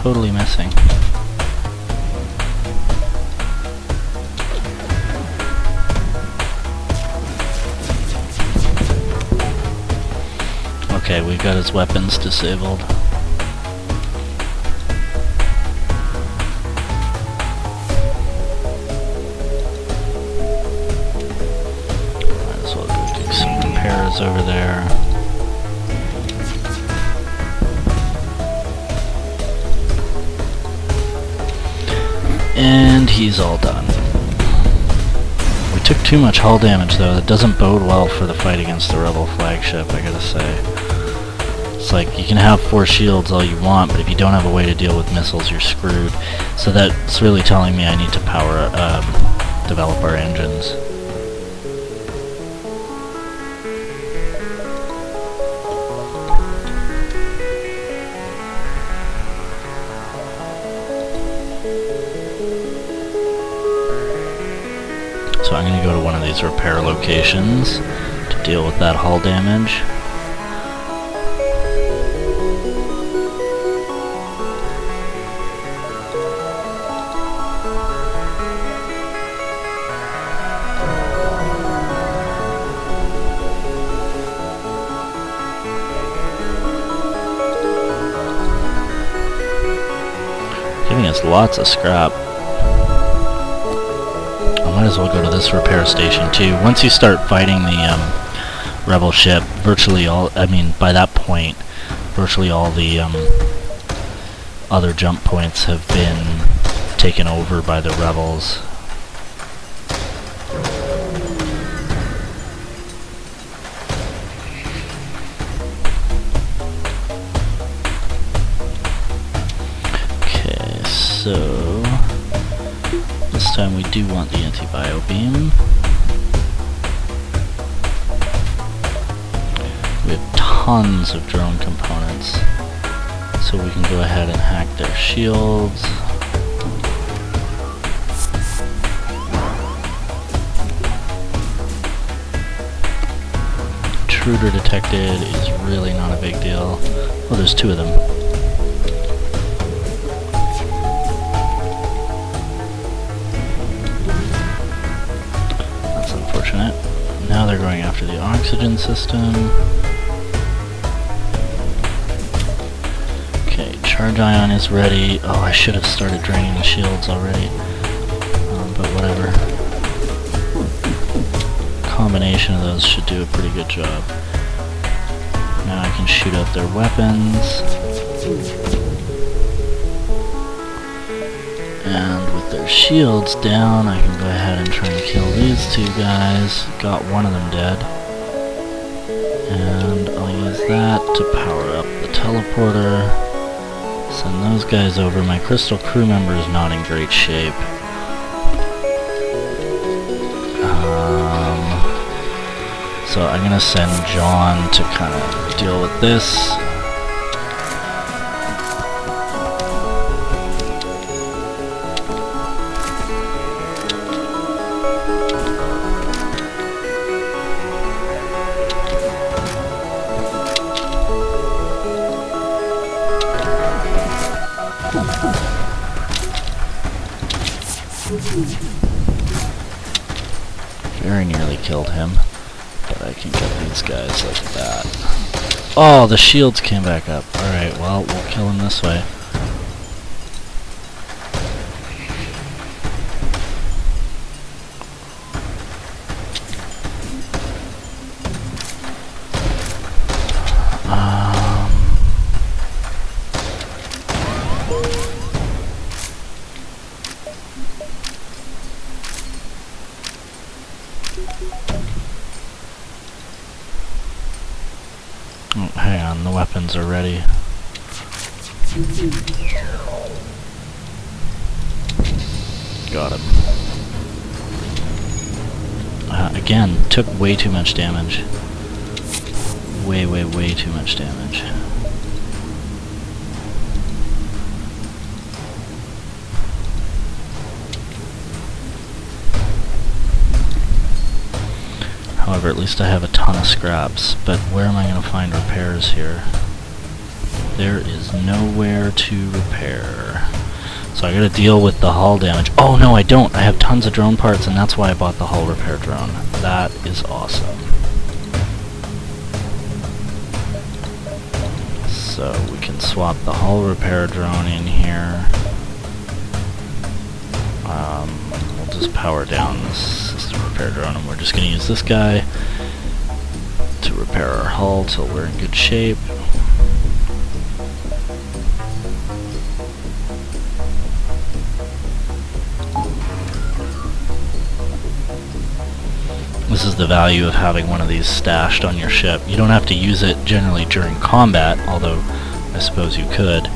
totally missing. Okay, we've got his weapons disabled. Might as well go do some repairs over there. And he's all done. We took too much hull damage though. That doesn't bode well for the fight against the rebel flagship, I gotta say. It's like, you can have 4 shields all you want, but if you don't have a way to deal with missiles, you're screwed. So that's really telling me I need to develop our engines. So I'm going to go to one of these repair locations to deal with that hull damage. Giving us lots of scrap. Might as well go to this repair station too. Once you start fighting the rebel ship, virtually all, I mean, by that point, virtually all the other jump points have been taken over by the rebels. Okay, so this time we do want the anti-bio beam. We have tons of drone components, so we can go ahead and hack their shields. Intruder detected is really not a big deal. Oh, there's 2 of them. Now they're going after the oxygen system. Okay, charge ion is ready. Oh, I should have started draining the shields already. But whatever. Combination of those should do a pretty good job. Now I can shoot out their weapons. And with their shields down, I can go ahead and try and kill these 2 guys. Got one of them dead. And I'll use that to power up the teleporter. Send those guys over. My crystal crew member is not in great shape. So I'm gonna send John to kind of deal with this. Very nearly killed him, but I can get these guys like that. Oh, the shields came back up. Alright, well, we'll kill him this way. Oh, hang on, the weapons are ready. Got him. Again, took way too much damage. Way too much damage. However, at least I have a ton of scraps, but where am I going to find repairs here? There is nowhere to repair. So I gotta deal with the hull damage. Oh no, I don't! I have tons of drone parts, and that's why I bought the hull repair drone. That is awesome. So we can swap the hull repair drone in here. We'll just power down this system repair drone, and we're just going to use this guy to repair our hull till we're in good shape. the value of having one of these stashed on your ship. You don't have to use it generally during combat, although I suppose you could.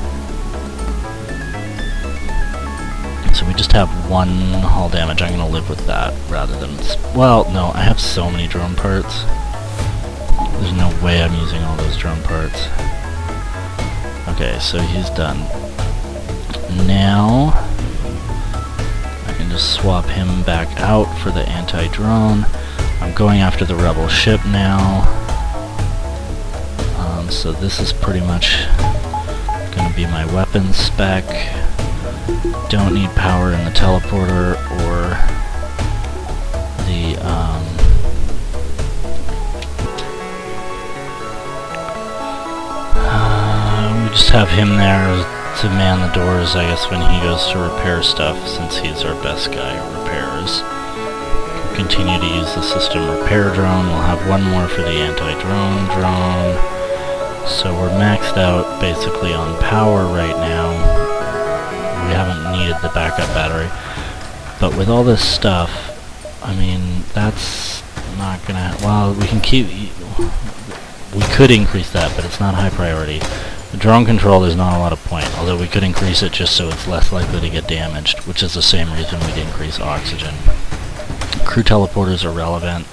So we just have 1 hull damage. I'm going to live with that rather than... well, no, I have so many drone parts. There's no way I'm using all those drone parts. Okay, so he's done. Now I can just swap him back out for the anti-drone. I'm going after the rebel ship now. So this is pretty much going to be my weapon spec. Don't need power in the teleporter or the we just have him there to man the doors, I guess, when he goes to repair stuff, since he's our best guy who repairs. We'll continue to use the system repair drone. We'll have 1 more for the anti-drone drone. So we're maxed out basically on power right now. We haven't needed the backup battery. But with all this stuff, I mean, that's not gonna... well, we can keep... we could increase that, but it's not high priority. The drone control, there's not a lot of point, although we could increase it just so it's less likely to get damaged, which is the same reason we'd increase oxygen. Crew teleporters are relevant.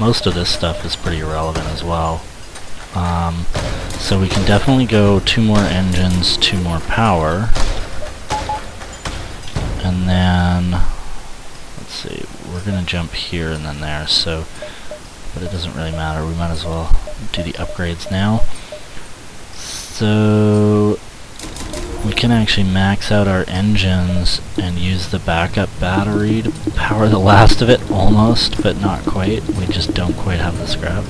Most of this stuff is pretty irrelevant as well. So we can definitely go 2 more engines, 2 more power. And then, let's see, we're going to jump here and then there, so, but it doesn't really matter, we might as well do the upgrades now. So, we can actually max out our engines and use the backup battery to power the last of it, almost, but not quite. We just don't quite have the scrap.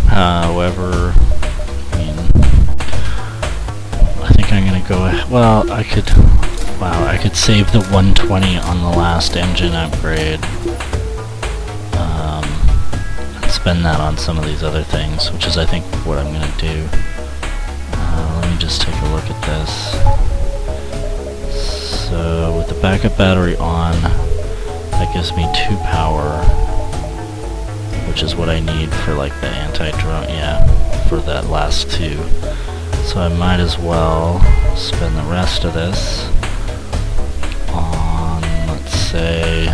However, I mean, I think I'm gonna go, well, I could, wow, I could save the 120 on the last engine upgrade, and spend that on some of these other things, which is, I think, what I'm gonna do. Let me just take a look at this. So, with the backup battery on, that gives me 2 power. Which is what I need for like the anti-drone, yeah, for that last 2. So I might as well spend the rest of this on, let's say,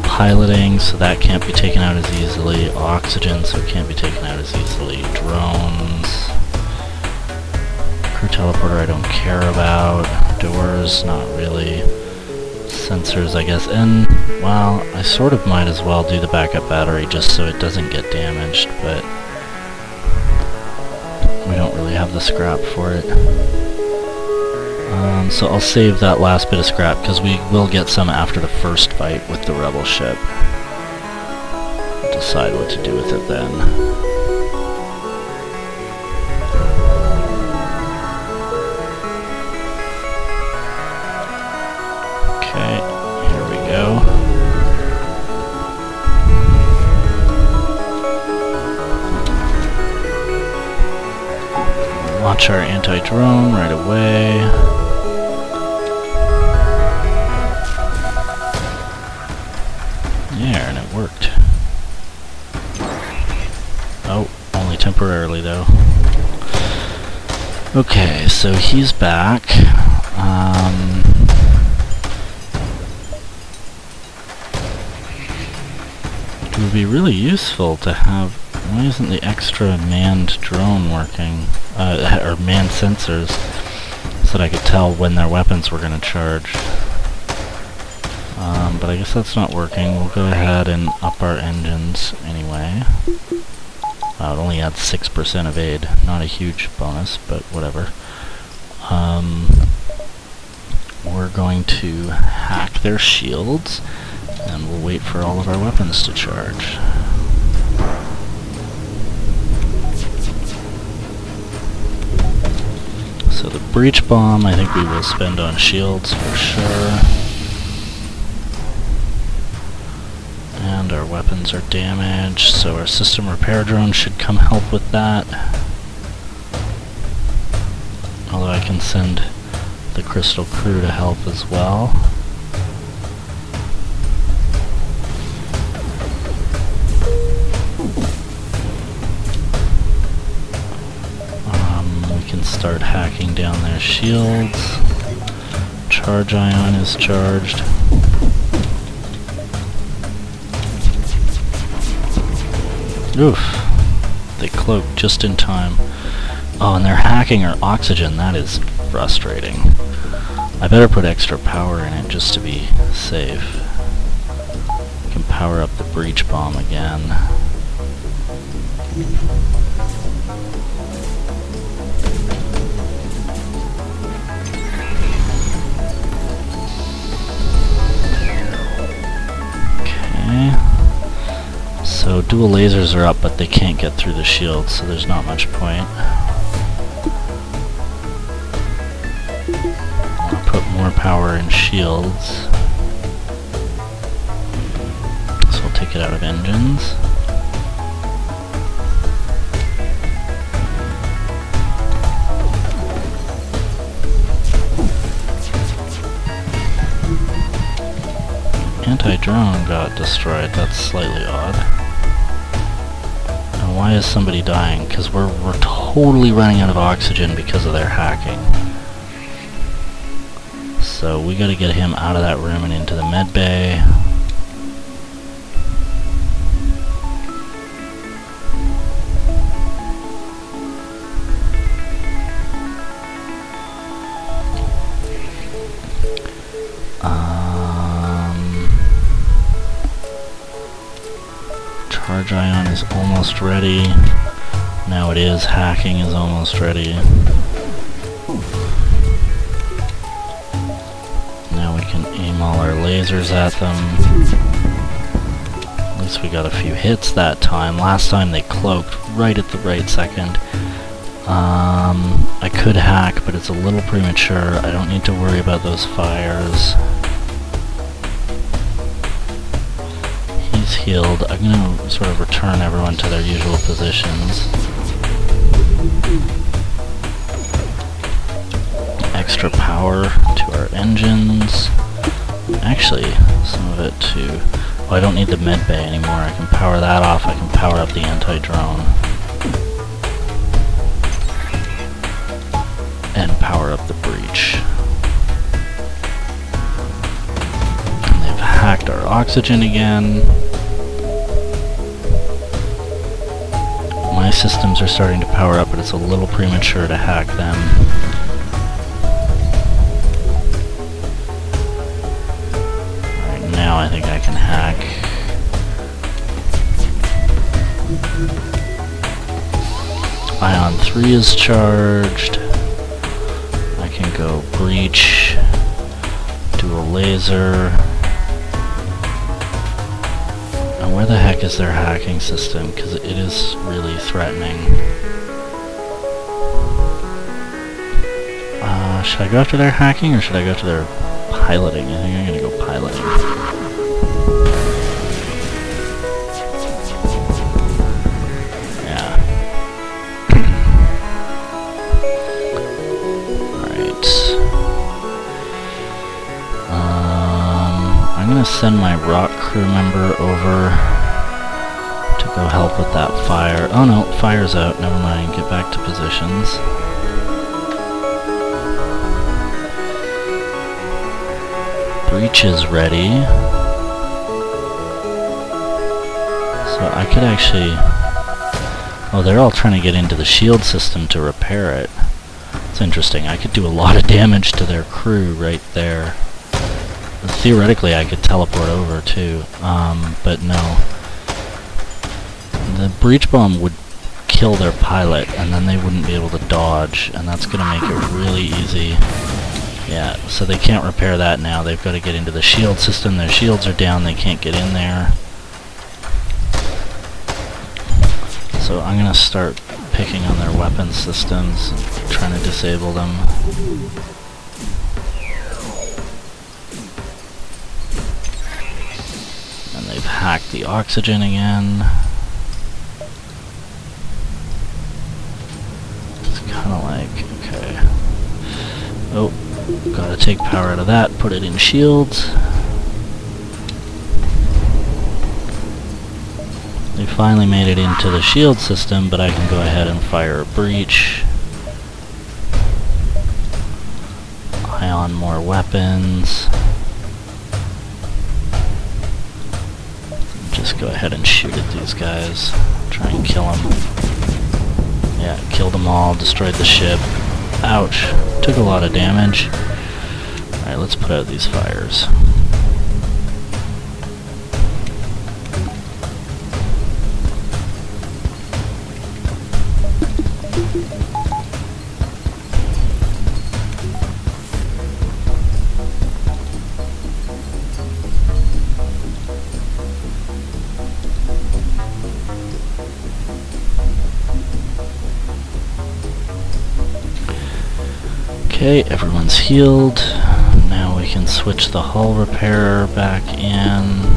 piloting, so that can't be taken out as easily, oxygen, so it can't be taken out as easily, drones, crew teleporter I don't care about, doors, not really, sensors, I guess, and, well, I sort of might as well do the backup battery just so it doesn't get damaged, but we don't really have the scrap for it. So I'll save that last bit of scrap, because we will get some after the first fight with the rebel ship. Decide what to do with it then. Launch our anti-drone right away. There, and it worked. Oh, only temporarily though. Okay, so he's back. It would be really useful to have... why isn't the extra manned drone working? Or manned sensors, so that I could tell when their weapons were going to charge. But I guess that's not working. We'll go ahead and up our engines anyway. It only adds 6% of aid. Not a huge bonus, but whatever. We're going to hack their shields, and we'll wait for all of our weapons to charge. So the breach bomb, I think we will spend on shields for sure. And our weapons are damaged, so our system repair drone should come help with that. Although I can send the crystal crew to help as well. and start hacking down their shields. Charge ion is charged. Oof. They cloaked just in time. Oh, and they're hacking our oxygen. That is frustrating. I better put extra power in it just to be safe. I can power up the breach bomb again. Okay. So dual lasers are up, but they can't get through the shield, so there's not much point. I'll put more power in shields. So I'll take it out of engines. Anti-drone got destroyed. That's slightly odd. And why is somebody dying? Because we're totally running out of oxygen because of their hacking. So we gotta get him out of that room and into the med bay. Charge ion is almost ready. Now it is. Hacking is almost ready. Now we can aim all our lasers at them. At least we got a few hits that time. Last time they cloaked right at the right second. I could hack, but it's a little premature. I don't need to worry about those fires. He's healed. I'm going to sort of return everyone to their usual positions. Extra power to our engines. Actually, some of it to... Oh, I don't need the med bay anymore. I can power that off. I can power up the anti-drone. And power up the breach. And they've hacked our oxygen again. My systems are starting to power up, but it's a little premature to hack them. Alright, now I think I can hack. Ion 3 is charged. I can go breach, dual laser. And where the heck is their hacking system? Because it is really threatening. Should I go after their hacking or should I go after their piloting? I think I'm going to go piloting. Yeah. Alright. I'm going to send my rock crew member over to go help with that fire. Oh no, fire's out. Never mind. Get back to positions. Breach is ready. So I could actually... Oh, they're all trying to get into the shield system to repair it. It's interesting. I could do a lot of damage to their crew right there. Theoretically, I could teleport over too, but no. The breach bomb would kill their pilot, and then they wouldn't be able to dodge, and that's going to make it really easy. Yeah, so they can't repair that now. They've got to get into the shield system. Their shields are down. They can't get in there. So I'm going to start picking on their weapon systems, trying to disable them. And they've hacked the oxygen again. It's kind of like, okay. Oh. Gotta take power out of that, put it in shields. They finally made it into the shield system, but I can go ahead and fire a breach. eye on more weapons. Just go ahead and shoot at these guys. Try and kill them. Yeah, killed them all, destroyed the ship. Ouch. Took a lot of damage. Alright, let's put out these fires. Okay, everyone's healed. Now we can switch the hull repair back in.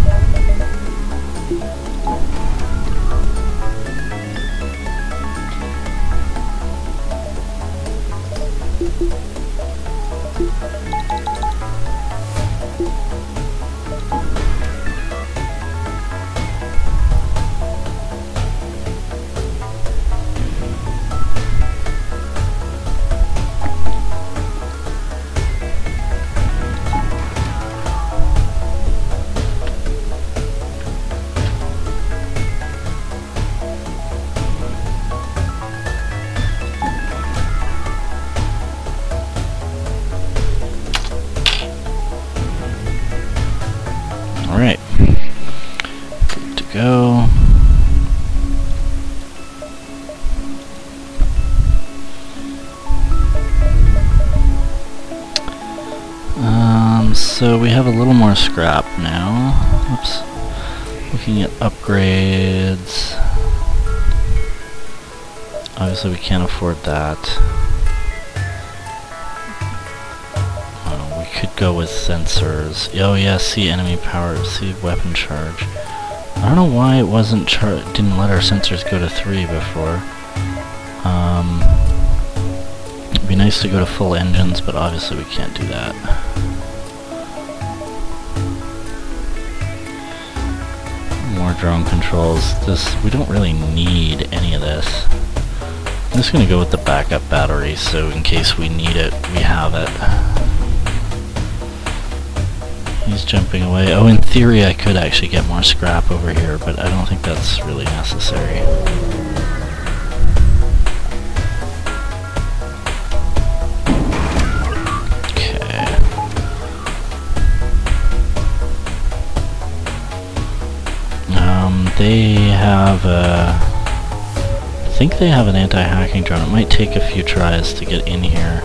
Alright, good to go. So we have a little more scrap now. Oops. Looking at upgrades. Obviously we can't afford that. We could go with sensors. Oh yeah, see enemy power, see weapon charge. I don't know why it wasn't didn't let our sensors go to 3 before. It'd be nice to go to full engines, but obviously we can't do that. More drone controls. We don't really need any of this. I'm just gonna go with the backup battery, so in case we need it, we have it. He's jumping away. Oh, in theory I could actually get more scrap over here, but I don't think that's really necessary. They have I think they have an anti-hacking drone. It might take a few tries to get in here.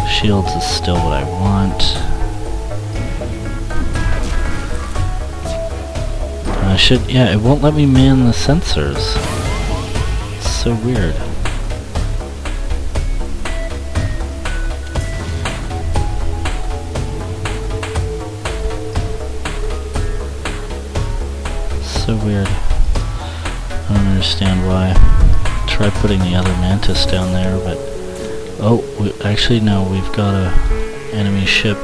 Shields is still what I want. Yeah, it won't let me man the sensors. It's so weird. So weird. I don't understand why. Try putting the other Mantis down there, but... Oh, actually no, we've got a enemy ship.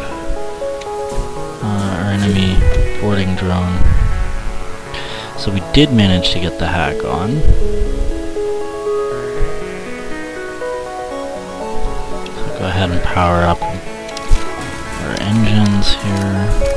Or enemy boarding drone. So we did manage to get the hack on. So go ahead and power up our engines here.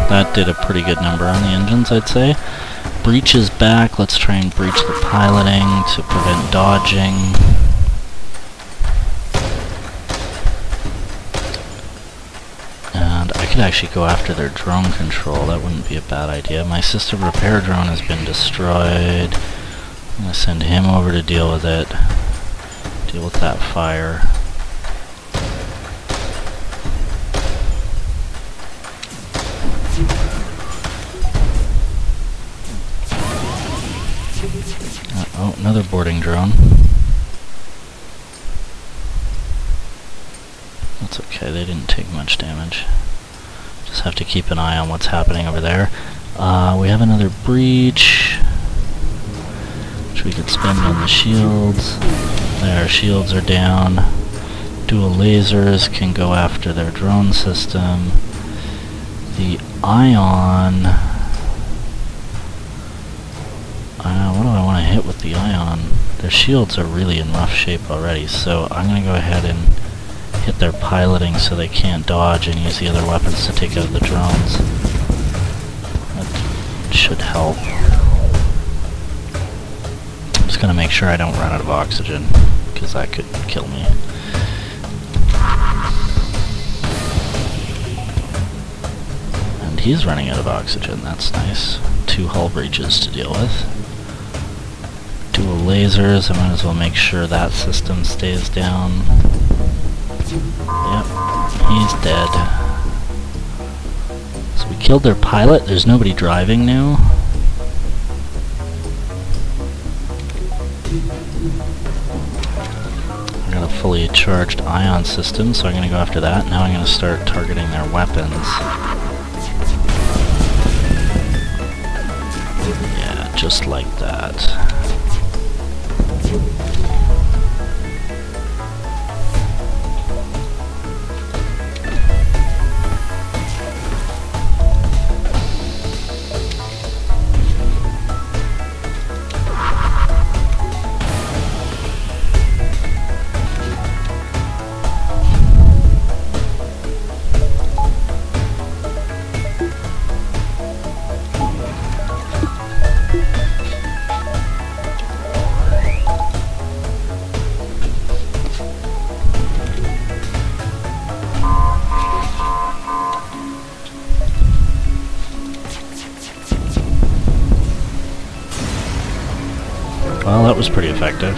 That did a pretty good number on the engines, I'd say. Breach is back. Let's try and breach the piloting to prevent dodging. And I could actually go after their drone control. That wouldn't be a bad idea. My system repair drone has been destroyed. I'm going to send him over to deal with it. Deal with that fire. Oh, another boarding drone. That's okay, they didn't take much damage. Just have to keep an eye on what's happening over there. We have another breach, which we could spend on the shields. Their shields are down. Dual lasers can go after their drone system. The ion... what do I want to hit with the ion? Their shields are really in rough shape already, so I'm going to go ahead and hit their piloting so they can't dodge and use the other weapons to take out the drones. That should help. I'm just going to make sure I don't run out of oxygen, because that could kill me. And he's running out of oxygen, that's nice. 2 hull breaches to deal with. Dual lasers, I might as well make sure that system stays down. Yep, he's dead. So we killed their pilot, there's nobody driving now. I got a fully charged ion system, so I'm going to go after that. Now I'm going to start targeting their weapons. Yeah, just like that. Well, that was pretty effective.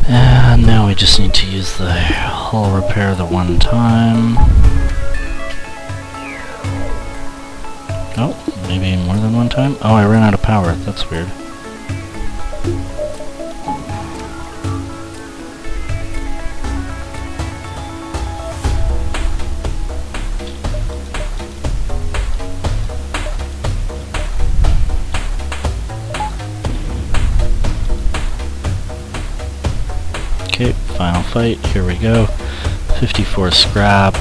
And now we just need to use the hull repair the one time. Oh, maybe more than one time? Oh, I ran out of power. That's weird. Okay, final fight. Here we go. 54 scrap.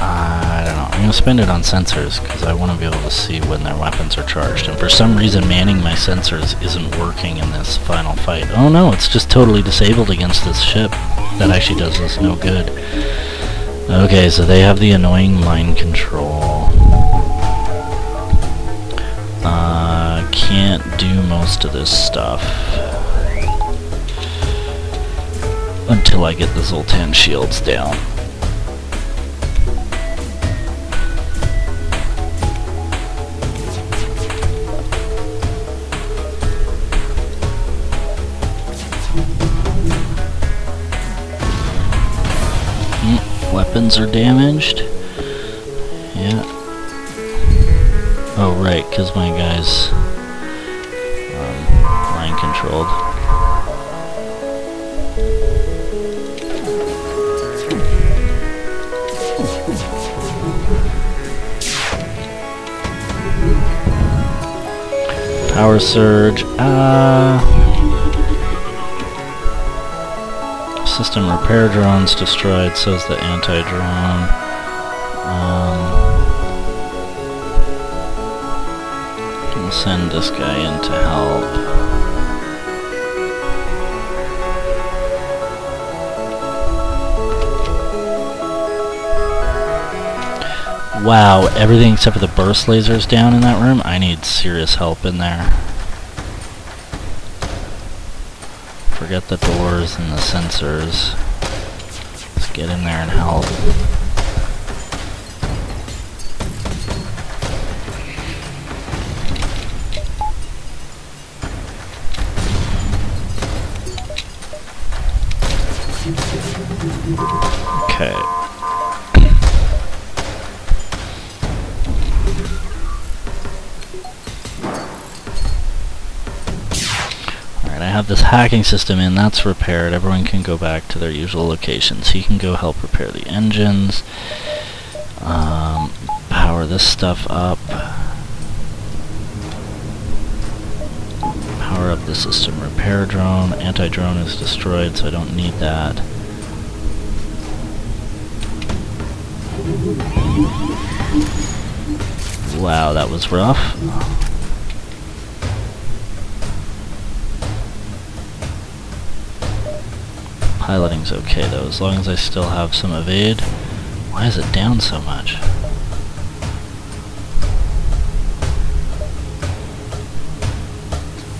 I don't know. I'm going to spend it on sensors because I want to be able to see when their weapons are charged. And for some reason, manning my sensors isn't working in this final fight. Oh no, it's just totally disabled against this ship. That actually does us no good. Okay, so they have the annoying mind control. Can't do most of this stuff until I get the Zoltan shields down. Weapons are damaged. Yeah. Oh right, because my guy's mind controlled. Power surge. System repair drones destroyed, says the anti-drone. Can send this guy in to help. Wow, everything except for the burst lasers down in that room? I need serious help in there. Forget the doors and the sensors. Let's get in there and help. Okay. Alright, I have this hacking system in, that's repaired. Everyone can go back to their usual locations. He can go help repair the engines. Power this stuff up. Power up the system repair drone. Anti-drone is destroyed, so I don't need that. Wow, that was rough. Piloting's okay though, as long as I still have some evade. Why is it down so much?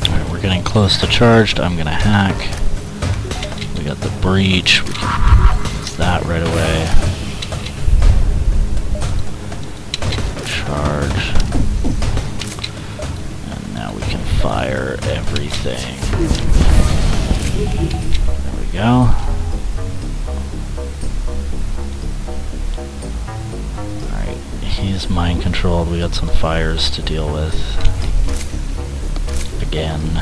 Alright, we're getting close to charged. I'm gonna hack. We got the breach. We can use that right away. Charge. And now we can fire everything. There we go. Alright, he's mind controlled. We got some fires to deal with. Again.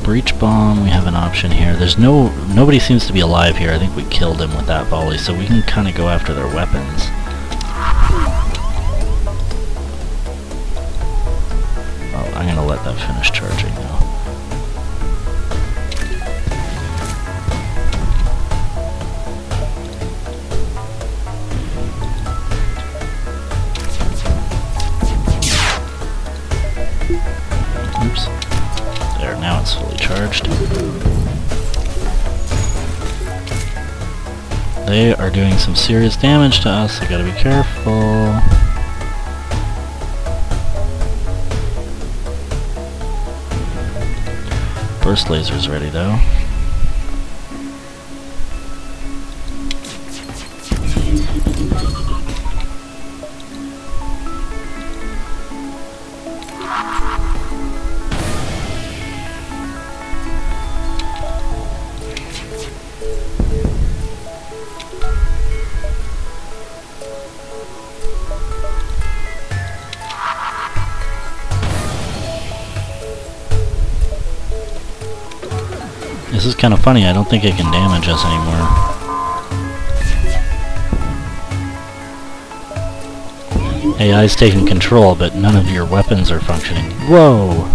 Breach bomb, we have an option here. There's nobody seems to be alive here. I think we killed him with that volley, so we can kind of go after their weapons. Oh, I'm gonna let that finish charging now. Oops. There, now it's fully charged. They are doing some serious damage to us, so gotta be careful. Burst laser's ready though. This is kind of funny, I don't think it can damage us anymore. AI's taking control, but none of your weapons are functioning. Whoa!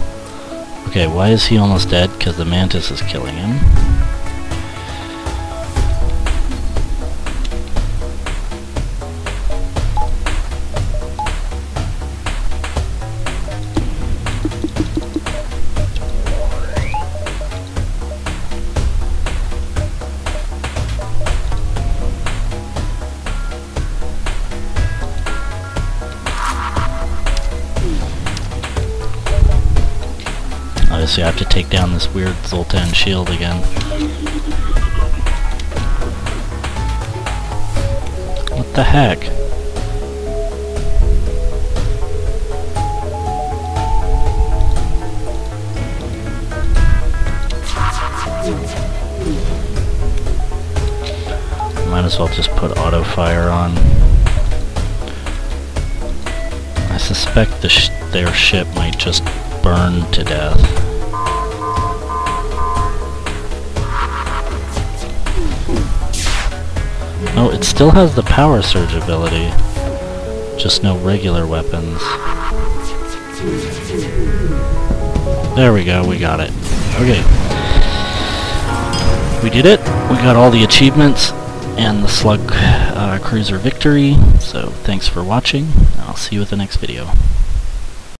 Okay, why is he almost dead? Because the mantis is killing him. Obviously I have to take down this weird Zoltan shield again. What the heck? Might as well just put auto fire on. I suspect their ship might just burn to death. Oh, it still has the power surge ability, just no regular weapons. There we go, we got it. Okay. We did it. We got all the achievements and the Slug Cruiser victory. So thanks for watching. I'll see you with the next video.